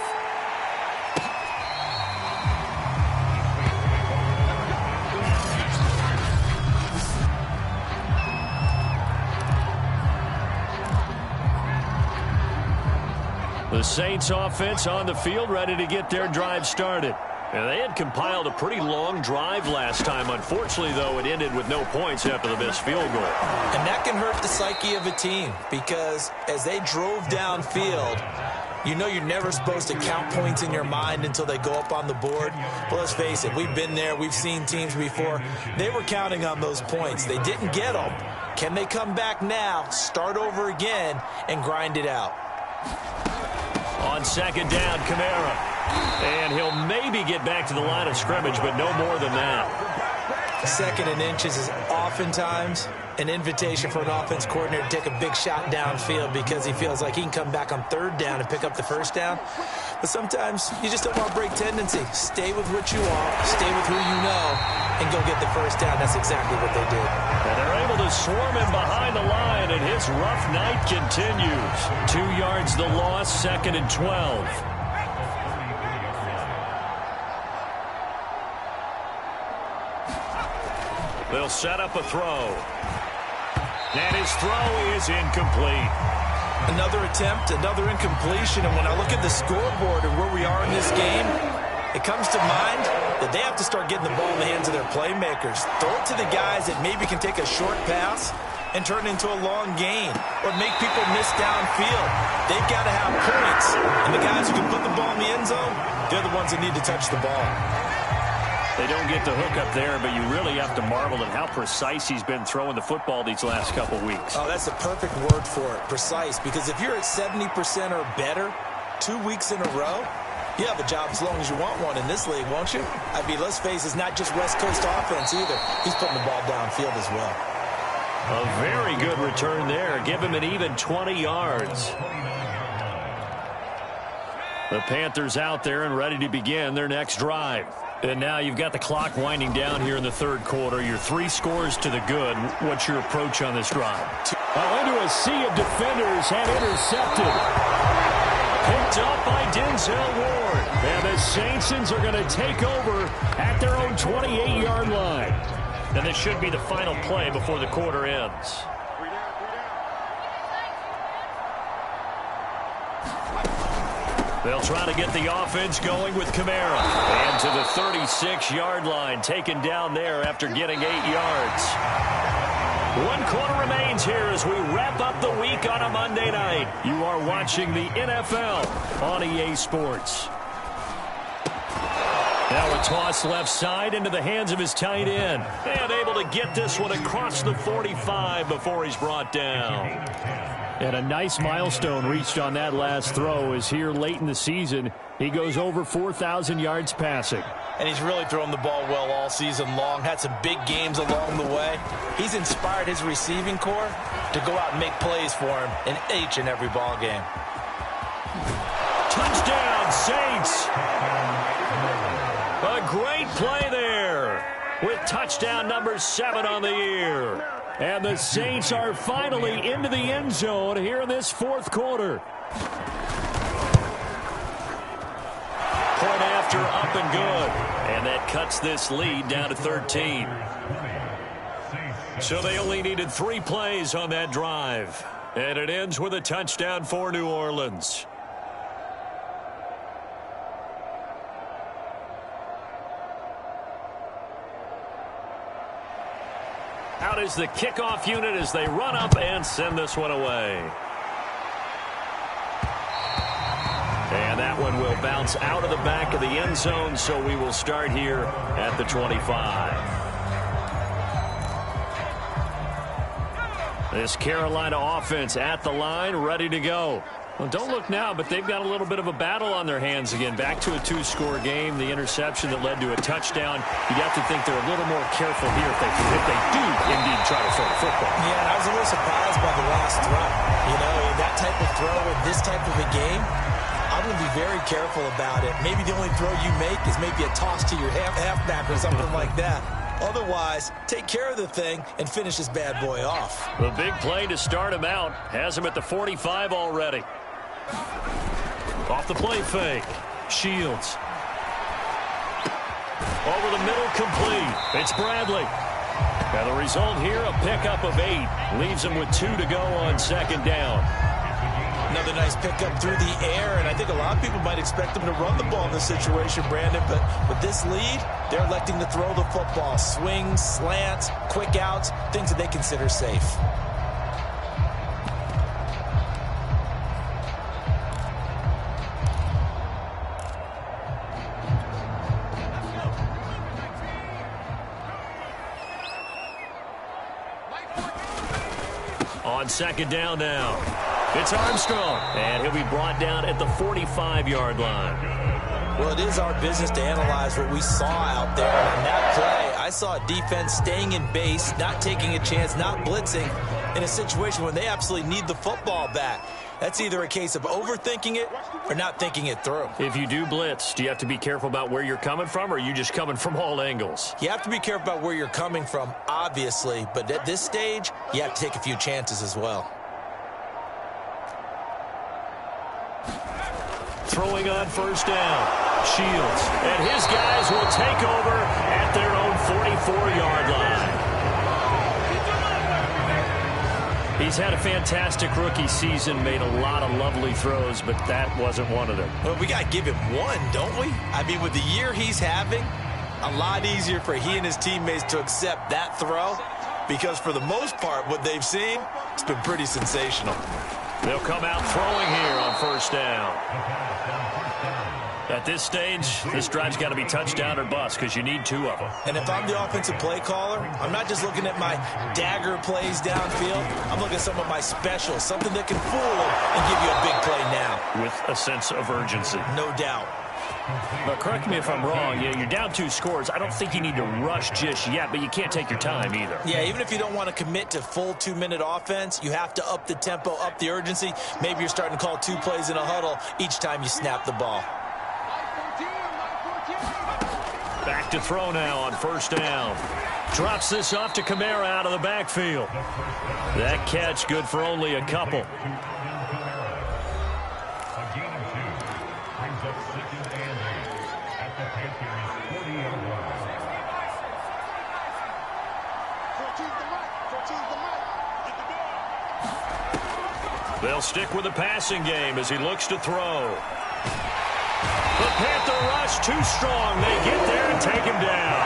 The Saints offense on the field, ready to get their drive started. And they had compiled a pretty long drive last time. Unfortunately, though, it ended with no points after the missed field goal. And that can hurt the psyche of a team, because as they drove downfield, you know you're never supposed to count points in your mind until they go up on the board. But let's face it, we've been there. We've seen teams before. They were counting on those points. They didn't get them. Can they come back now, start over again, and grind it out? On second down, Kamara. And he'll maybe get back to the line of scrimmage, but no more than that. Second and inches is oftentimes an invitation for an offense coordinator to take a big shot downfield because he feels like he can come back on third down and pick up the first down. But sometimes you just don't want to break tendency. Stay with what you are, stay with who you know, and go get the first down. That's exactly what they did. And they're able to swarm him behind the line, and his rough night continues. 2 yards the loss, 2nd and 12. They'll set up a throw. And his throw is incomplete. Another attempt, another incompletion. And when I look at the scoreboard and where we are in this game, it comes to mind that they have to start getting the ball in the hands of their playmakers. Throw it to the guys that maybe can take a short pass and turn it into a long gain or make people miss downfield. They've got to have points. And the guys who can put the ball in the end zone, they're the ones that need to touch the ball. They don't get the hook up there, but you really have to marvel at how precise he's been throwing the football these last couple weeks. Oh, that's the perfect word for it, precise. Because if you're at 70% or better 2 weeks in a row, you have a job as long as you want one in this league, won't you? I mean, let's face it, it's not just West Coast offense either. He's putting the ball downfield as well. A very good return there. Give him an even 20 yards. The Panthers out there and ready to begin their next drive. And now you've got the clock winding down here in the third quarter. You're 3 scores to the good. What's your approach on this drive? Into a sea of defenders and intercepted. Picked up by Denzel Ward. And the Saints are going to take over at their own 28-yard line. And this should be the final play before the quarter ends. They'll try to get the offense going with Kamara. And to the 36-yard line, taken down there after getting 8 yards. 1 quarter remains here as we wrap up the week on a Monday night. You are watching the NFL on EA Sports. Now a toss left side into the hands of his tight end. And able to get this one across the 45 before he's brought down. And a nice milestone reached on that last throw is here late in the season. He goes over 4,000 yards passing. And he's really thrown the ball well all season long. Had some big games along the way. He's inspired his receiving corps to go out and make plays for him in each and every ball game. Touchdown, Saints! A great play there with touchdown number 7 on the year. And the Saints are finally into the end zone here in this fourth quarter. Point after up and good. And that cuts this lead down to 13. So they only needed 3 plays on that drive. And it ends with a touchdown for New Orleans. Out is the kickoff unit as they run up and send this one away. And that one will bounce out of the back of the end zone, so we will start here at the 25. This Carolina offense at the line, ready to go. Well, don't look now, but they've got a little bit of a battle on their hands again. Back to a 2-score game. The interception that led to a touchdown. You'd have to think they're a little more careful here if they do indeed try to throw the football. Yeah, and I was a little surprised by the last throw. You know, that type of throw in this type of a game, I'm going to be very careful about it. Maybe the only throw you make is maybe a toss to your halfback or something like that. Otherwise, take care of the thing and finish this bad boy off. The big play to start him out has him at the 45 already. Off the play fake. Shields. Over the middle, complete. It's Bradley. And the result here, a pickup of 8. Leaves him with 2 to go on second down. Another nice pickup through the air, and I think a lot of people might expect them to run the ball in this situation, Brandon, but with this lead, they're electing to throw the football. Swings, slants, quick outs, things that they consider safe. On second down now. It's Armstrong, and he'll be brought down at the 45-yard line. Well, it is our business to analyze what we saw out there. And on that play, I saw a defense staying in base, not taking a chance, not blitzing in a situation when they absolutely need the football back. That's either a case of overthinking it or not thinking it through. If you do blitz, do you have to be careful about where you're coming from, or are you just coming from all angles? You have to be careful about where you're coming from, obviously, but at this stage, you have to take a few chances as well. Throwing on first down. Shields. And his guys will take over at their own 44-yard line. He's had a fantastic rookie season, made a lot of lovely throws, but that wasn't one of them. Well, we got to give him one, don't we? I mean, with the year he's having, a lot easier for he and his teammates to accept that throw because for the most part, what they've seen, it's been pretty sensational. They'll come out throwing here on first down. At this stage, this drive's got to be touchdown or bust because you need 2 of them. And if I'm the offensive play caller, I'm not just looking at my dagger plays downfield. I'm looking at some of my specials, something that can fool them and give you a big play now. With a sense of urgency. No doubt. But correct me if I'm wrong. Yeah, you're down 2 scores. I don't think you need to rush just yet, but you can't take your time either. Yeah, even if you don't want to commit to full 2-minute offense, you have to up the tempo, up the urgency. Maybe you're starting to call 2 plays in a huddle each time you snap the ball. Back to throw now on first down. Drops this off to Kamara out of the backfield. That catch good for only a couple. They'll stick with the passing game as he looks to throw. The Panther rush too strong. They get there and take him down.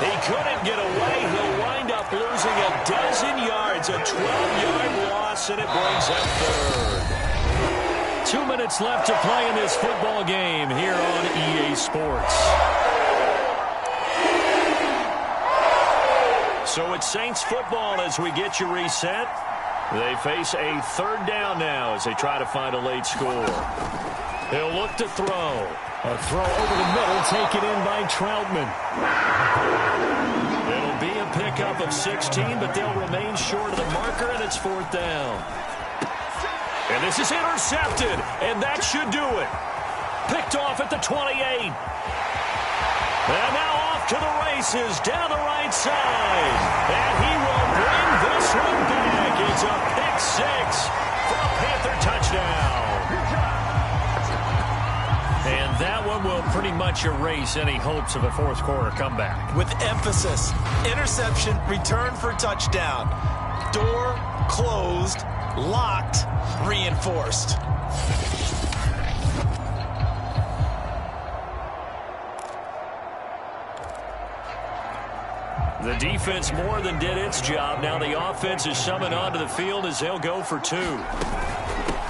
He couldn't get away. He'll wind up losing a dozen yards, a 12-yard loss, and it brings up third. 2 minutes left to play in this football game here on EA Sports. So it's Saints football as we get you reset. They face a third down now as they try to find a late score. He'll look to throw. A throw over the middle, taken in by Troutman. It'll be a pickup of 16, but they'll remain short of the marker, and it's 4th down. And this is intercepted, and that should do it. Picked off at the 28. And now off to the races, down the right side. And he will bring this one back. It's a pick 6 for a Panther touchdown. And that one will pretty much erase any hopes of a fourth quarter comeback. With emphasis, interception, return for touchdown. Door closed, locked, reinforced. The defense more than did its job. Now the offense is summoned onto the field as they'll go for 2.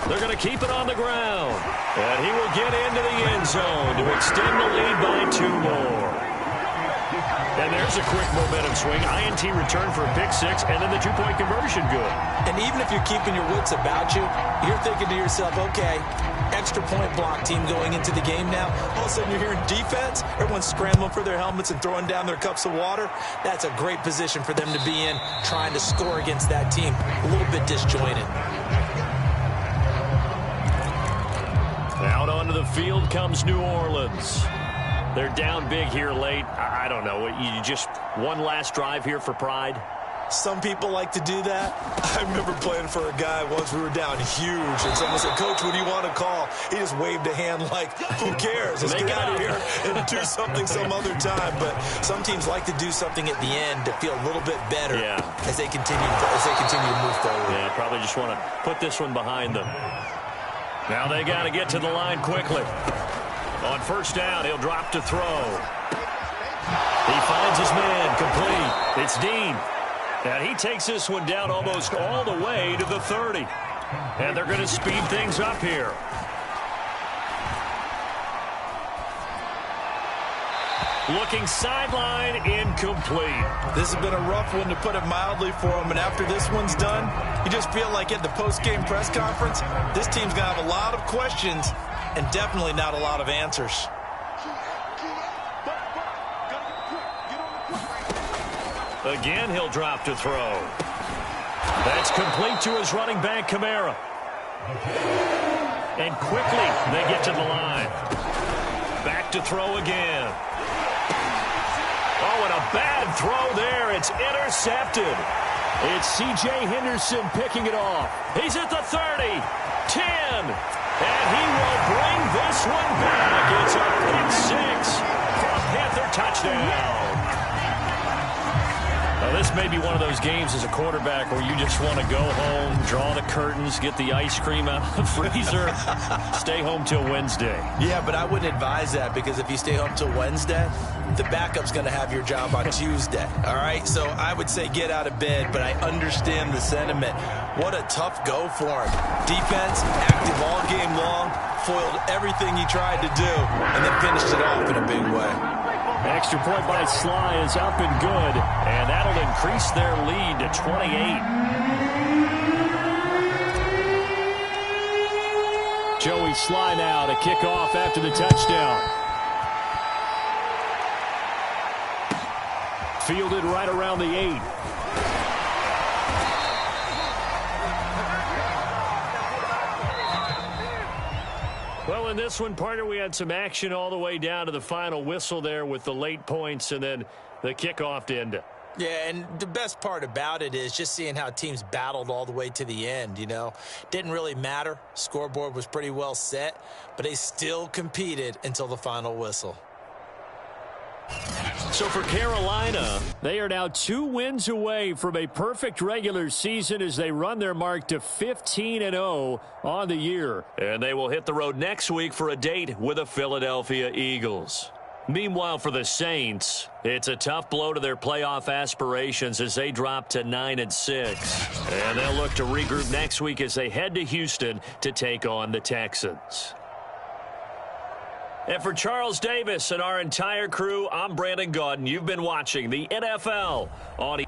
They're going to keep it on the ground. And he will get into the end zone to extend the lead by 2 more. And there's a quick momentum swing. INT return for a pick 6, and then the 2-point conversion good. And even if you're keeping your wits about you, you're thinking to yourself, okay, extra point block team going into the game now. All of a sudden you're hearing defense. Everyone's scrambling for their helmets and throwing down their cups of water. That's a great position for them to be in, trying to score against that team. A little bit disjointed. Out onto the field comes New Orleans. They're down big here late. I don't know. You just one last drive here for pride? Some people like to do that. I remember playing for a guy once. We were down huge, and someone said, "Coach, what do you want to call?" He just waved a hand like, who cares? Let's get out of here and do something some other time. But some teams like to do something at the end to feel a little bit better as they continue to move forward. Yeah, probably just want to put this one behind them. Now they got to get to the line quickly. On first down, he'll drop to throw. He finds his man, complete. It's Dean. And he takes this one down almost all the way to the 30. And they're going to speed things up here. Looking sideline, incomplete. This has been a rough one, to put it mildly, for him. And after this one's done, you just feel like at the post-game press conference, this team's going to have a lot of questions and definitely not a lot of answers. Again, he'll drop to throw. That's complete to his running back, Kamara. And quickly, they get to the line. Back to throw again. Oh, and a bad throw there. It's intercepted. It's C.J. Henderson picking it off. He's at the 30, 10, and he will bring this one back. It's a pick 6 for a Panther touchdown. Now, this may be one of those games as a quarterback where you just want to go home, draw the curtains, get the ice cream out of the freezer, stay home till Wednesday. Yeah, but I wouldn't advise that, because if you stay home till Wednesday, the backup's going to have your job on Tuesday. All right? So I would say get out of bed, but I understand the sentiment. What a tough go for him. Defense, active all game long, foiled everything he tried to do, and then finished it off in a big way. Extra point by Sly is up and good, and that'll increase their lead to 28. Joey Sly now to kick off after the touchdown. Fielded right around the 8. Well, in this one, partner, we had some action all the way down to the final whistle there with the late points and then the kickoff to end it. Yeah, and the best part about it is just seeing how teams battled all the way to the end, you know. Didn't really matter. Scoreboard was pretty well set, but they still competed until the final whistle. So for Carolina, they are now 2 wins away from a perfect regular season as they run their mark to 15-0 on the year. And they will hit the road next week for a date with the Philadelphia Eagles. Meanwhile, for the Saints, it's a tough blow to their playoff aspirations as they drop to 9-6. And they'll look to regroup next week as they head to Houston to take on the Texans. And for Charles Davis and our entire crew, I'm Brandon Gaudin. You've been watching the NFL on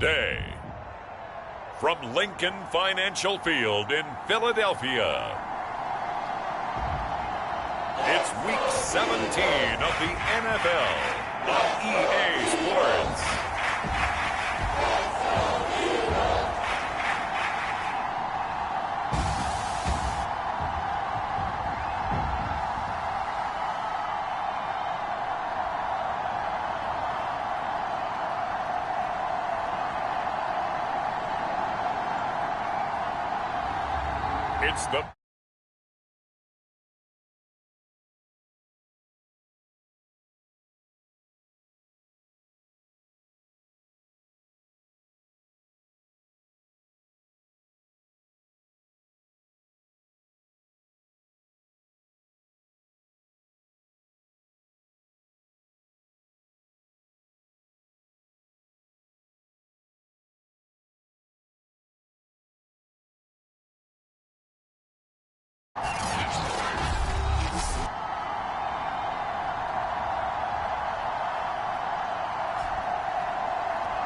today. From Lincoln Financial Field in Philadelphia, it's Week 17 of the NFL on EA Sports. It's the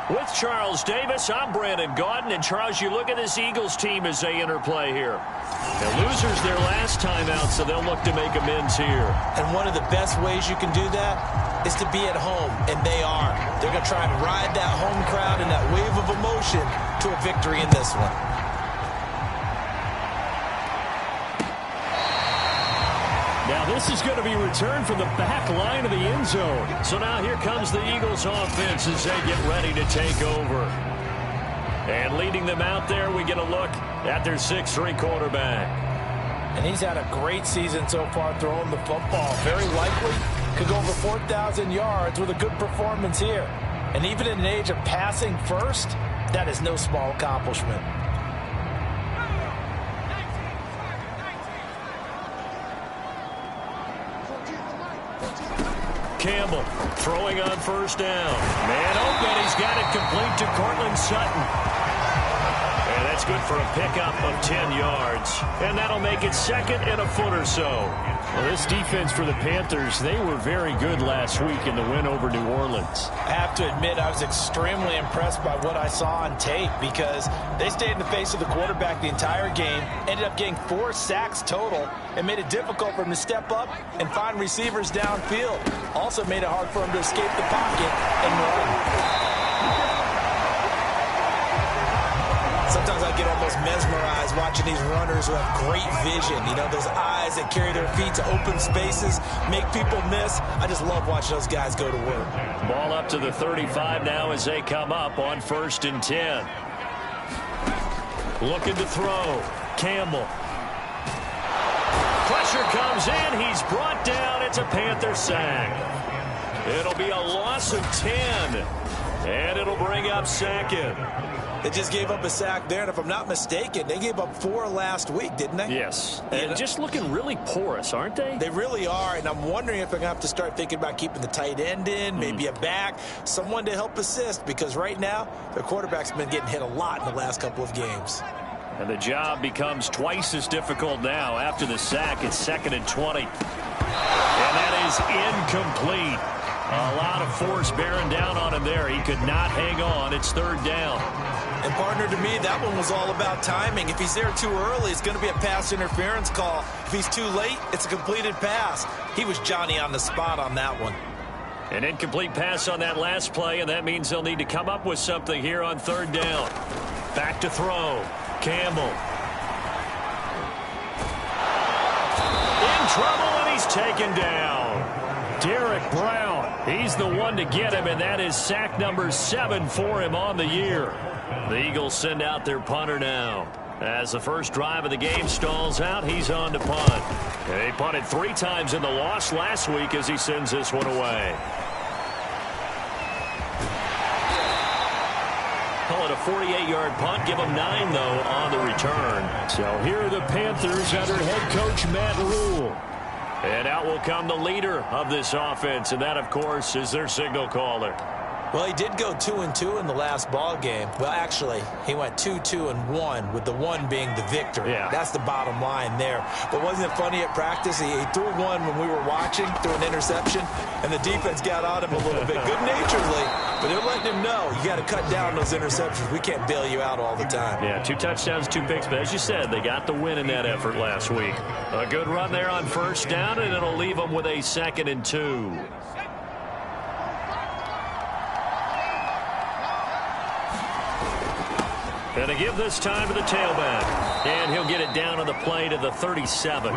With Charles Davis, I'm Brandon Gaudin. And, Charles, you look at this Eagles team as they interplay here. The losers their last time out, so they'll look to make amends here. And one of the best ways you can do that is to be at home, and they are. They're going to try and ride that home crowd and that wave of emotion to a victory in this one. Now this is going to be returned from the back line of the end zone. So now here comes the Eagles offense as they get ready to take over. And leading them out there, we get a look at their 6'3" quarterback. And he's had a great season so far throwing the football. Very likely could go over 4,000 yards with a good performance here. And even in an age of passing first, that is no small accomplishment. Campbell throwing on first down. Man open, he's got it complete to Cortland Sutton. And that's good for a pickup of 10 yards. And that'll make it second and a foot or so. Well, this defense for the Panthers, they were very good last week in the win over New Orleans. I have to admit, I was extremely impressed by what I saw on tape because they stayed in the face of the quarterback the entire game, ended up getting 4 sacks total, and made it difficult for him to step up and find receivers downfield. Also made it hard for him to escape the pocket and run. Sometimes I get almost mesmerized watching these runners who have great vision. You know, those eyes that carry their feet to open spaces, make people miss. I just love watching those guys go to work. Ball up to the 35 now as they come up on 1st and 10. Looking to throw. Campbell. Pressure comes in. He's brought down. It's a Panther sack. It'll be a loss of 10. And it'll bring up second. They just gave up a sack there, and if I'm not mistaken, they gave up 4 last week, didn't they? Yes. And just looking really porous, aren't they? They really are, and I'm wondering if they're going to have to start thinking about keeping the tight end in, maybe a back, someone to help assist, because right now, their quarterback's been getting hit a lot in the last couple of games. And the job becomes twice as difficult now after the sack. It's 2nd and 20. And that is incomplete. A lot of force bearing down on him there. He could not hang on. It's 3rd down. And, partner, to me, that one was all about timing. If he's there too early, it's going to be a pass interference call. If he's too late, it's a completed pass. He was Johnny on the spot on that one. An incomplete pass on that last play, and that means they'll need to come up with something here on 3rd down. Back to throw. Campbell. In trouble, and he's taken down. Derek Brown. He's the one to get him, and that is sack number 7 for him on the year. The Eagles send out their punter now. As the first drive of the game stalls out, he's on to punt. He punted 3 times in the loss last week as he sends this one away. Call it a 48-yard punt. Give him 9, though, on the return. So here are the Panthers under head coach Matt Rule. And out will come the leader of this offense, and that, of course, is their signal caller. Well, he did go 2-2 in the last ball game. Well, actually, he went 2-2-1, with the 1 being the victory. Yeah. That's the bottom line there. But wasn't it funny at practice? He threw one when we were watching, threw an interception, and the defense got on him a little bit, good-naturedly, But they're letting him know, you got to cut down those interceptions. We can't bail you out all the time. Yeah, 2 touchdowns, 2 picks. But as you said, they got the win in that effort last week. A good run there on first down, and it'll leave them with a 2nd and 2. And to give this time to the tailback. And he'll get it down on the play to the 37.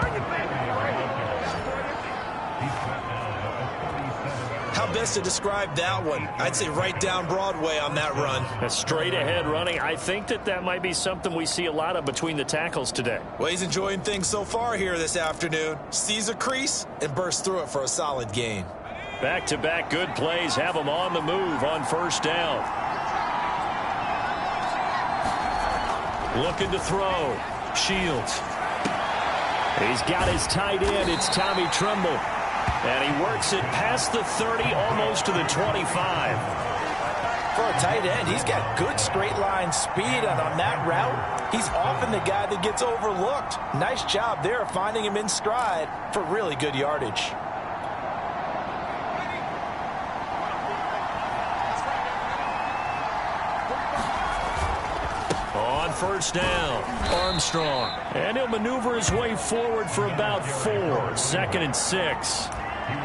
How best to describe that one? I'd say right down Broadway on that run. A straight ahead running. I think that might be something we see a lot of between the tackles today. Well, he's enjoying things so far here this afternoon. Sees a crease and bursts through it for a solid gain. Back-to-back good plays have him on the move on first down. Looking to throw. Shields. He's got his tight end. It's Tommy Tremble. And he works it past the 30, almost to the 25. For a tight end, he's got good straight line speed, and on that route, he's often the guy that gets overlooked. Nice job there finding him in stride for really good yardage. On first down, Armstrong. And he'll maneuver his way forward for about 4. 2nd and 6.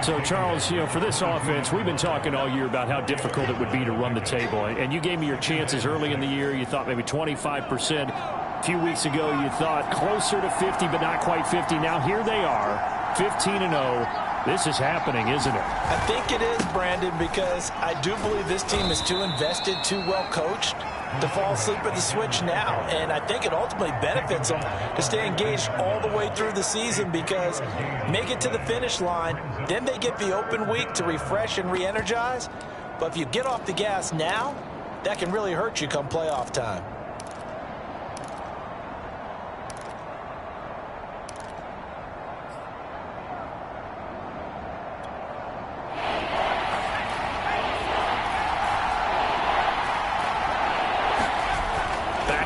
So, Charles, for this offense, we've been talking all year about how difficult it would be to run the table. And you gave me your chances early in the year. You thought maybe 25%. A few weeks ago, you thought closer to 50, but not quite 50. Now, here they are, 15-0. This is happening, isn't it? I think it is, Brandon, because I do believe this team is too invested, too well coached to fall asleep at the switch now. And I think it ultimately benefits them to stay engaged all the way through the season, because make it to the finish line, then they get the open week to refresh and re-energize. But if you get off the gas now, that can really hurt you come playoff time.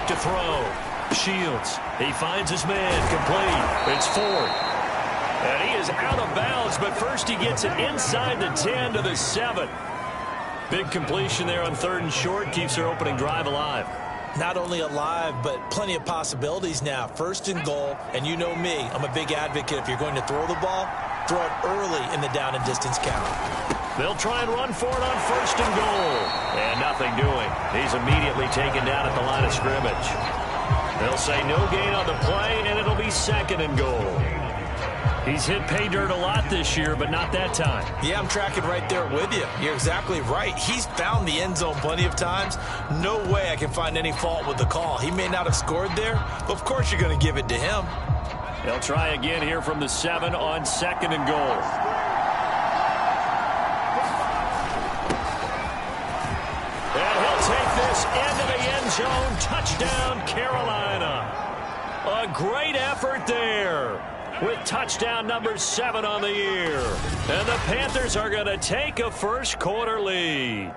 To throw. Shields. He finds his man. Complete. It's Ford. And he is out of bounds, but first he gets it inside the 10 to the 7. Big completion there on 3rd and short. Keeps their opening drive alive. Not only alive, but plenty of possibilities now. 1st and goal, and you know me, I'm a big advocate. If you're going to throw the ball, throw it early in the down and distance count. They'll try and run for it on 1st and goal. And nothing doing. He's immediately taken down at the line of scrimmage. They'll say no gain on the play, and it'll be 2nd and goal. He's hit pay dirt a lot this year, but not that time. Yeah, I'm tracking right there with you. You're exactly right. He's found the end zone plenty of times. No way I can find any fault with the call. He may not have scored there, but of course you're going to give it to him. They'll try again here from the 7 on 2nd and goal. And he'll take this into the end zone. Touchdown, Carolina. A great effort there with touchdown number 7 on the year. And the Panthers are going to take a first quarter lead.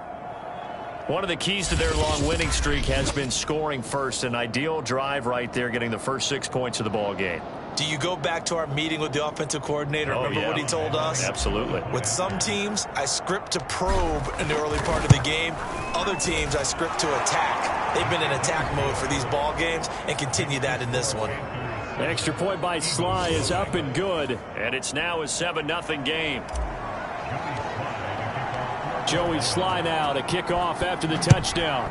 One of the keys to their long winning streak has been scoring first. An ideal drive right there, getting the first 6 points of the ball game. Do you go back to our meeting with the offensive coordinator? Remember what he told us? Absolutely. With some teams, I script to probe in the early part of the game. Other teams, I script to attack. They've been in attack mode for these ball games and continue that in this one. The extra point by Sly is up and good. And it's now a 7-0 game. Joey Sly now to kick off after the touchdown.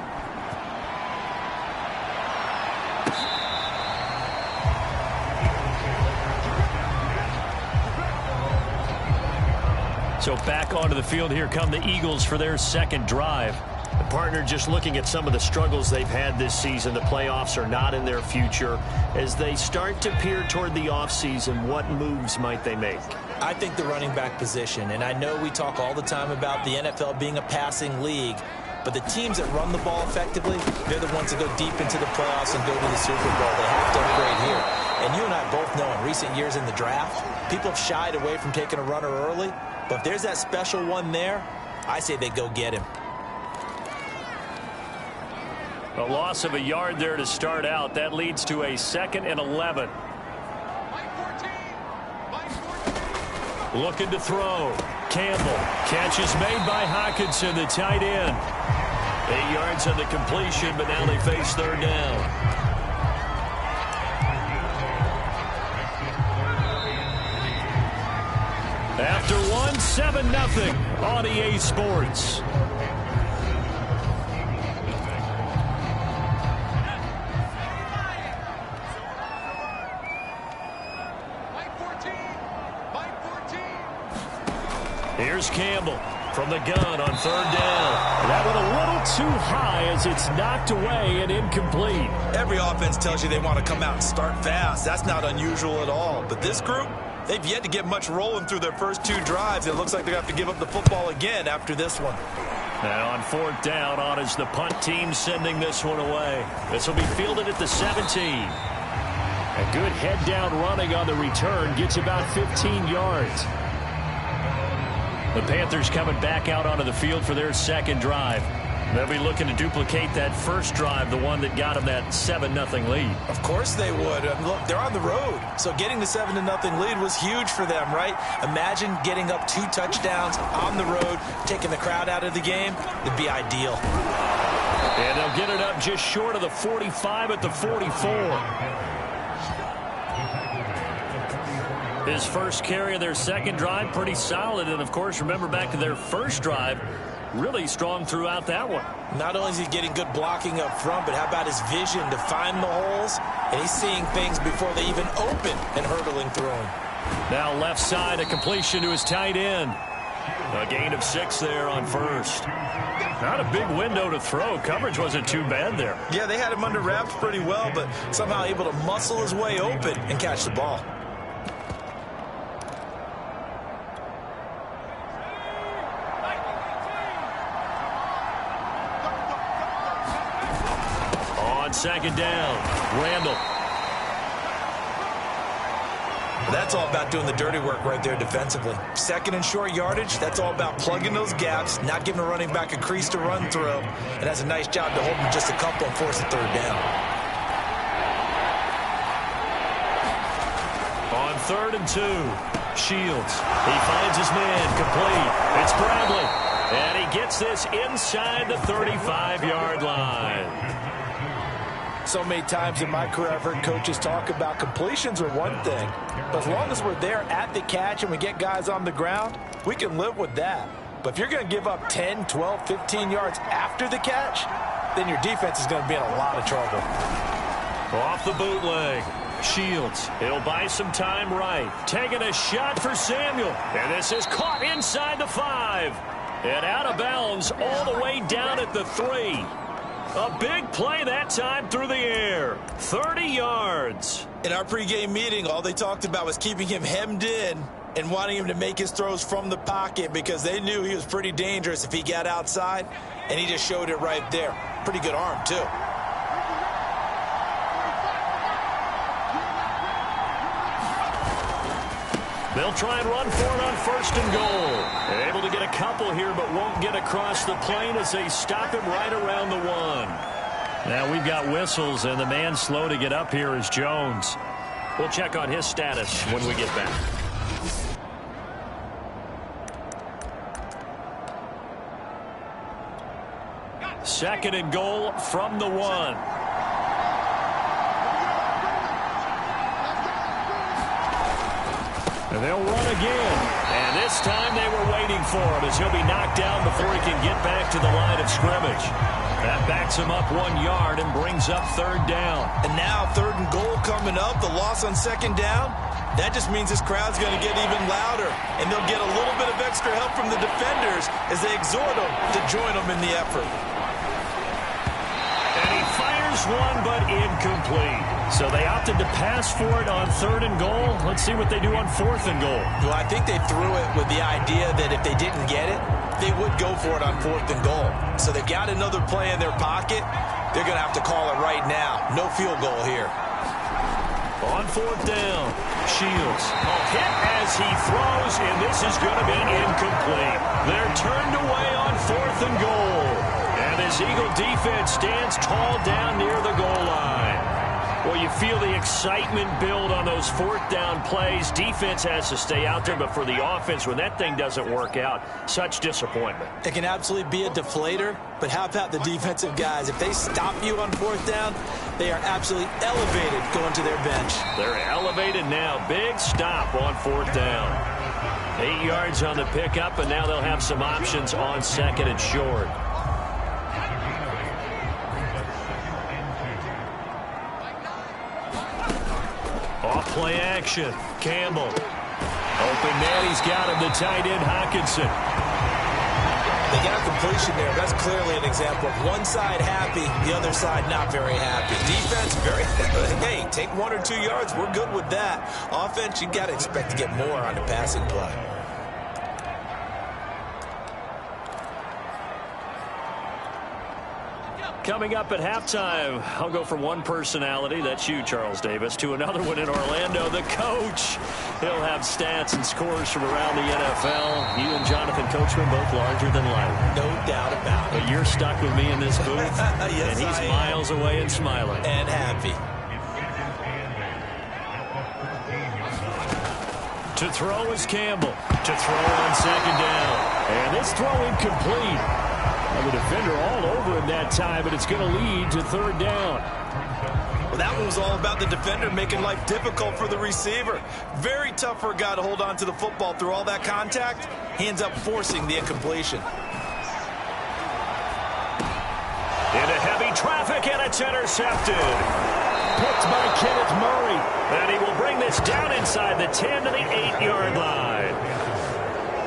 So back onto the field, here come the Eagles for their second drive. The partner just looking at some of the struggles they've had this season. The playoffs are not in their future. As they start to peer toward the offseason, what moves might they make? I think the running back position, and I know we talk all the time about the NFL being a passing league, but the teams that run the ball effectively, they're the ones that go deep into the playoffs and go to the Super Bowl. They have to upgrade here. And you and I both know in recent years in the draft, people have shied away from taking a runner early. But if there's that special one there, I say they go get him. A loss of a yard there to start out. That leads to a 2nd and 11. Looking to throw. Campbell. Catch is made by Hockenson, the tight end. 8 yards on the completion, but now they face third down. After 1, 7-0 on EA Sports. Here's Campbell from the gun on third down. That one a little too high as it's knocked away and incomplete. Every offense tells you they want to come out and start fast. That's not unusual at all. But this group, they've yet to get much rolling through their first 2 drives. It looks like they have to give up the football again after this one. Now on fourth down, on is the punt team sending this one away. This will be fielded at the 17. A good head down running on the return gets about 15 yards. The Panthers coming back out onto the field for their second drive. They'll be looking to duplicate that first drive, the one that got them that 7-0 lead. Of course they would. Look, they're on the road. So getting the 7-0 lead was huge for them, right? Imagine getting up 2 touchdowns on the road, taking the crowd out of the game. It'd be ideal. And they'll get it up just short of the 45 at the 44. His first carry of their second drive, pretty solid. And, of course, remember back to their first drive, really strong throughout that one. Not only is he getting good blocking up front, but how about his vision to find the holes? And he's seeing things before they even open and hurtling through them. Now left side, a completion to his tight end. A gain of 6 there on first. Not a big window to throw. Coverage wasn't too bad there. Yeah, they had him under wraps pretty well, but somehow able to muscle his way open and catch the ball. Second down, Randall. That's all about doing the dirty work right there defensively. Second and short yardage, that's all about plugging those gaps, not giving a running back a crease to run through. And that's a nice job to hold him just a couple and force a third down. On 3rd and 2, Shields. He finds his man, complete. It's Bradley. And he gets this inside the 35-yard line. So many times in my career I've heard coaches talk about completions are one thing, but as long as we're there at the catch and we get guys on the ground, we can live with that. But if you're going to give up 10, 12, 15 yards after the catch, then your defense is going to be in a lot of trouble. Off the bootleg, Shields. He'll buy some time right. Taking a shot for Samuel. And this is caught inside the 5. And out of bounds all the way down at the 3. A big play that time through the air. 30 yards. In our pregame meeting, all they talked about was keeping him hemmed in and wanting him to make his throws from the pocket because they knew he was pretty dangerous if he got outside, and he just showed it right there. Pretty good arm, too. They'll try and run for it on 1st and goal. They're able to get a couple here, but won't get across the plane as they stop him right around the 1. Now we've got whistles, and the man slow to get up here is Jones. We'll check on his status when we get back. Second and goal from the 1. And they'll run again. And this time they were waiting for him as he'll be knocked down before he can get back to the line of scrimmage. That backs him up 1 yard and brings up 3rd down. And now 3rd and goal coming up. The loss on 2nd down. That just means this crowd's going to get even louder. And they'll get a little bit of extra help from the defenders as they exhort them to join them in the effort. And he fires one, but incomplete. So they opted to pass for it on 3rd and goal. Let's see what they do on 4th and goal. Well, I think they threw it with the idea that if they didn't get it, they would go for it on 4th and goal. So they've got another play in their pocket. They're going to have to call it right now. No field goal here. On 4th down, Shields. Hit as he throws, and this is going to be incomplete. They're turned away on 4th and goal. And this Eagle defense stands tall down near the goal line. Well, you feel the excitement build on those fourth down plays. Defense has to stay out there, but for the offense, when that thing doesn't work out, such disappointment. It can absolutely be a deflator, but how about the defensive guys? If they stop you on fourth down, they are absolutely elevated going to their bench. They're elevated now. Big stop on fourth down. 8 yards on the pickup, and now they'll have some options on second and short. Off play action. Campbell. Open man, he's got him, the tight end, Hockenson. They got a completion there. That's clearly an example of one side happy, the other side not very happy. Defense, very hey, take 1 or 2 yards. We're good with that. Offense, you got to expect to get more on the passing play. Coming up at halftime, I'll go from one personality, that's you, Charles Davis, to another one in Orlando, the coach. He'll have stats and scores from around the NFL. You and Jonathan Coachman both larger than life. No doubt about it. But you're stuck with me in this booth, yes, and he's miles away and smiling. And happy. To throw is Campbell. To throw on second down. And this throw incomplete. The defender all over him that time, but it's going to lead to third down. Well, that one was all about the defender making life difficult for the receiver. Very tough for a guy to hold on to the football through all that contact. He ends up forcing the incompletion. Into heavy traffic, and it's intercepted. Picked by Kenneth Murray. And he will bring this down inside the 10 to the 8-yard line.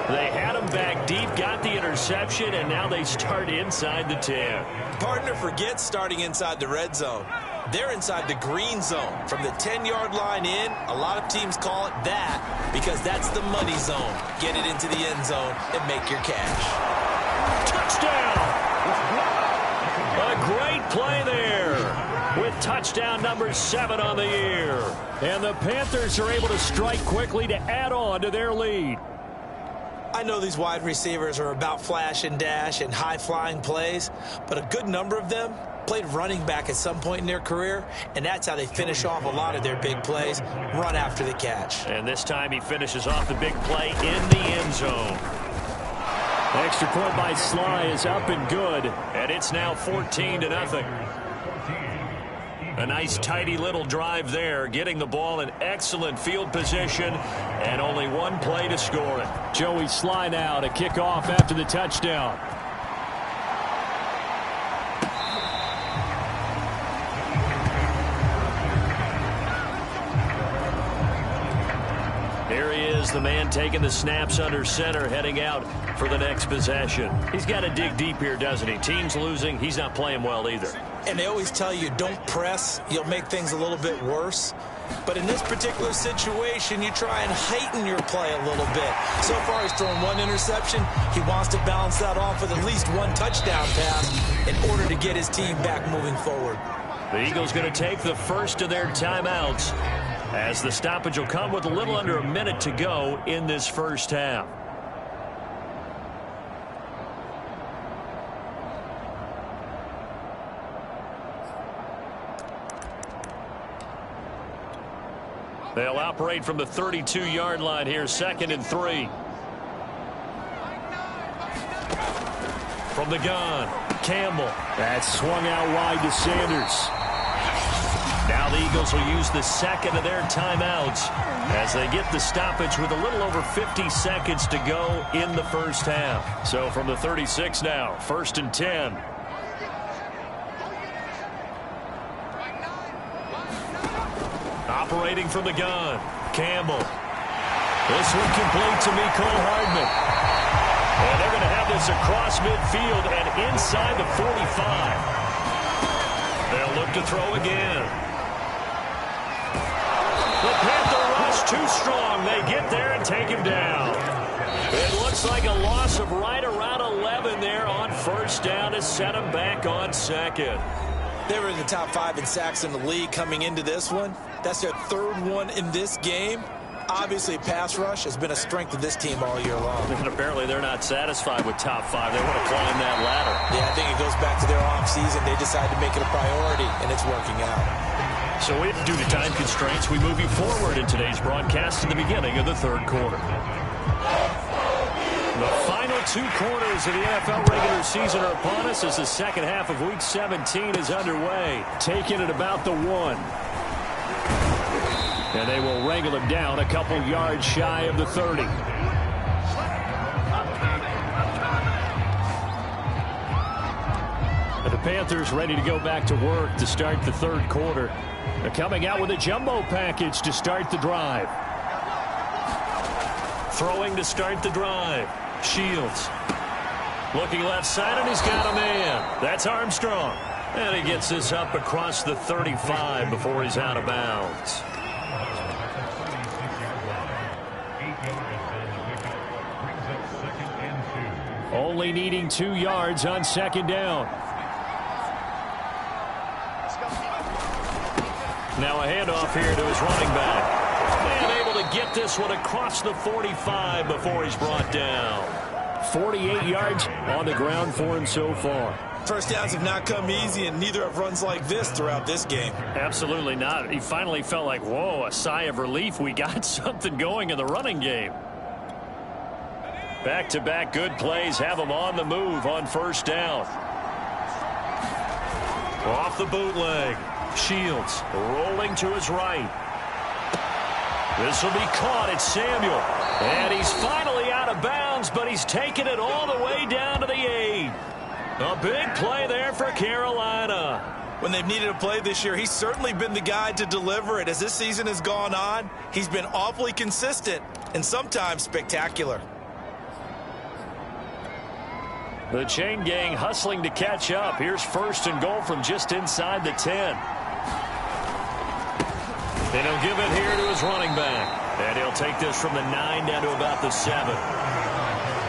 They had him back deep, got the interception, and now they start inside the 10. Partner forgets starting inside the red zone. They're inside the green zone. From the 10-yard line in, a lot of teams call it that because that's the money zone. Get it into the end zone and make your cash. Touchdown! A great play there with touchdown number 7 on the year. And the Panthers are able to strike quickly to add on to their lead. I know these wide receivers are about flash and dash and high-flying plays, but a good number of them played running back at some point in their career, and that's how they finish off a lot of their big plays, run after the catch. And this time he finishes off the big play in the end zone. Extra point by Sly is up and good, and it's now 14-0. A nice, tidy little drive there, getting the ball in excellent field position, and only one play to score it. Joey Sly now to kick off after the touchdown. Here he is, the man taking the snaps under center, heading out for the next possession. He's got to dig deep here, doesn't he? Team's losing. He's not playing well either. And they always tell you, don't press. You'll make things a little bit worse. But in this particular situation, you try and heighten your play a little bit. So far, he's thrown 1 interception. He wants to balance that off with at least 1 touchdown pass in order to get his team back moving forward. The Eagles going to take the first of their timeouts as the stoppage will come with a little under a minute to go in this first half. They'll operate from the 32-yard line here, 2nd and 3. From the gun, Campbell. That's swung out wide to Sanders. Now the Eagles will use the second of their timeouts as they get the stoppage with a little over 50 seconds to go in the first half. So from the 36 now, 1st and 10. Operating from the gun, Campbell. This one complete to Mecole Hardman. And they're going to have this across midfield and inside the 45. They'll look to throw again. The Panther rush too strong. They get there and take him down. It looks like a loss of right around 11 there on 1st down to set him back on 2nd. They were in the top 5 in sacks in the league coming into this one. That's their 3rd one in this game. Obviously, pass rush has been a strength of this team all year long. And apparently they're not satisfied with top 5. They want to climb that ladder. Yeah, I think it goes back to their offseason. They decided to make it a priority, and it's working out. So due to time constraints, we move you forward in today's broadcast to the beginning of the third quarter. The final 2 quarters of the NFL regular season are upon us as the second half of Week 17 is underway. Taking it about the 1. And they will wrangle him down a couple yards shy of the 30. The Panthers ready to go back to work to start the third quarter. They're coming out with a jumbo package to start the drive. Throwing to start the drive. Shields. Looking left side, and he's got a man. That's Armstrong. And he gets this up across the 35 before he's out of bounds. Only needing 2 yards on second down. Now a handoff here to his running back. And able to get this one across the 45 before he's brought down. 48 yards on the ground for him so far. First downs have not come easy, and neither have runs like this throughout this game. Absolutely not. He finally felt like, whoa, a sigh of relief. We got something going in the running game. Back-to-back good plays have him on the move on first down. Off the bootleg. Shields rolling to his right. This will be caught. It's Samuel. And he's finally out of bounds, but he's taken it all the way down to the 8. A big play there for Carolina. When they've needed a play this year, he's certainly been the guy to deliver it. As this season has gone on, he's been awfully consistent and sometimes spectacular. The chain gang hustling to catch up. Here's first and goal from just inside the 10. And he'll give it here to his running back. And he'll take this from the 9 down to about the 7.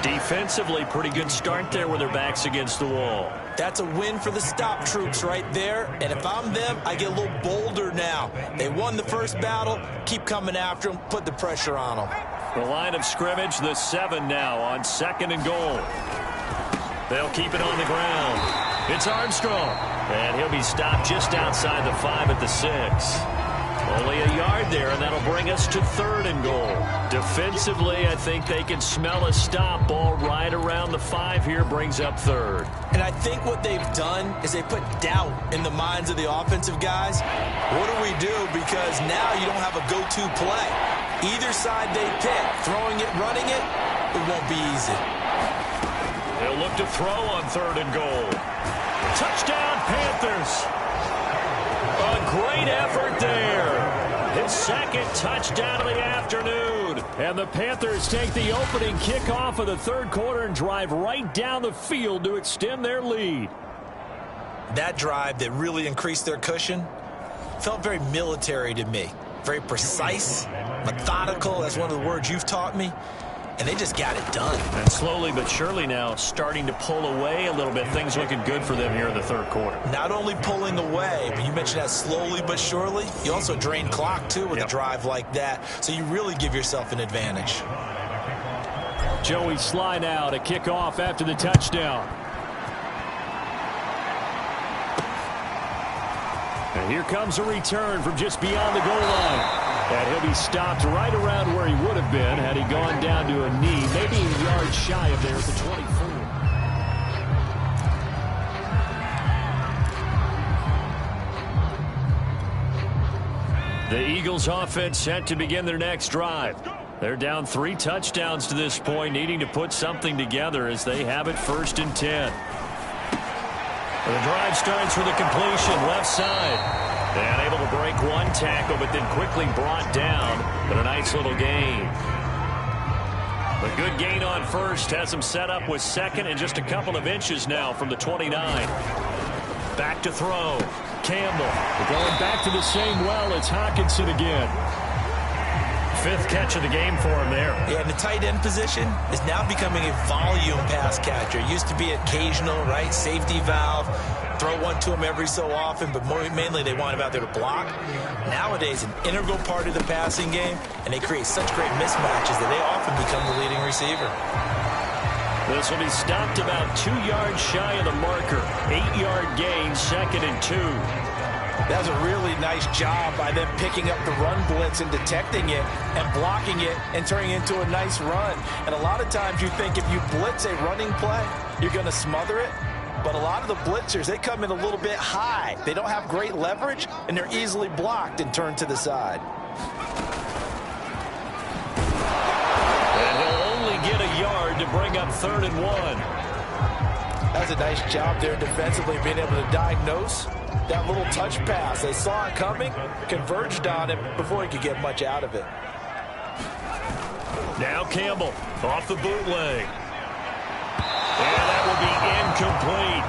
Defensively, pretty good start there with their backs against the wall. That's a win for the stop troops right there. And if I'm them, I get a little bolder now. They won the first battle. Keep coming after them. Put the pressure on them. The line of scrimmage, the 7 now on second and goal. They'll keep it on the ground. It's Armstrong. And he'll be stopped just outside the 5 at the 6. Only a yard there, and that'll bring us to third and goal. Defensively, I think they can smell a stop. Ball right around the 5 here brings up third. And I think what they've done is they put doubt in the minds of the offensive guys. What do we do? Because now you don't have a go-to play. Either side they pick, throwing it, running it, it won't be easy. They'll look to throw on third and goal. Touchdown, Panthers. A great effort there. His second touchdown of the afternoon. And the Panthers take the opening kickoff of the third quarter and drive right down the field to extend their lead. That drive that really increased their cushion felt very military to me. Very precise, methodical, that's one of the words you've taught me. And they just got it done. And slowly but surely now starting to pull away a little bit. Things looking good for them here in the third quarter. Not only pulling away, but you mentioned that slowly but surely. You also drain clock, too, with a drive like that. So you really give yourself an advantage. Joey Sly now to kick off after the touchdown. And here comes a return from just beyond the goal line. And he'll be stopped right around where he would have been had he gone down to a knee, maybe a yard shy of there at the 24. The Eagles offense set to begin their next drive. They're down 3 touchdowns to this point, needing to put something together as they have it first and 10. The drive starts with a completion left side. And able to break one tackle, but then quickly brought down. But a nice little gain. A good gain on first has him set up with second and just a couple of inches now from the 29. Back to throw. Campbell going back to the same well. It's Hawkinson again. 5th catch of the game for him there. Yeah, and the tight end position is now becoming a volume pass catcher. It used to be occasional, right? Safety valve. Throw one to him every so often, but mainly they want him out there to block. Nowadays, an integral part of the passing game, and they create such great mismatches that they often become the leading receiver. This will be stopped about 2 yards shy of the marker. 8-yard gain, second and 2. That was a really nice job by them picking up the run blitz and detecting it and blocking it and turning it into a nice run. And a lot of times you think if you blitz a running play, you're going to smother it. But a lot of the blitzers, they come in a little bit high. They don't have great leverage, and they're easily blocked and turned to the side. And he'll only get a yard to bring up 3rd and 1. That was a nice job there defensively, being able to diagnose that little touch pass. They saw it coming, converged on it before he could get much out of it. Now Campbell off the bootleg. And that will be incomplete.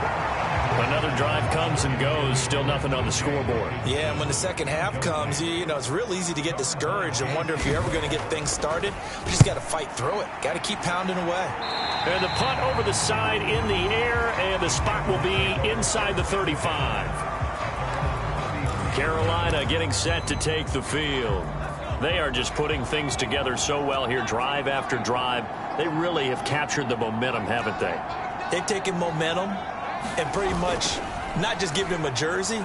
Another drive comes and goes. Still nothing on the scoreboard. Yeah, and when the second half comes, you know, it's real easy to get discouraged and wonder if you're ever going to get things started. You just got to fight through it. Got to keep pounding away. And the punt over the side in the air, and the spot will be inside the 35. Carolina getting set to take the field. They are just putting things together so well here, drive after drive. They really have captured the momentum, haven't they? They've taken momentum and pretty much not just given him a jersey,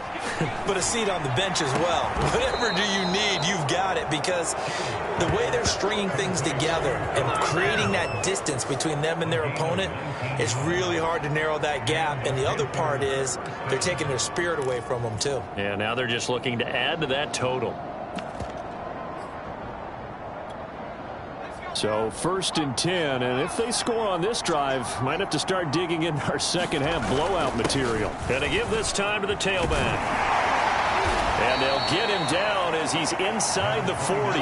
but a seat on the bench as well. Whatever do you need, you've got it, because the way they're stringing things together and creating that distance between them and their opponent, it's really hard to narrow that gap. And the other part is they're taking their spirit away from them, too. Yeah, now they're just looking to add to that total. So 1st and 10, and if they score on this drive, might have to start digging in our second half blowout material. And to give this time to the tailback. And they'll get him down as he's inside the 40.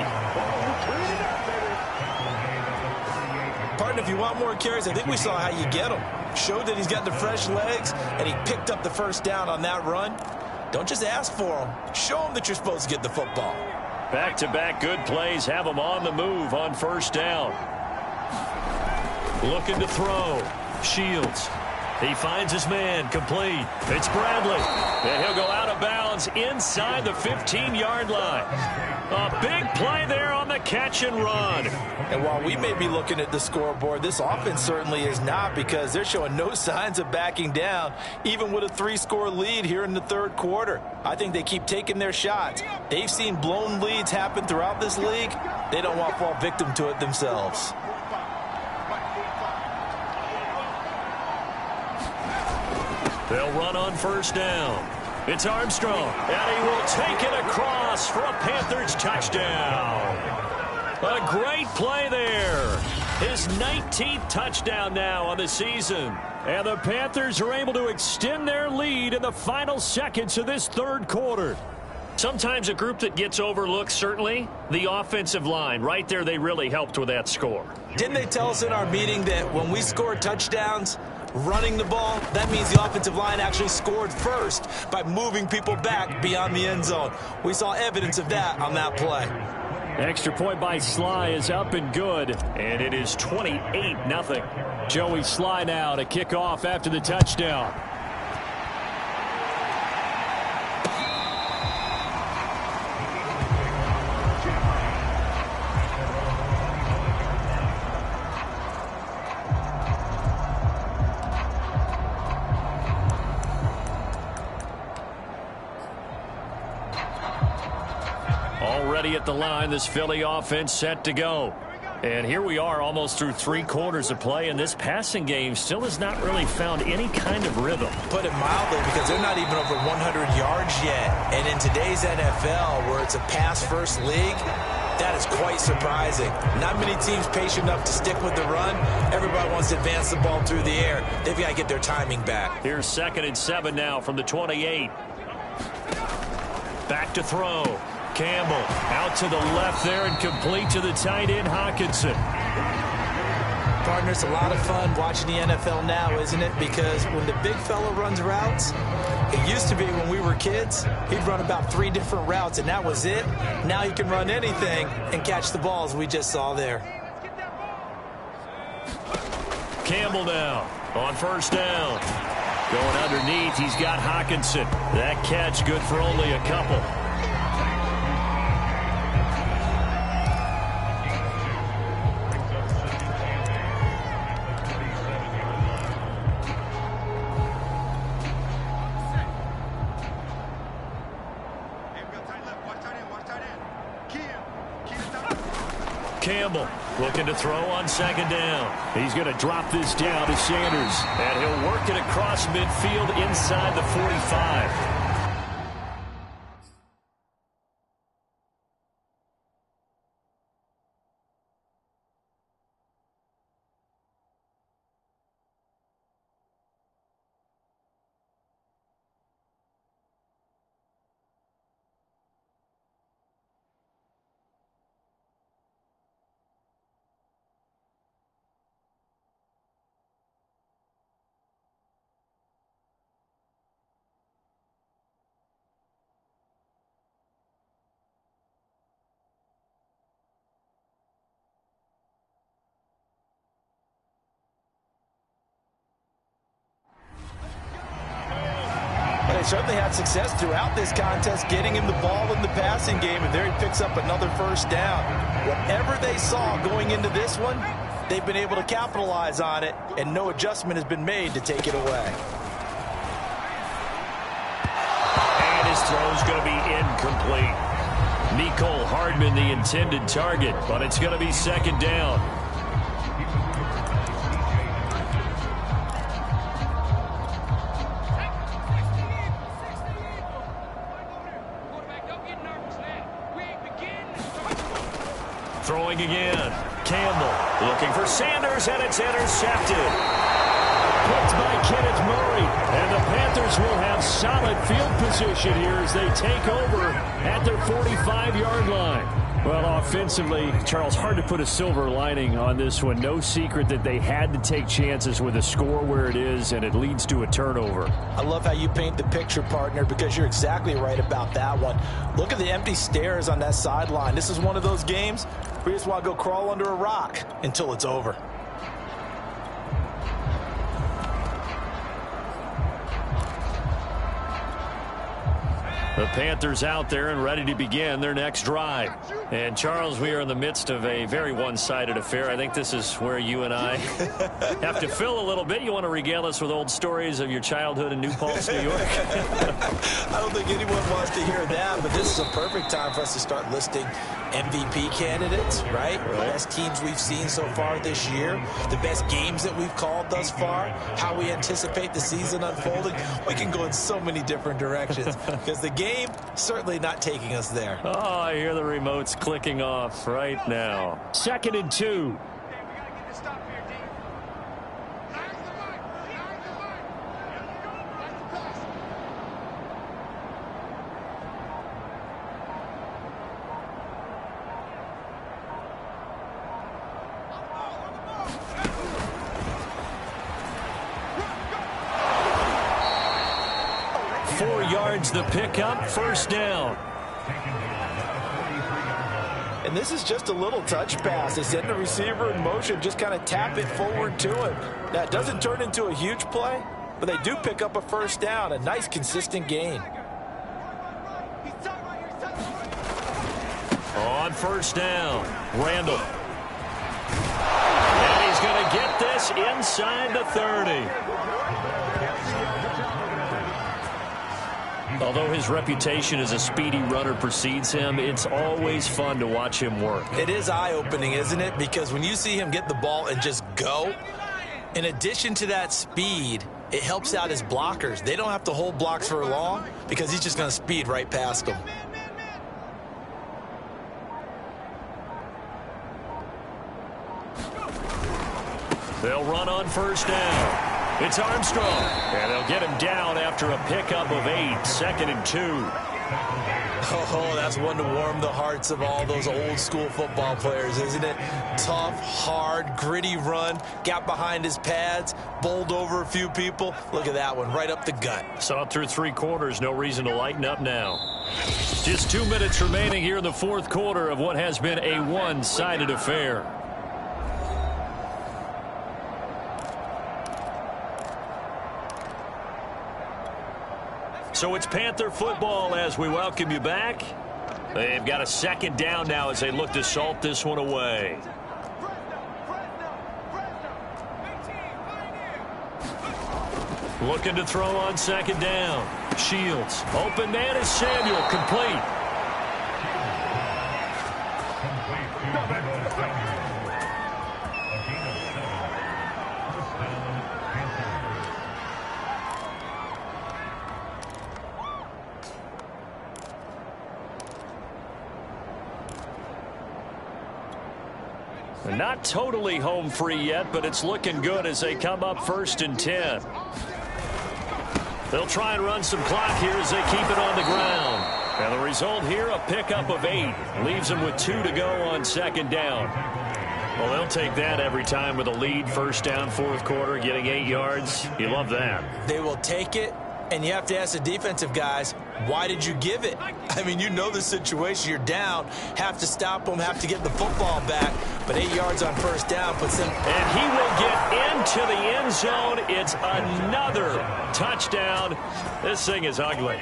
Partner, if you want more carries, I think we saw how you get him. Showed that he's got the fresh legs, and he picked up the first down on that run. Don't just ask for him. Show him that you're supposed to get the football. Back-to-back good plays have him on the move on 1st down. Looking to throw. Shields. He finds his man, complete. It's Bradley. And he'll go out of bounds inside the 15-yard line. A big play there on the catch and run. And while we may be looking at the scoreboard, this offense certainly is not, because they're showing no signs of backing down, even with a 3-score lead here in the 3rd quarter. I think they keep taking their shots. They've seen blown leads happen throughout this league. They don't want to fall victim to it themselves. They'll run on 1st down. It's Armstrong, and he will take it across for a Panthers touchdown. A great play there. His 19th touchdown now on the season. And the Panthers are able to extend their lead in the final seconds of this 3rd quarter. Sometimes a group that gets overlooked, certainly, the offensive line. Right there, they really helped with that score. Didn't they tell us in our meeting that when we score touchdowns, running the ball, that means the offensive line actually scored first by moving people back beyond the end zone? We saw evidence of that on that play. Extra point by Sly is up and good, and it is 28-0. Joey Sly now to kick off after the touchdown. Already at the line, this Philly offense set to go. And here we are almost through 3 quarters of play, and this passing game still has not really found any kind of rhythm. Put it mildly, because they're not even over 100 yards yet. And in today's NFL, where it's a pass-first league, that is quite surprising. Not many teams patient enough to stick with the run. Everybody wants to advance the ball through the air. They've got to get their timing back. Here's 2nd and 7 now from the 28. Back to throw. Campbell out to the left there and complete to the tight end, Hawkinson. Partner, it's a lot of fun watching the NFL now, isn't it? Because when the big fella runs routes, it used to be when we were kids, he'd run about 3 different routes, and that was it. Now he can run anything and catch the balls we just saw there. Campbell now on 1st down. Going underneath, he's got Hawkinson. That catch good for only a couple. Campbell looking to throw on second down. He's going to drop this down to Sanders. And he'll work it across midfield inside the 45. They certainly had success throughout this contest getting him the ball in the passing game, and there he picks up another first down. Whatever they saw going into this one, they've been able to capitalize on it, and no adjustment has been made to take it away. And his throw's going to be incomplete. Nicole Hardman the intended target, but it's going to be second down. Throwing again. Campbell looking for Sanders, and it's intercepted. Picked by Kenneth Murray. And the Panthers will have solid field position here as they take over at their 45-yard line. Well, offensively, Charles, hard to put a silver lining on this one. No secret that they had to take chances with a score where it is, and it leads to a turnover. I love how you paint the picture, partner, because you're exactly right about that one. Look at the empty stares on that sideline. This is one of those games where you just want to go crawl under a rock until it's over. The Panthers out there and ready to begin their next drive. And, Charles, we are in the midst of a very one-sided affair. I think this is where you and I have to fill a little bit. You want to regale us with old stories of your childhood in New Paltz, New York? I don't think anyone wants to hear that, but this is a perfect time for us to start listing MVP candidates, right? The best teams we've seen so far this year, the best games that we've called thus far, how we anticipate the season unfolding. We can go in so many different directions because the game certainly not taking us there. Oh, I hear the remotes clicking off right now. 2nd and 2. 4 yards the pickup, first down. And this is just a little touch pass. They send the receiver in motion, just kind of tap it forward to him. Now, it doesn't turn into a huge play, but they do pick up a first down, a nice consistent gain. On first down, Randall. And he's going to get this inside the 30. Although his reputation as a speedy runner precedes him, it's always fun to watch him work. It is eye-opening, isn't it? Because when you see him get the ball and just go, in addition to that speed, it helps out his blockers. They don't have to hold blocks for long because he's just going to speed right past them. They'll run on first down. It's Armstrong, and they'll get him down after a pickup of 8, 2nd and 2. Oh, that's one to warm the hearts of all those old school football players, isn't it? Tough, hard, gritty run, got behind his pads, bowled over a few people. Look at that one, right up the gut. So through 3 quarters, no reason to lighten up now. Just 2 minutes remaining here in the 4th quarter of what has been a one-sided affair. So it's Panther football as we welcome you back. They've got a second down now as they look to salt this one away. Looking to throw on second down. Shields. Open man is Samuel. Complete. Not totally home free yet, but it's looking good as they come up 1st and 10. They'll try and run some clock here as they keep it on the ground. And the result here, a pickup of 8. Leaves them with 2 to go on 2nd down. Well, they'll take that every time with a lead. 1st down, 4th quarter, getting 8 yards. You love that. They will take it, and you have to ask the defensive guys, why did you give it? I mean, you know the situation. You're down, have to stop them, have to get the football back. But 8 yards on 1st down puts them. And he will get into the end zone. It's another touchdown. This thing is ugly.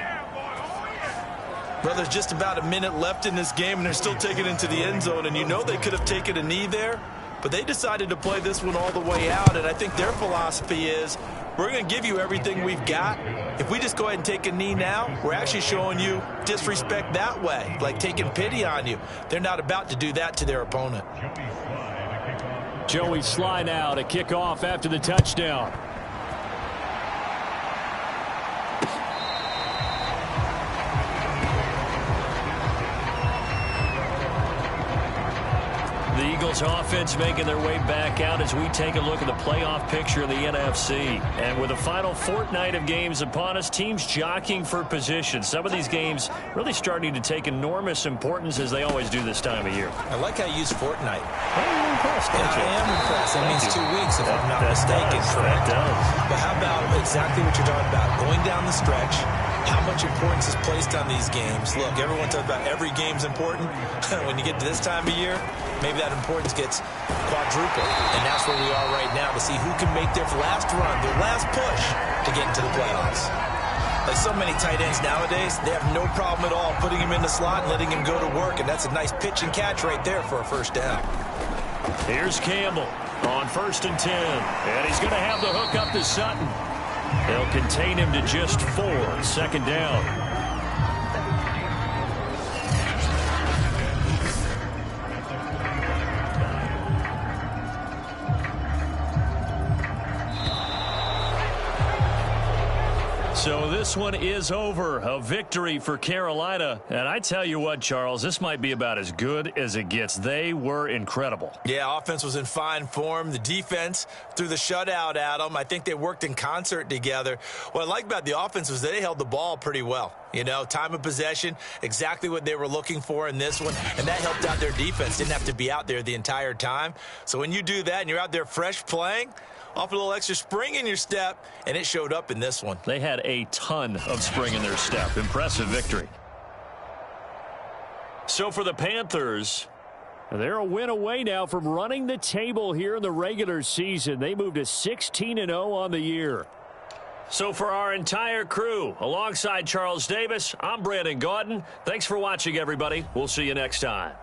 Well, there's just about a minute left in this game, and they're still taking it into the end zone. And you know they could have taken a knee there, but they decided to play this one all the way out. And I think their philosophy is, we're going to give you everything we've got. If we just go ahead and take a knee now, we're actually showing you disrespect that way, like taking pity on you. They're not about to do that to their opponent. Joey Sly now to kick off after the touchdown. The Eagles offense making their way back out as we take a look at the playoff picture of the NFC. And with the final fortnight of games upon us, teams jockeying for position. Some of these games really starting to take enormous importance as they always do this time of year. I like how you use fortnight. I'm impressed, don't you? I am impressed. That means 2 weeks, if I'm not mistaken. That does. But how about exactly what you're talking about? Going down the stretch, how much importance is placed on these games. Look, everyone talks about every game's important. When you get to this time of year, maybe that importance gets quadrupled. And that's where we are right now, to see who can make their last run, their last push to get into the playoffs. Like so many tight ends nowadays, they have no problem at all putting him in the slot and letting him go to work. And that's a nice pitch and catch right there for a 1st down. Here's Campbell on 1st and 10. And he's going to have the hook up to Sutton. They'll contain him to just 4. 2nd down. So this one is over. A victory for Carolina. And I tell you what, Charles, this might be about as good as it gets. They were incredible. Yeah, offense was in fine form. The defense threw the shutout at them. I think they worked in concert together. What I like about the offense was they held the ball pretty well. You know, time of possession, exactly what they were looking for in this one. And that helped out their defense. Didn't have to be out there the entire time. So when you do that and you're out there fresh playing, off a little extra spring in your step, and it showed up in this one. They had a ton of spring in their step. Impressive victory. So for the Panthers, they're a win away now from running the table here in the regular season. They moved to 16-0 on the year. So for our entire crew, alongside Charles Davis, I'm Brandon Gaudin. Thanks for watching, everybody. We'll see you next time.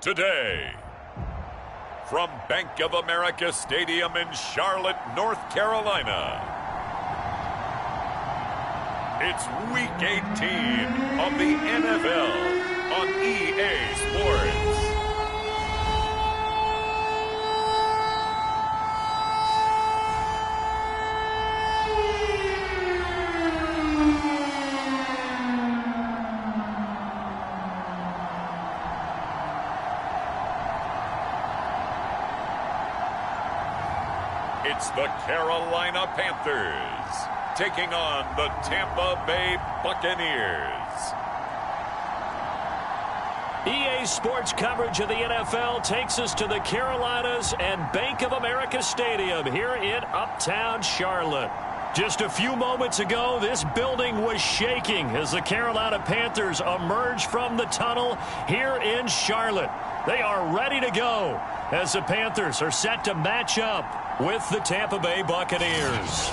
today. From Bank of America Stadium in Charlotte, North Carolina, it's Week 18 of the NFL on EA Sports. It's the Carolina Panthers taking on the Tampa Bay Buccaneers. EA Sports coverage of the NFL takes us to the Carolinas and Bank of America Stadium here in Uptown Charlotte. Just a few moments ago, this building was shaking as the Carolina Panthers emerged from the tunnel here in Charlotte. They are ready to go as the Panthers are set to match up with the Tampa Bay Buccaneers.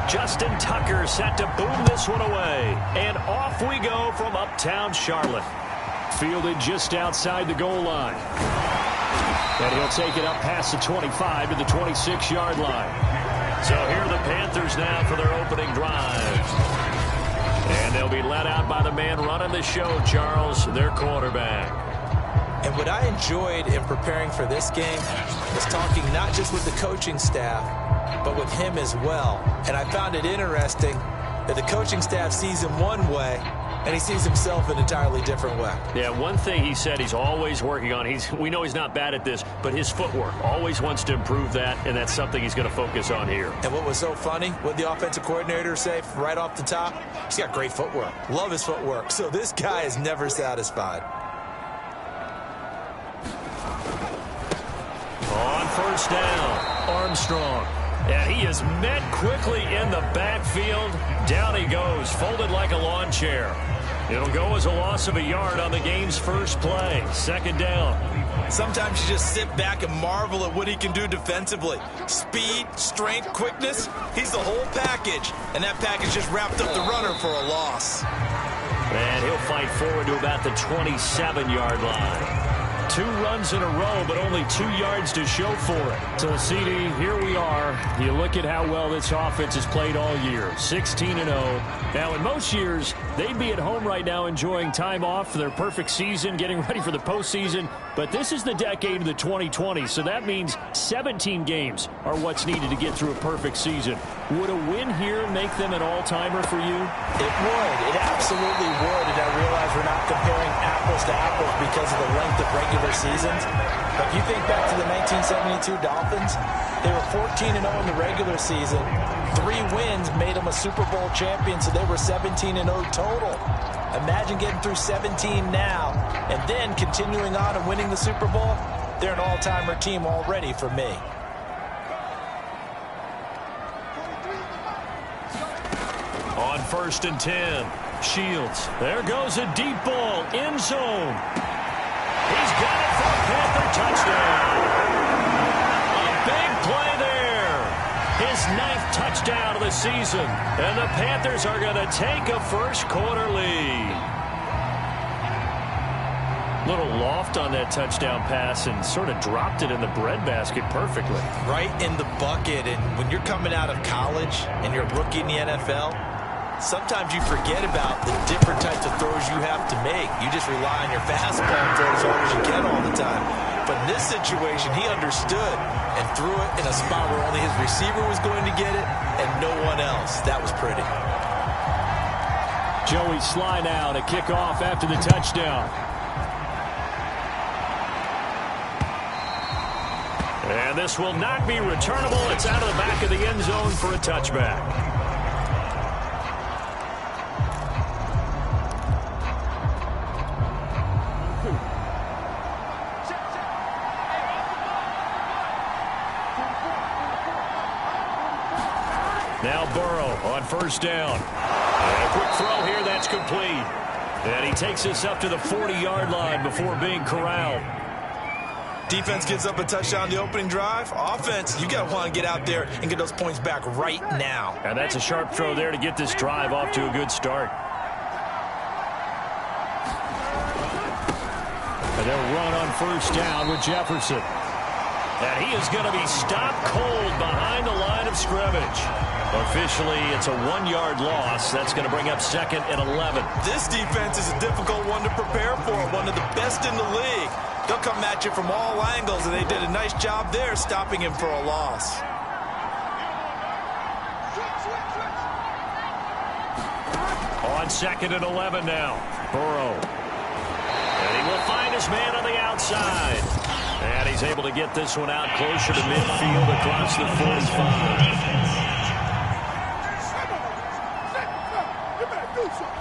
Justin Tucker set to boom this one away. And off we go from Uptown Charlotte. Fielded just outside the goal line. And he'll take it up past the 25 to the 26-yard line. So here are the Panthers now for their opening drive. And they'll be let out by the man running the show, Charles, their quarterback. And what I enjoyed in preparing for this game was talking not just with the coaching staff, but with him as well. And I found it interesting that the coaching staff sees him one way, and he sees himself an entirely different way. Yeah, one thing he said he's always working on, we know he's not bad at this, but his footwork, always wants to improve that, and that's something he's going to focus on here. And what was so funny, what the offensive coordinator say right off the top, he's got great footwork. Love his footwork. So this guy is never satisfied. On first down, Armstrong. And he is met quickly in the backfield. Down he goes, folded like a lawn chair. It'll go as a loss of a yard on the game's first play. Second down. Sometimes you just sit back and marvel at what he can do defensively. Speed, strength, quickness, he's the whole package. And that package just wrapped up the runner for a loss. And he'll fight forward to about the 27-yard line. 2 runs in a row, but only 2 yards to show for it. So, CD, here we are. You look at how well this offense has played all year, 16-0. Now, in most years, they'd be at home right now enjoying time off for their perfect season, getting ready for the postseason. But this is the decade of the 2020s, so that means 17 games are what's needed to get through a perfect season. Would a win here make them an all-timer for you? It would. It absolutely would. And I realize we're not comparing apples to apples because of the length of regular seasons. But if you think back to the 1972 Dolphins, they were 14-0 in the regular season. 3 wins made them a Super Bowl champion, so they were 17-0 total. Imagine getting through 17 now and then continuing on and winning the Super Bowl. They're an all-timer team already for me. On first and 10, Shields. There goes a deep ball, end zone. He's got it for a Panther touchdown. A big play there. His 9th touchdown of the season. And the Panthers are going to take a first-quarter lead. Little loft on that touchdown pass and sort of dropped it in the breadbasket perfectly. Right in the bucket. And when you're coming out of college and you're a rookie in the NFL, sometimes you forget about the different types of throws you have to make. You just rely on your fastball throw as hard as you can all the time. But in this situation, he understood and threw it in a spot where only his receiver was going to get it and no one else. That was pretty. Joey Sly now to kick off after the touchdown. And this will not be returnable. It's out of the back of the end zone for a touchback. Now Burrow on first down. And a quick throw here, that's complete. And he takes us up to the 40-yard line before being corralled. Defense gives up a touchdown the opening drive. Offense, you got to want to get out there and get those points back right now. And that's a sharp throw there to get this drive off to a good start. And they'll run on first down with Jefferson. And he is going to be stopped cold behind the line of scrimmage. Officially, it's a 1-yard loss. That's going to bring up 2nd and 11. This defense is a difficult one to prepare for, one of the best in the league. They'll come at you from all angles, and they did a nice job there stopping him for a loss. On 2nd and 11 now. Burrow. And he will find his man on the outside. And he's able to get this one out closer to midfield across the 45.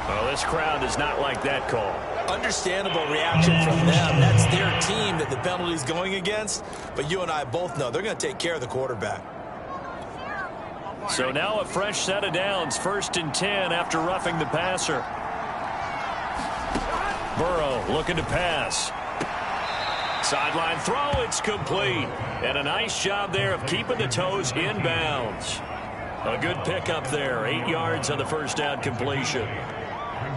Well, this crowd does not like that call. Understandable reaction from them. That's their team that the penalty's going against. But you and I both know they're going to take care of the quarterback. So now a fresh set of downs. 1st and 10 after roughing the passer. Burrow looking to pass. Sideline throw, it's complete. And a nice job there of keeping the toes in bounds. A good pickup there. 8 yards on the first down completion.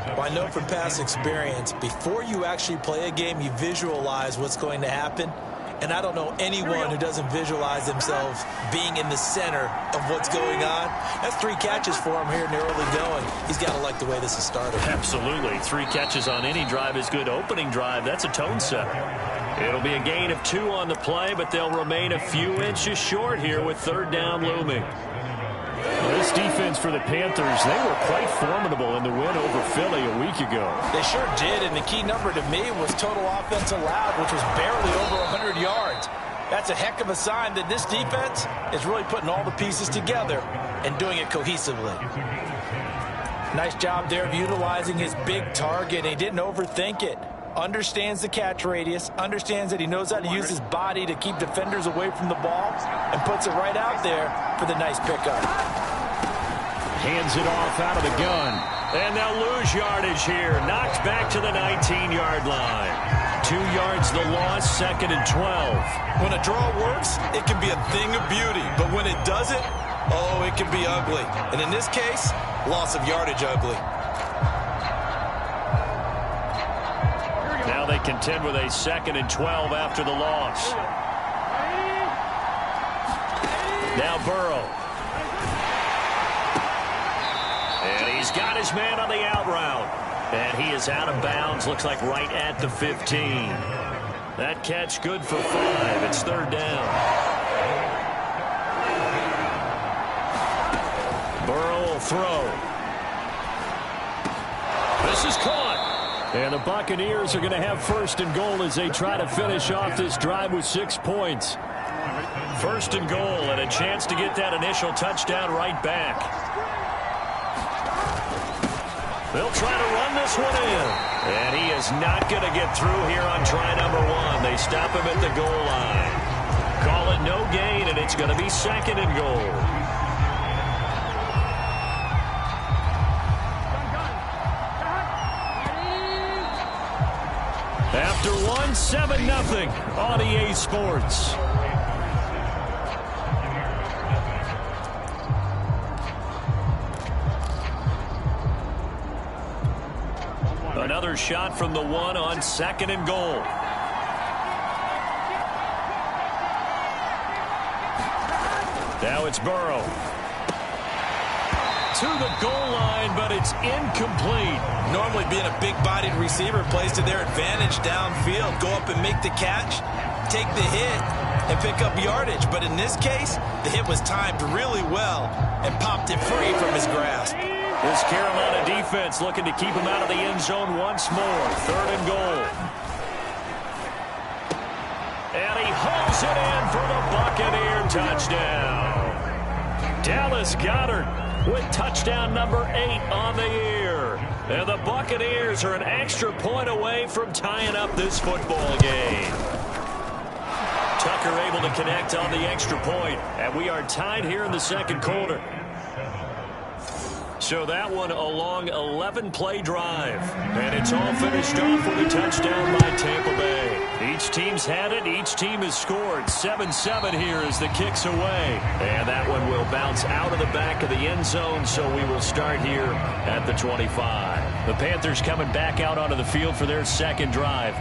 Well, I know from past experience, before you actually play a game, you visualize what's going to happen. And I don't know anyone who doesn't visualize themselves being in the center of what's going on. That's 3 catches for him here in the early going. He's got to like the way this has started. Absolutely. 3 catches on any drive is good. Opening drive, that's a tone setter. It'll be a gain of 2 on the play, but they'll remain a few inches short here with 3rd down looming. Well, this defense for the Panthers, they were quite formidable in the win over Philly a week ago. They sure did, and the key number to me was total offense allowed, which was barely over 100 yards. That's a heck of a sign that this defense is really putting all the pieces together and doing it cohesively. Nice job there of utilizing his big target. He didn't overthink it. Understands the catch radius, understands that he knows how to use his body to keep defenders away from the ball, and puts it right out there for the nice pickup. Hands it off out of the gun. And they'll lose yardage here. Knocked back to the 19-yard line. 2 yards the loss, 2nd and 12. When a draw works, it can be a thing of beauty. But when it doesn't, oh, it can be ugly. And in this case, loss of yardage ugly. Now they contend with a 2nd and 12 after the loss. Now Burrow. And he's got his man on the out route. And he is out of bounds, looks like right at the 15. That catch good for 5. It's 3rd down. Burrow will throw. This is caught. And the Buccaneers are going to have 1st and goal as they try to finish off this drive with 6 points. 1st and goal and a chance to get that initial touchdown right back. They'll try to run this one in. And he is not going to get through here on try number 1. They stop him at the goal line. Call it no gain, and it's going to be 2nd and goal. After 1, 7-0 on EA Sports. Another shot from the 1 on 2nd and goal. Now it's Burrow. To the goal line, but it's incomplete. Normally being a big-bodied receiver plays to their advantage downfield. Go up and make the catch, take the hit, and pick up yardage. But in this case, the hit was timed really well and popped it free from his grasp. This Carolina defense looking to keep him out of the end zone once more. 3rd and goal. And he hooks it in for the Buccaneer touchdown. Dallas Goedert with touchdown number 8 on the year. And the Buccaneers are an extra point away from tying up this football game. Tucker able to connect on the extra point, and we are tied here in the 2nd quarter. So that one a long 11-play drive. And it's all finished off with a touchdown by Tampa Bay. Each team's had it. Each team has scored. 7-7 here as the kick's away. And that one will bounce out of the back of the end zone, so we will start here at the 25. The Panthers coming back out onto the field for their second drive.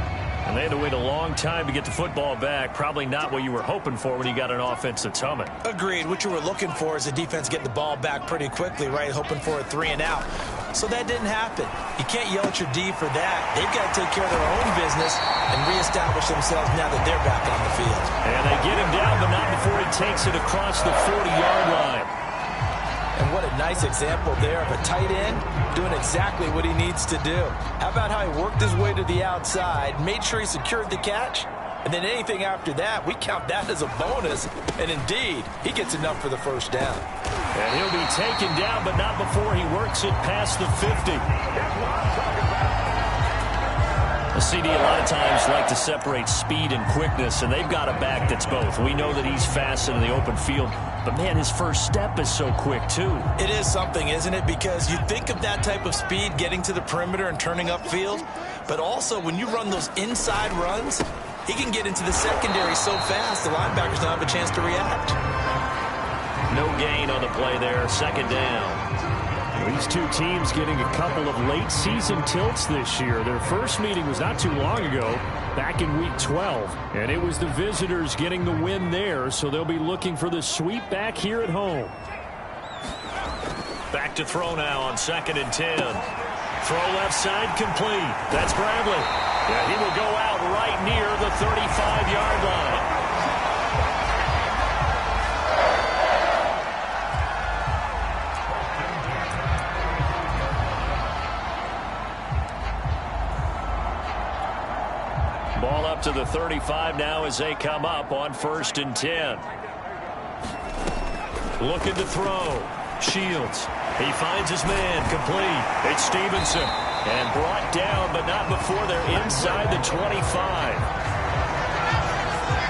And they had to wait a long time to get the football back. Probably not what you were hoping for when you got an offense that's humming. Agreed. What you were looking for is the defense getting the ball back pretty quickly, right? Hoping for a 3-and-out. So that didn't happen. You can't yell at your D for that. They've got to take care of their own business and reestablish themselves now that they're back on the field. And they get him down, but not before he takes it across the 40-yard line. And what a nice example there of a tight end doing exactly what he needs to do. How about how he worked his way to the outside, made sure he secured the catch, and then anything after that, we count that as a bonus. And indeed, he gets enough for the first down. And he'll be taken down, but not before he works it past the 50. The CD a lot of times like to separate speed and quickness, and they've got a back that's both. We know that he's fast in the open field, but, man, his first step is so quick, too. It is something, isn't it? Because you think of that type of speed getting to the perimeter and turning upfield, but also when you run those inside runs, he can get into the secondary so fast the linebackers don't have a chance to react. No gain on the play there, second down. These two teams getting a couple of late-season tilts this year. Their first meeting was not too long ago, back in Week 12. And it was the visitors getting the win there, so they'll be looking for the sweep back here at home. Back to throw now on 2nd and 10. Throw left side complete. That's Bradley. Yeah, he will go out right near the 35-yard line. Ball up to the 35 now as they come up on 1st and 10. Looking to throw. Shields. He finds his man. Complete. It's Stevenson. And brought down, but not before they're inside the 25.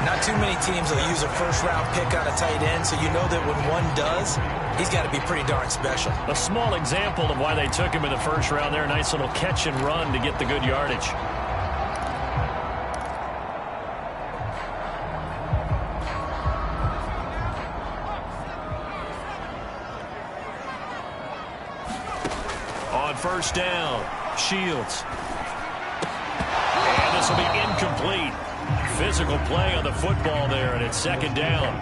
Not too many teams will use a first-round pick on a tight end, so you know that when one does, he's got to be pretty darn special. A small example of why they took him in the first round there. A nice little catch and run to get the good yardage. On 1st down, Shields. And this will be incomplete. Physical play on the football there, and it's 2nd down.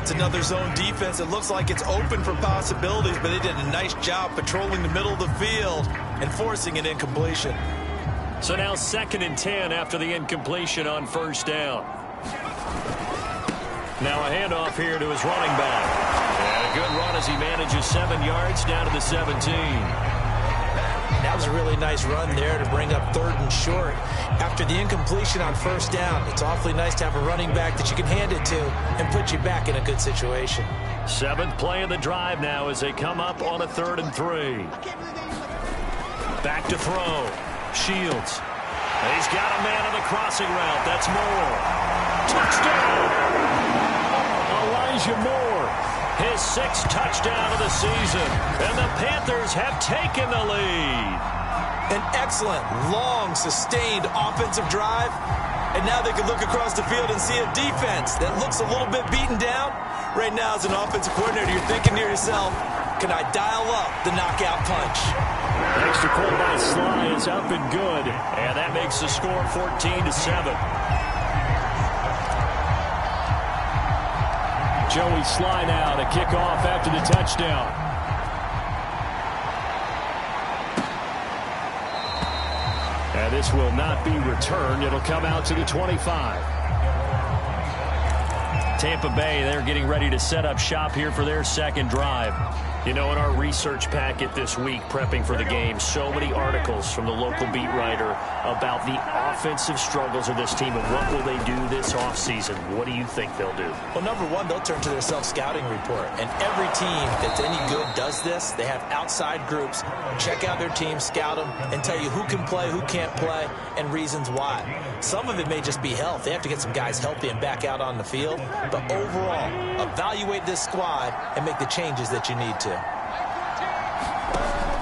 It's another zone defense. It looks like it's open for possibilities, but they did a nice job patrolling the middle of the field and forcing an incompletion. So now 2nd and 10 after the incompletion on 1st down. Now a handoff here to his running back. And a good run as he manages 7 yards down to the 17. That was a really nice run there to bring up 3rd and short. After the incompletion on 1st down, it's awfully nice to have a running back that you can hand it to and put you back in a good situation. 7th play of the drive now as they come up on a 3rd and 3. Back to throw. Shields. He's got a man on the crossing route. That's Moore. Touchdown! Elijah Moore. His 6th touchdown of the season. And the Panthers have taken the lead. An excellent, long, sustained offensive drive. And now they can look across the field and see a defense that looks a little bit beaten down. Right now, as an offensive coordinator, you're thinking to yourself, can I dial up the knockout punch? Extra point by Sly is up and good. And that makes the score 14-7. Joey Sly now to kick off after the touchdown. And this will not be returned. It'll come out to the 25. Tampa Bay, they're getting ready to set up shop here for their 2nd drive. You know, in our research packet this week, prepping for the game, so many articles from the local beat writer about the offensive struggles of this team and what will they do this offseason. What do you think they'll do? Well, number one, they'll turn to their self-scouting report. And every team that's any good does this. They have outside groups, check out their team, scout them, and tell you who can play, who can't play, and reasons why. Some of it may just be health. They have to get some guys healthy and back out on the field. But overall, evaluate this squad and make the changes that you need to.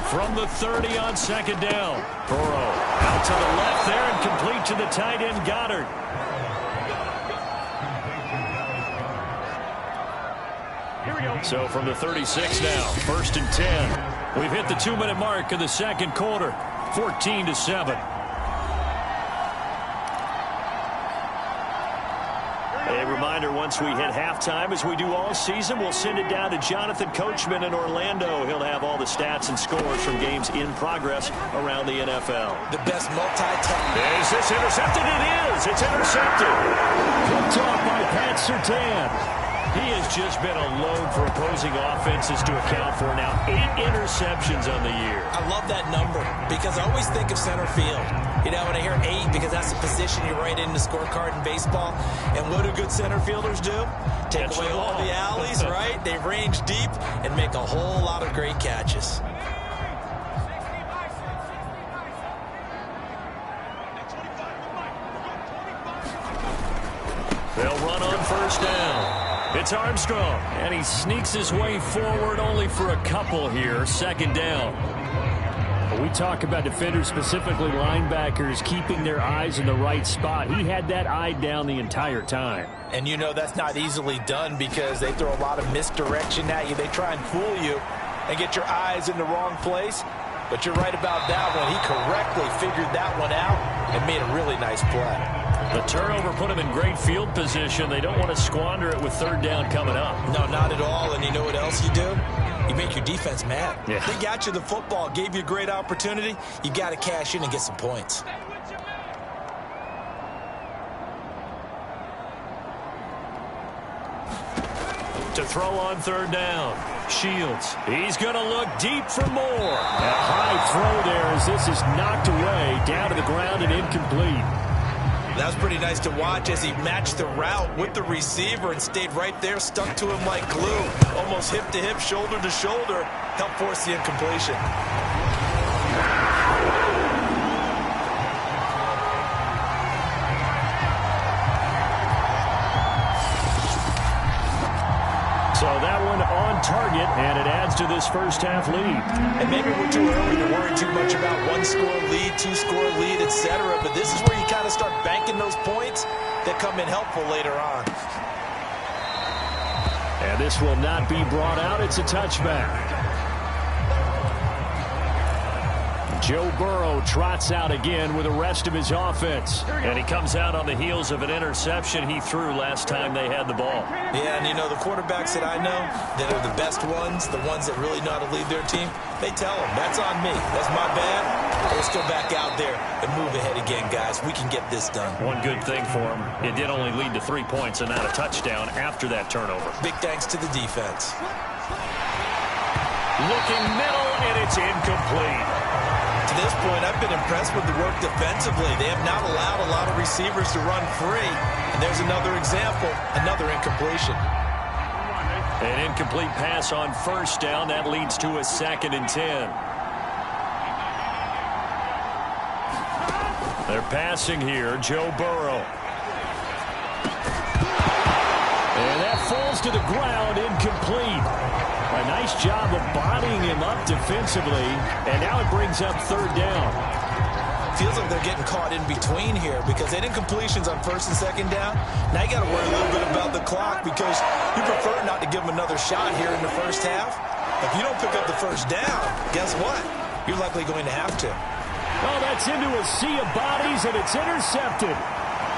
from the 30 on second down. Burrow out to the left there and complete to the tight end Goddard. So from the 36 now, 1st and 10. We've hit the 2-minute mark of the second quarter, 14-7. A reminder, once we hit halftime, as we do all season, we'll send it down to Jonathan Coachman in Orlando. He'll have all the stats and scores from games in progress around the NFL. The best multi-task. Is this intercepted? It is. It's intercepted. Picked off by Pat Surtain. He has just been a load for opposing offenses to account for now. 8 interceptions on the year. I love that number because I always think of center field. You know, when I hear 8, because that's the position you write in the scorecard in baseball. And what do good center fielders do? Take away all the alleys, right? They range deep and make a whole lot of great catches. They'll run on 1st down. It's Armstrong, and he sneaks his way forward only for a couple here. 2nd down. When we talk about defenders, specifically linebackers, keeping their eyes in the right spot. He had that eye down the entire time. And you know that's not easily done because they throw a lot of misdirection at you. They try and fool you and get your eyes in the wrong place. But you're right about that one. He correctly figured that one out and made a really nice play. The turnover put him in great field position. They don't want to squander it with 3rd down coming up. No, not at all. And you know what else you do? You make your defense mad. Yeah. They got you the football, gave you a great opportunity. You got to cash in and get some points. To throw on 3rd down. Shields. He's going to look deep for more. A high throw there as this is knocked away, down to the ground and incomplete. That was pretty nice to watch as he matched the route with the receiver and stayed right there, stuck to him like glue. Almost hip to hip, shoulder to shoulder, helped force the incompletion. So that one on target, and it adds to this first half lead. And maybe we're too early to worry too much about 1-score lead, 2-score lead, etc. But this is where you kind of start banking those points that come in helpful later on. And this will not be brought out. It's a touchback. Joe Burrow trots out again with the rest of his offense. And he comes out on the heels of an interception he threw last time they had the ball. Yeah, and you know, the quarterbacks that I know that are the best ones, the ones that really know how to lead their team, they tell them, that's on me. That's my bad. Let's go back out there and move ahead again, guys. We can get this done. One good thing for him, it did only lead to 3 points and not a touchdown after that turnover. Big thanks to the defense. Looking middle, and it's incomplete. To this point, I've been impressed with the work defensively. They have not allowed a lot of receivers to run free. And there's another example, another incompletion. An incomplete pass on 1st down. That leads to a 2nd and 10. They're passing here, Joe Burrow. And that falls to the ground, incomplete. A nice job of bodying him up defensively, and now it brings up 3rd down. Feels like they're getting caught in between here because they did incompletions on 1st and 2nd down. Now you got to worry a little bit about the clock because you prefer not to give them another shot here in the first half. If you don't pick up the 1st down, guess what? You're likely going to have to. Oh, that's into a sea of bodies, and it's intercepted.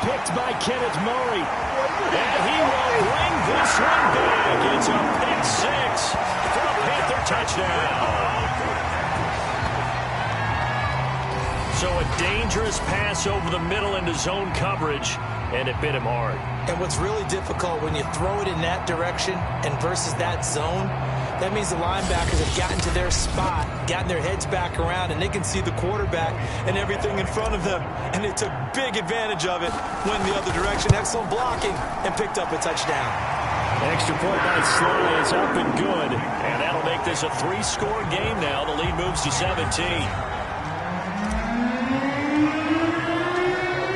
Picked by Kenneth Murray. And he will bring this one back. It's a pick 6 for a Panther touchdown. So a dangerous pass over the middle into zone coverage, and it bit him hard. And what's really difficult when you throw it in that direction and versus that zone, that means the linebackers have gotten to their spot, gotten their heads back around, and they can see the quarterback and everything in front of them. And they took big advantage of it, went the other direction, excellent blocking, and picked up a touchdown. Extra point by Sly is up and good, and that'll make this a 3-score game now. The lead moves to 17.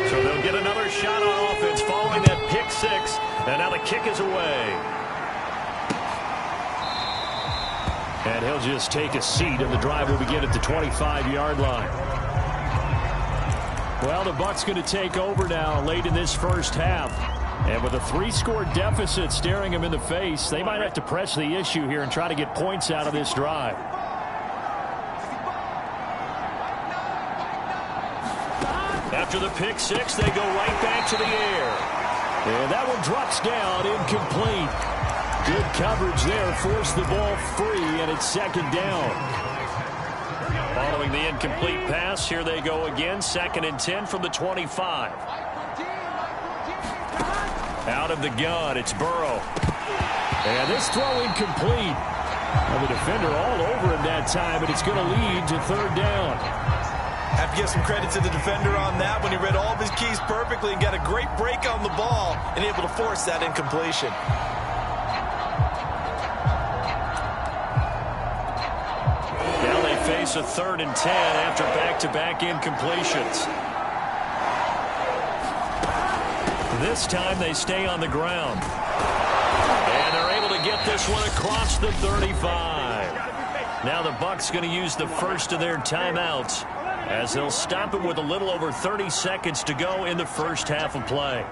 So they'll get another shot on offense following that pick 6, and now the kick is away. And he'll just take a seat, and the drive will begin at the 25-yard line. Well, the Bucs going to take over now late in this first half. And with a 3-score deficit staring him in the face, they might have to press the issue here and try to get points out of this drive. After the pick six, they go right back to the air. And that one drops down, incomplete. Good coverage there, forced the ball free, and it's second down. Following the incomplete pass, here they go again, 2nd and 10 from the 25. Out of the gun, it's Burrow. And this throw incomplete. And the defender all over him that time, and it's going to lead to 3rd down. Have to give some credit to the defender on that when he read all of his keys perfectly and got a great break on the ball and able to force that incompletion. Now they face a 3rd and 10 after back-to-back incompletions. This time they stay on the ground. And they're able to get this one across the 35. Now the Bucs going to use the first of their timeouts, as they'll stop it with a little over 30 seconds to go in the first half of play.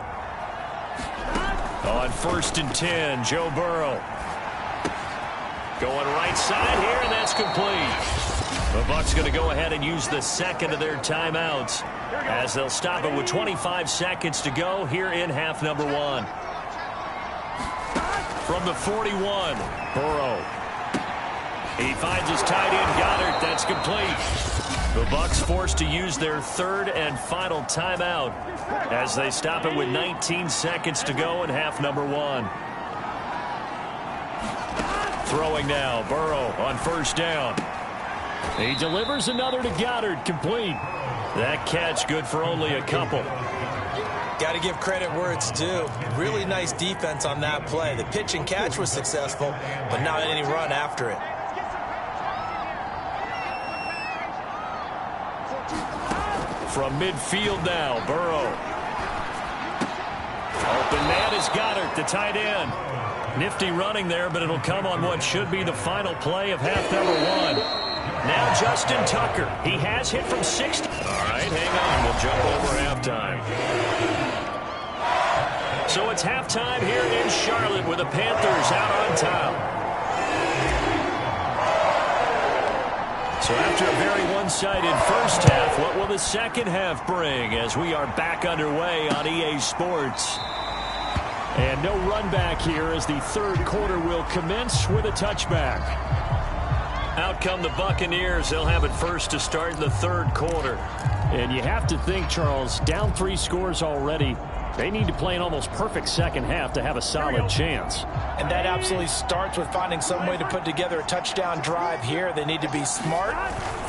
On 1st and 10, Joe Burrow. Going right side here, and that's complete. The Bucs going to go ahead and use the second of their timeouts, as they'll stop it with 25 seconds to go here in half number 1. From the 41, Burrow. He finds his tight end, Goddard. That's complete. The Bucs forced to use their 3rd and final timeout, as they stop it with 19 seconds to go in half number 1. Throwing now, Burrow on 1st down. He delivers another to Goddard, complete. That catch good for only a couple. Got to give credit where it's due. Really nice defense on that play. The pitch and catch was successful, but not any run after it. From midfield now, Burrow. Open man is Goddard, the tight end. Nifty running there, but it'll come on what should be the final play of half number 1. Now Justin Tucker. He has hit from 60. All right, hang on. We'll jump over halftime. So it's halftime here in Charlotte with the Panthers out on top. So after a very one-sided first half, what will the second half bring as we are back underway on EA Sports? And no run back here as the 3rd quarter will commence with a touchback. Out come the Buccaneers. They'll have it first to start in the 3rd quarter. And you have to think, Charles, down 3 scores already. They need to play an almost perfect second half to have a solid chance. And that absolutely starts with finding some way to put together a touchdown drive here. They need to be smart,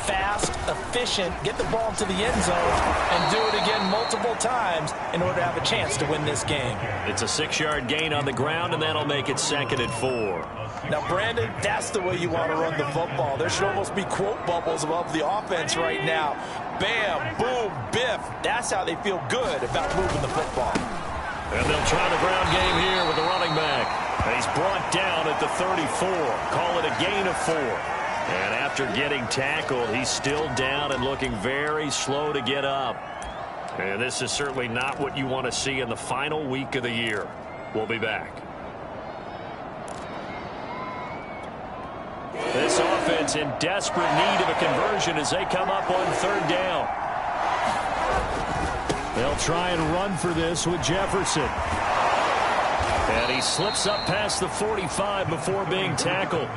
fast, efficient, get the ball to the end zone, and do it again multiple times in order to have a chance to win this game. It's a 6-yard gain on the ground, and that'll make it 2nd and 4. Now, Brandon, that's the way you want to run the football. There should almost be quote bubbles above the offense right now. Bam, boom, biff. That's how they feel good about moving the football. And they'll try the ground game here with the running back. And he's brought down at the 34. Call it a gain of 4. And after getting tackled, he's still down and looking very slow to get up. And this is certainly not what you want to see in the final week of the year. We'll be back. This offense in desperate need of a conversion as they come up on 3rd down. They'll try and run for this with Jefferson. And he slips up past the 45 before being tackled.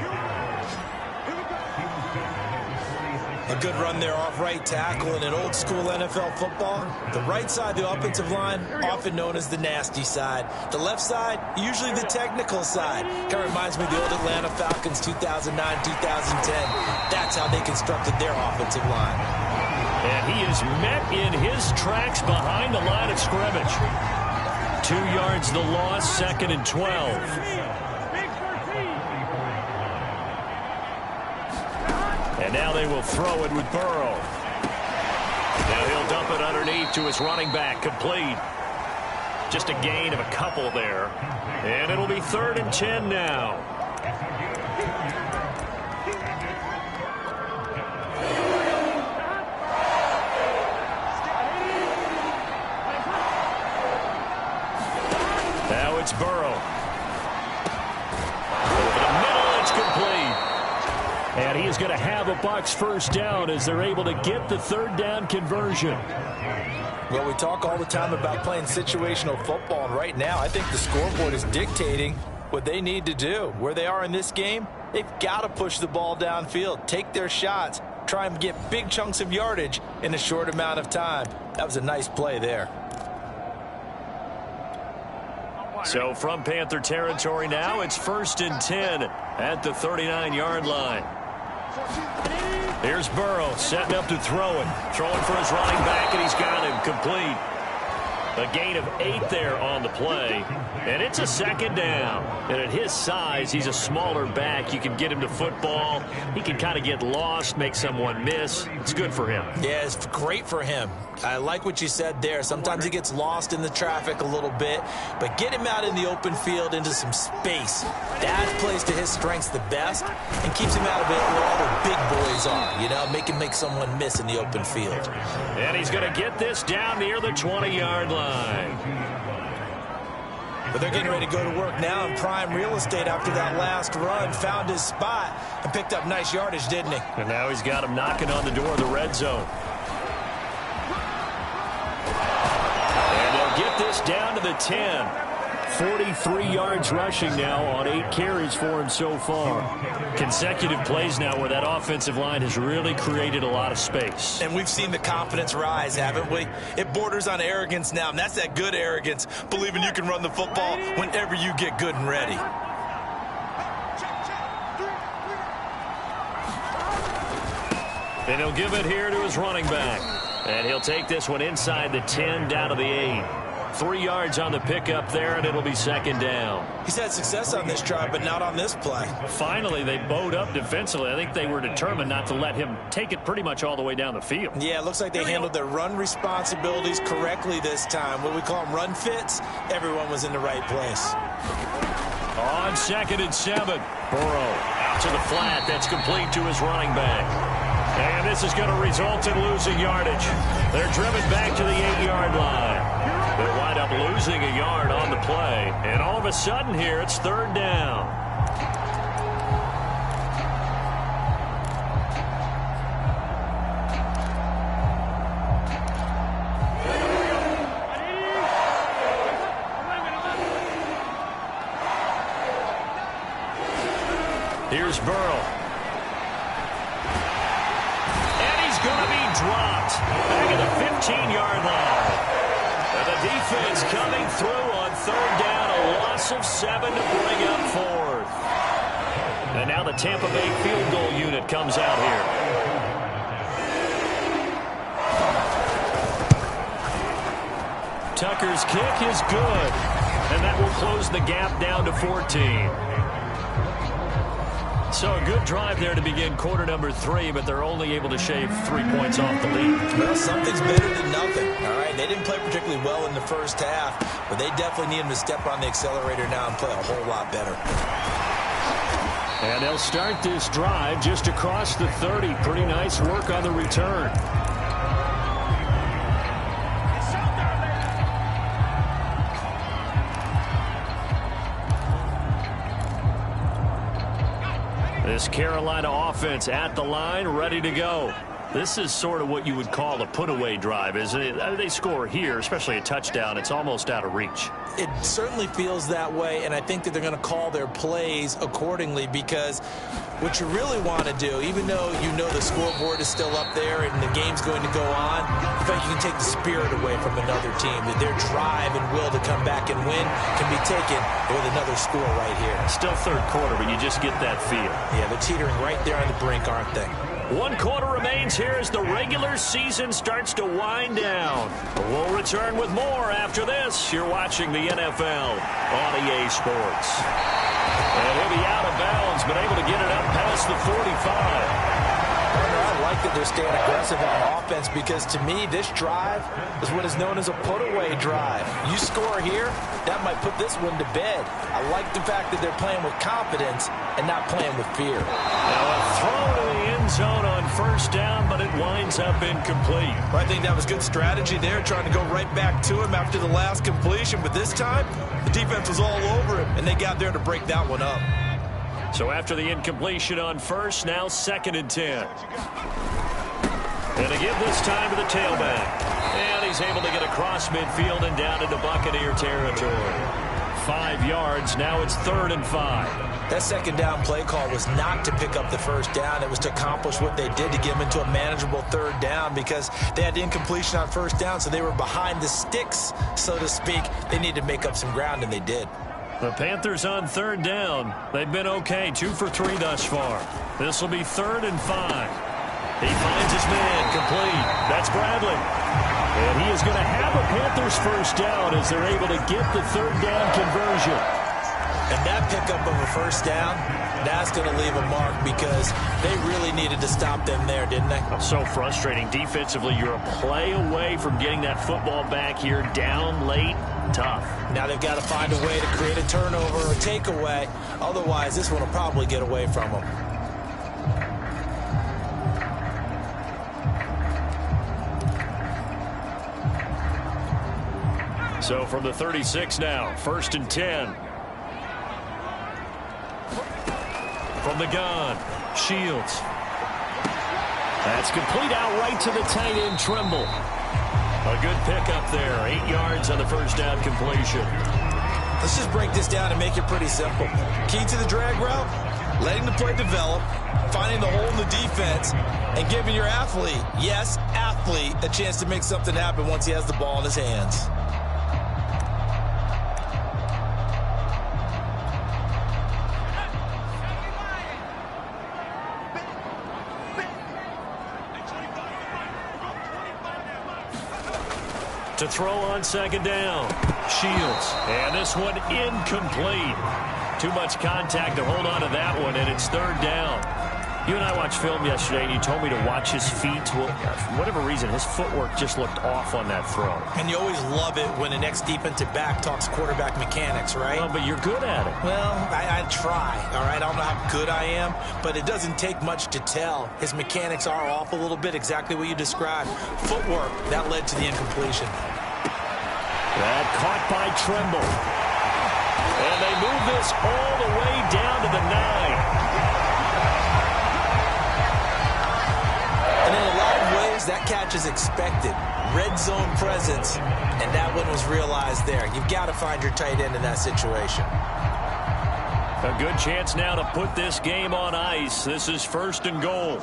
A good run there off right tackle in an old-school NFL football. The right side, the offensive line, often known as the nasty side. The left side, usually the technical side. Kind of reminds me of the old Atlanta Falcons 2009-2010. That's how they constructed their offensive line. And he is met in his tracks behind the line of scrimmage. 2 yards the loss, 2nd and 12. And now they will throw it with Burrow. Now he'll dump it underneath to his running back, complete. Just a gain of a couple there. And it'll be 3rd and 10 now. Bucs first down as they're able to get the third down conversion. Well, we talk all the time about playing situational football, and right now I think the scoreboard is dictating what they need to do. Where they are in this game, they've got to push the ball downfield, take their shots, try and get big chunks of yardage in a short amount of time. That was a nice play there. So from Panther territory now, it's 1st and 10 at the 39-yard line. Here's Burrow setting up to throw it. Throwing for his running back, and he's got him complete. A gain of 8 there on the play, and it's a 2nd down. And at his size, he's a smaller back. You can get him to football. He can kind of get lost, make someone miss. It's good for him. Yeah, it's great for him. I like what you said there. Sometimes he gets lost in the traffic a little bit, but get him out in the open field into some space. That plays to his strengths the best and keeps him out of it where all the big boys are, you know, make him make someone miss in the open field. And he's going to get this down near the 20-yard line. But they're getting ready to go to work now in prime real estate after that last run. Found his spot and picked up nice yardage, didn't he? And now he's got him knocking on the door of the red zone. And they'll get this down to the 10. 43 yards rushing now on 8 carries for him so far. Consecutive plays now where that offensive line has really created a lot of space. And we've seen the confidence rise, haven't we? It borders on arrogance now, and that's that good arrogance, believing you can run the football whenever you get good and ready. And he'll give it here to his running back. And he'll take this one inside the 10 down to the 8. 3 yards on the pickup there, and it'll be 2nd down. He's had success on this drive, but not on this play. Finally, they bowed up defensively. I think they were determined not to let him take it pretty much all the way down the field. Yeah, it looks like they handled their run responsibilities correctly this time. What we call them run fits, everyone was in the right place. On 2nd and 7, Burrow out to the flat. That's complete to his running back. And this is going to result in losing yardage. They're driven back to the 8-yard line. They wind up losing a yard on the play. And all of a sudden here, it's 3rd down. Here's Burrow. And he's going to be dropped back at the 15-yard line. And the defense coming through on 3rd down, a loss of 7 to bring up 4th. And now the Tampa Bay field goal unit comes out here. Tucker's kick is good, and that will close the gap down to 14. So a good drive there to begin quarter number 3, but they're only able to shave 3 points off the lead. Well, something's better than nothing, all right? They didn't play particularly well in the first half, but they definitely need him to step on the accelerator now and play a whole lot better. And they'll start this drive just across the 30. Pretty nice work on the return. This Carolina offense at the line, ready to go. This is sort of what you would call a put-away drive, isn't it? They score here, especially a touchdown. It's almost out of reach. It certainly feels that way, and I think that they're going to call their plays accordingly, because what you really want to do, even though you know the scoreboard is still up there and the game's going to go on, I think you can take the spirit away from another team, that their drive and will to come back and win can be taken with another score right here. Still 3rd quarter, but you just get that feel. Yeah, they're teetering right there on the brink, aren't they? 1 quarter remains here as the regular season starts to wind down. We'll return with more after this. You're watching the NFL on EA Sports. And he'll be out of bounds, but able to get it up past the 45. I like that they're staying aggressive on offense, because to me, this drive is what is known as a put-away drive. You score here, that might put this one to bed. I like the fact that they're playing with confidence and not playing with fear. Now a throw to the end zone on 1st down, but it winds up incomplete. Well, I think that was good strategy there, trying to go right back to him after the last completion. But this time, the defense was all over him, and they got there to break that one up. So after the incompletion on first, now 2nd and 10. And to give this time to the tailback. And he's able to get across midfield and down into Buccaneer territory. 5 yards. Now it's 3rd and 5. That second down play call was not to pick up the first down. It was to accomplish what they did to get them into a manageable 3rd down because they had incompletion on first down, so they were behind the sticks, so to speak. They needed to make up some ground, and they did. The Panthers on 3rd down. They've been okay, 2 for 3 thus far. This will be 3rd and 5. He finds his man, complete. That's Bradley. And he is going to have a Panthers first down as they're able to get the 3rd down conversion. And that pickup of a first down, that's going to leave a mark because they really needed to stop them there, didn't they? So frustrating. Defensively, you're a play away from getting that football back here down late. Tough. Now they've got to find a way to create a turnover or a takeaway. Otherwise, this one will probably get away from them. So from the 36 now, 1st and 10. From the gun, Shields. That's complete out right to the tight end, Trimble. A good pickup there, 8 yards on the first down completion. Let's just break this down and make it pretty simple. Key to the drag route, letting the play develop, finding the hole in the defense, and giving your athlete, yes, athlete, a chance to make something happen once he has the ball in his hands. To throw on 2nd down, Shields. And this one incomplete. Too much contact to hold on to that one, and it's 3rd down. You and I watched film yesterday, and you told me to watch his feet. Well, for whatever reason, his footwork just looked off on that throw. And you always love it when the next defensive back talks quarterback mechanics, right? Well, but you're good at it. Well, I try, all right? I don't know how good I am, but it doesn't take much to tell. His mechanics are off a little bit, exactly what you described. Footwork, that led to the incompletion. That caught by Trimble. And they move this all the way down to the 9. And in a lot of ways, that catch is expected. Red zone presence, and that one was realized there. You've got to find your tight end in that situation. A good chance now to put this game on ice. This is 1st and goal.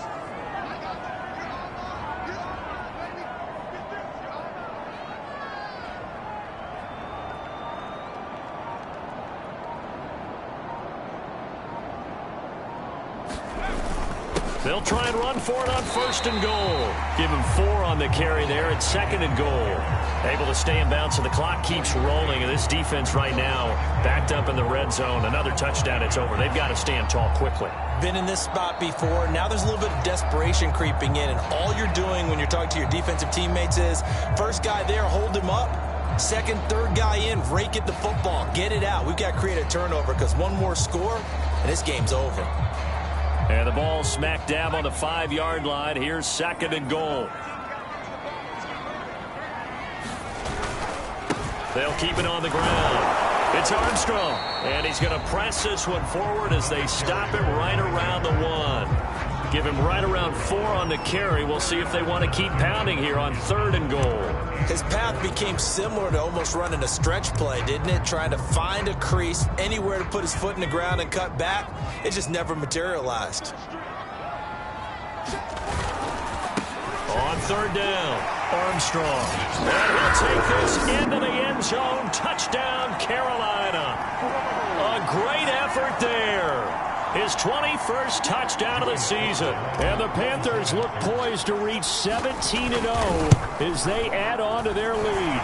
They'll try and run for it on 1st and goal. Give him 4 on the carry there at 2nd and goal. Able to stay in bounds, so the clock keeps rolling. And this defense right now backed up in the red zone. Another touchdown, it's over. They've got to stand tall quickly. Been in this spot before. Now there's a little bit of desperation creeping in. And all you're doing when you're talking to your defensive teammates is, first guy there, hold him up. 2nd, 3rd guy in, rake at the football. Get it out. We've got to create a turnover because one more score, and this game's over. And the ball smack dab on the 5-yard line. Here's 2nd and goal. They'll keep it on the ground. It's Armstrong. And he's going to press this one forward as they stop him right around the 1. Give him right around 4 on the carry. We'll see if they want to keep pounding here on 3rd and goal. His path became similar to almost running a stretch play, didn't it? Trying to find a crease, anywhere to put his foot in the ground and cut back. It just never materialized. On 3rd down, Armstrong. And he'll take this into the end zone. Touchdown, Carolina. A great effort there. His 21st touchdown of the season. And the Panthers look poised to reach 17-0 as they add on to their lead.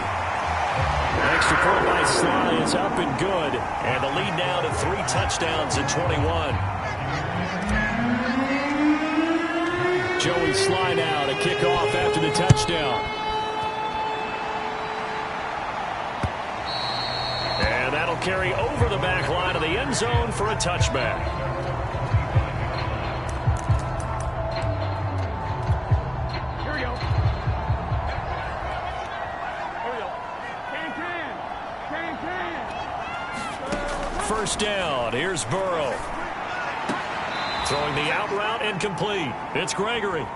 Extra point by Sly is up and good. And the lead now to 3 touchdowns at 21. Joey Sly now to kick off after the touchdown. And that'll carry over the back line of the end zone for a touchback. First down. Here's Burrow. Throwing the out route and complete. It's Gregory.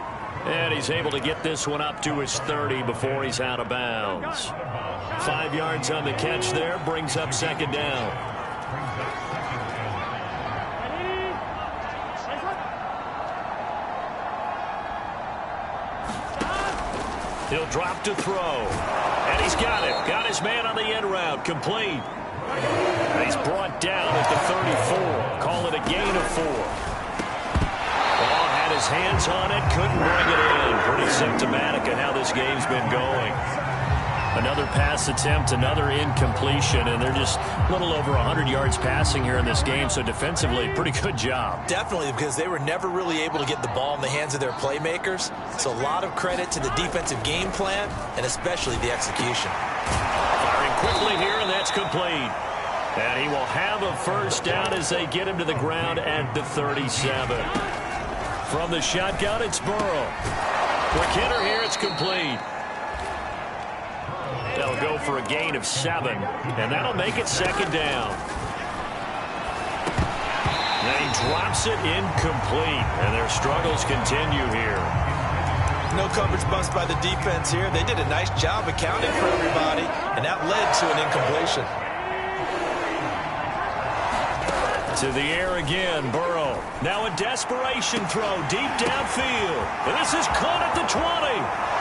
And he's able to get this one up to his 30 before he's out of bounds. 5 yards on the catch there, brings up second down. He'll drop to throw. And he's got it. Got his man on the end route. Complete. And he's brought down at the 34. Call it a gain of 4. Ball had his hands on it. Couldn't bring it in. Pretty symptomatic of how this game's been going. Another pass attempt, another incompletion, and they're just a little over 100 yards passing here in this game, so defensively, pretty good job. Definitely, because they were never really able to get the ball in the hands of their playmakers, so a lot of credit to the defensive game plan, and especially the execution. Firing quickly here, and that's complete. And he will have a first down as they get him to the ground at the 37. From the shotgun, it's Burrow. Quick hitter here, it's complete. They'll go for a gain of 7, and that'll make it second down. Then he drops it incomplete, and their struggles continue here. No coverage bust by the defense here. They did a nice job accounting for everybody, and that led to an incompletion. To the air again, Burrow. Now a desperation throw deep downfield. And this is caught at the 20.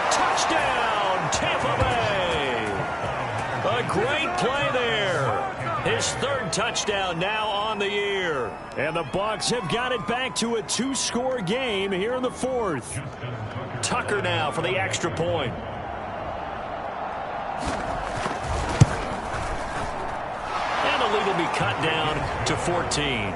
Touchdown, Tampa Bay. A great play there. His 3rd touchdown now on the year. And the Bucs have got it back to a 2-score game here in the 4th. Tucker now for the extra point. And the lead will be cut down to 14.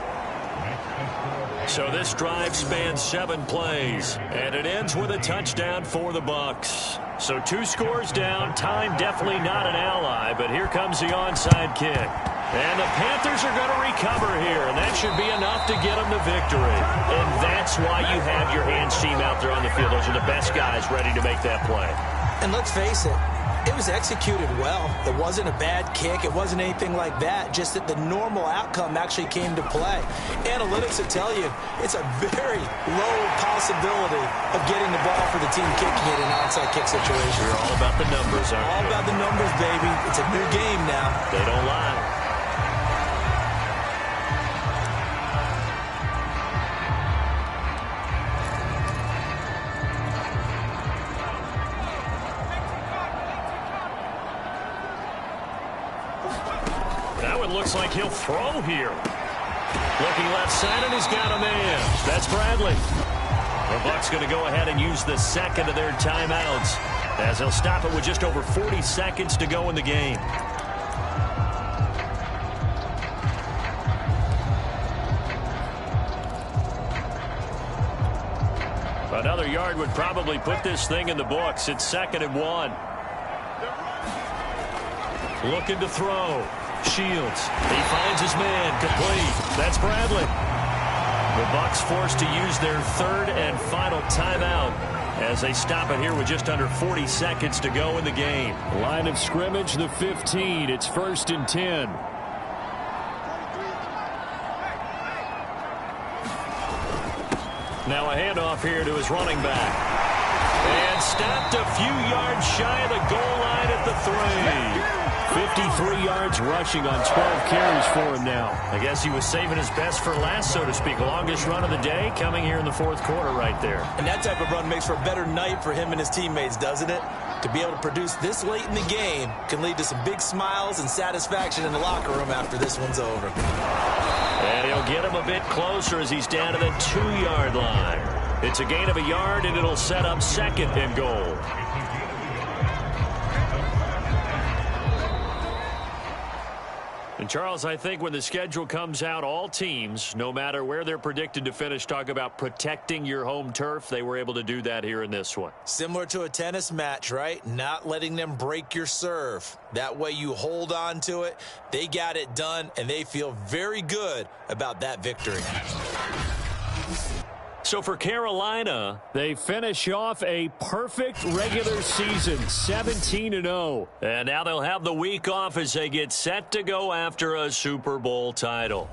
So this drive spans 7 plays, and it ends with a touchdown for the Bucs. So 2 scores down, time definitely not an ally, but here comes the onside kick. And the Panthers are going to recover here, and that should be enough to get them to victory. And that's why you have your hands team out there on the field. Those are the best guys ready to make that play. And let's face it, it was executed well. It wasn't a bad kick. It wasn't anything like that. Just that the normal outcome actually came to play. Analytics will tell you it's a very low possibility of getting the ball for the team kicking it in an onside kick situation. You're all about the numbers, aren't you? All about the numbers, baby. It's a new game now. They don't lie. Looks like he'll throw here. Looking left side, and he's got a man. That's Bradley. The Bucs going to go ahead and use the second of their timeouts as they'll stop it with just over 40 seconds to go in the game. Another yard would probably put this thing in the books. It's 2nd and 1. Looking to throw. Shields. He finds his man. Complete. That's Bradley. The Bucs forced to use their 3rd and final timeout as they stop it here with just under 40 seconds to go in the game. Line of scrimmage, the 15. It's 1st and 10. Now a handoff here to his running back. And stopped a few yards shy of the goal line at the 3. 53 yards rushing on 12 carries for him now. I guess he was saving his best for last, so to speak. Longest run of the day coming here in the 4th quarter right there. And that type of run makes for a better night for him and his teammates, doesn't it? To be able to produce this late in the game can lead to some big smiles and satisfaction in the locker room after this one's over. And he'll get him a bit closer as he's down to the 2-yard line. It's a gain of a yard, and it'll set up 2nd and goal. And Charles, I think when the schedule comes out, all teams, no matter where they're predicted to finish, talk about protecting your home turf. They were able to do that here in this one. Similar to a tennis match, right? Not letting them break your serve. That way you hold on to it. They got it done, and they feel very good about that victory. So for Carolina, they finish off a perfect regular season, 17-0. And now they'll have the week off as they get set to go after a Super Bowl title.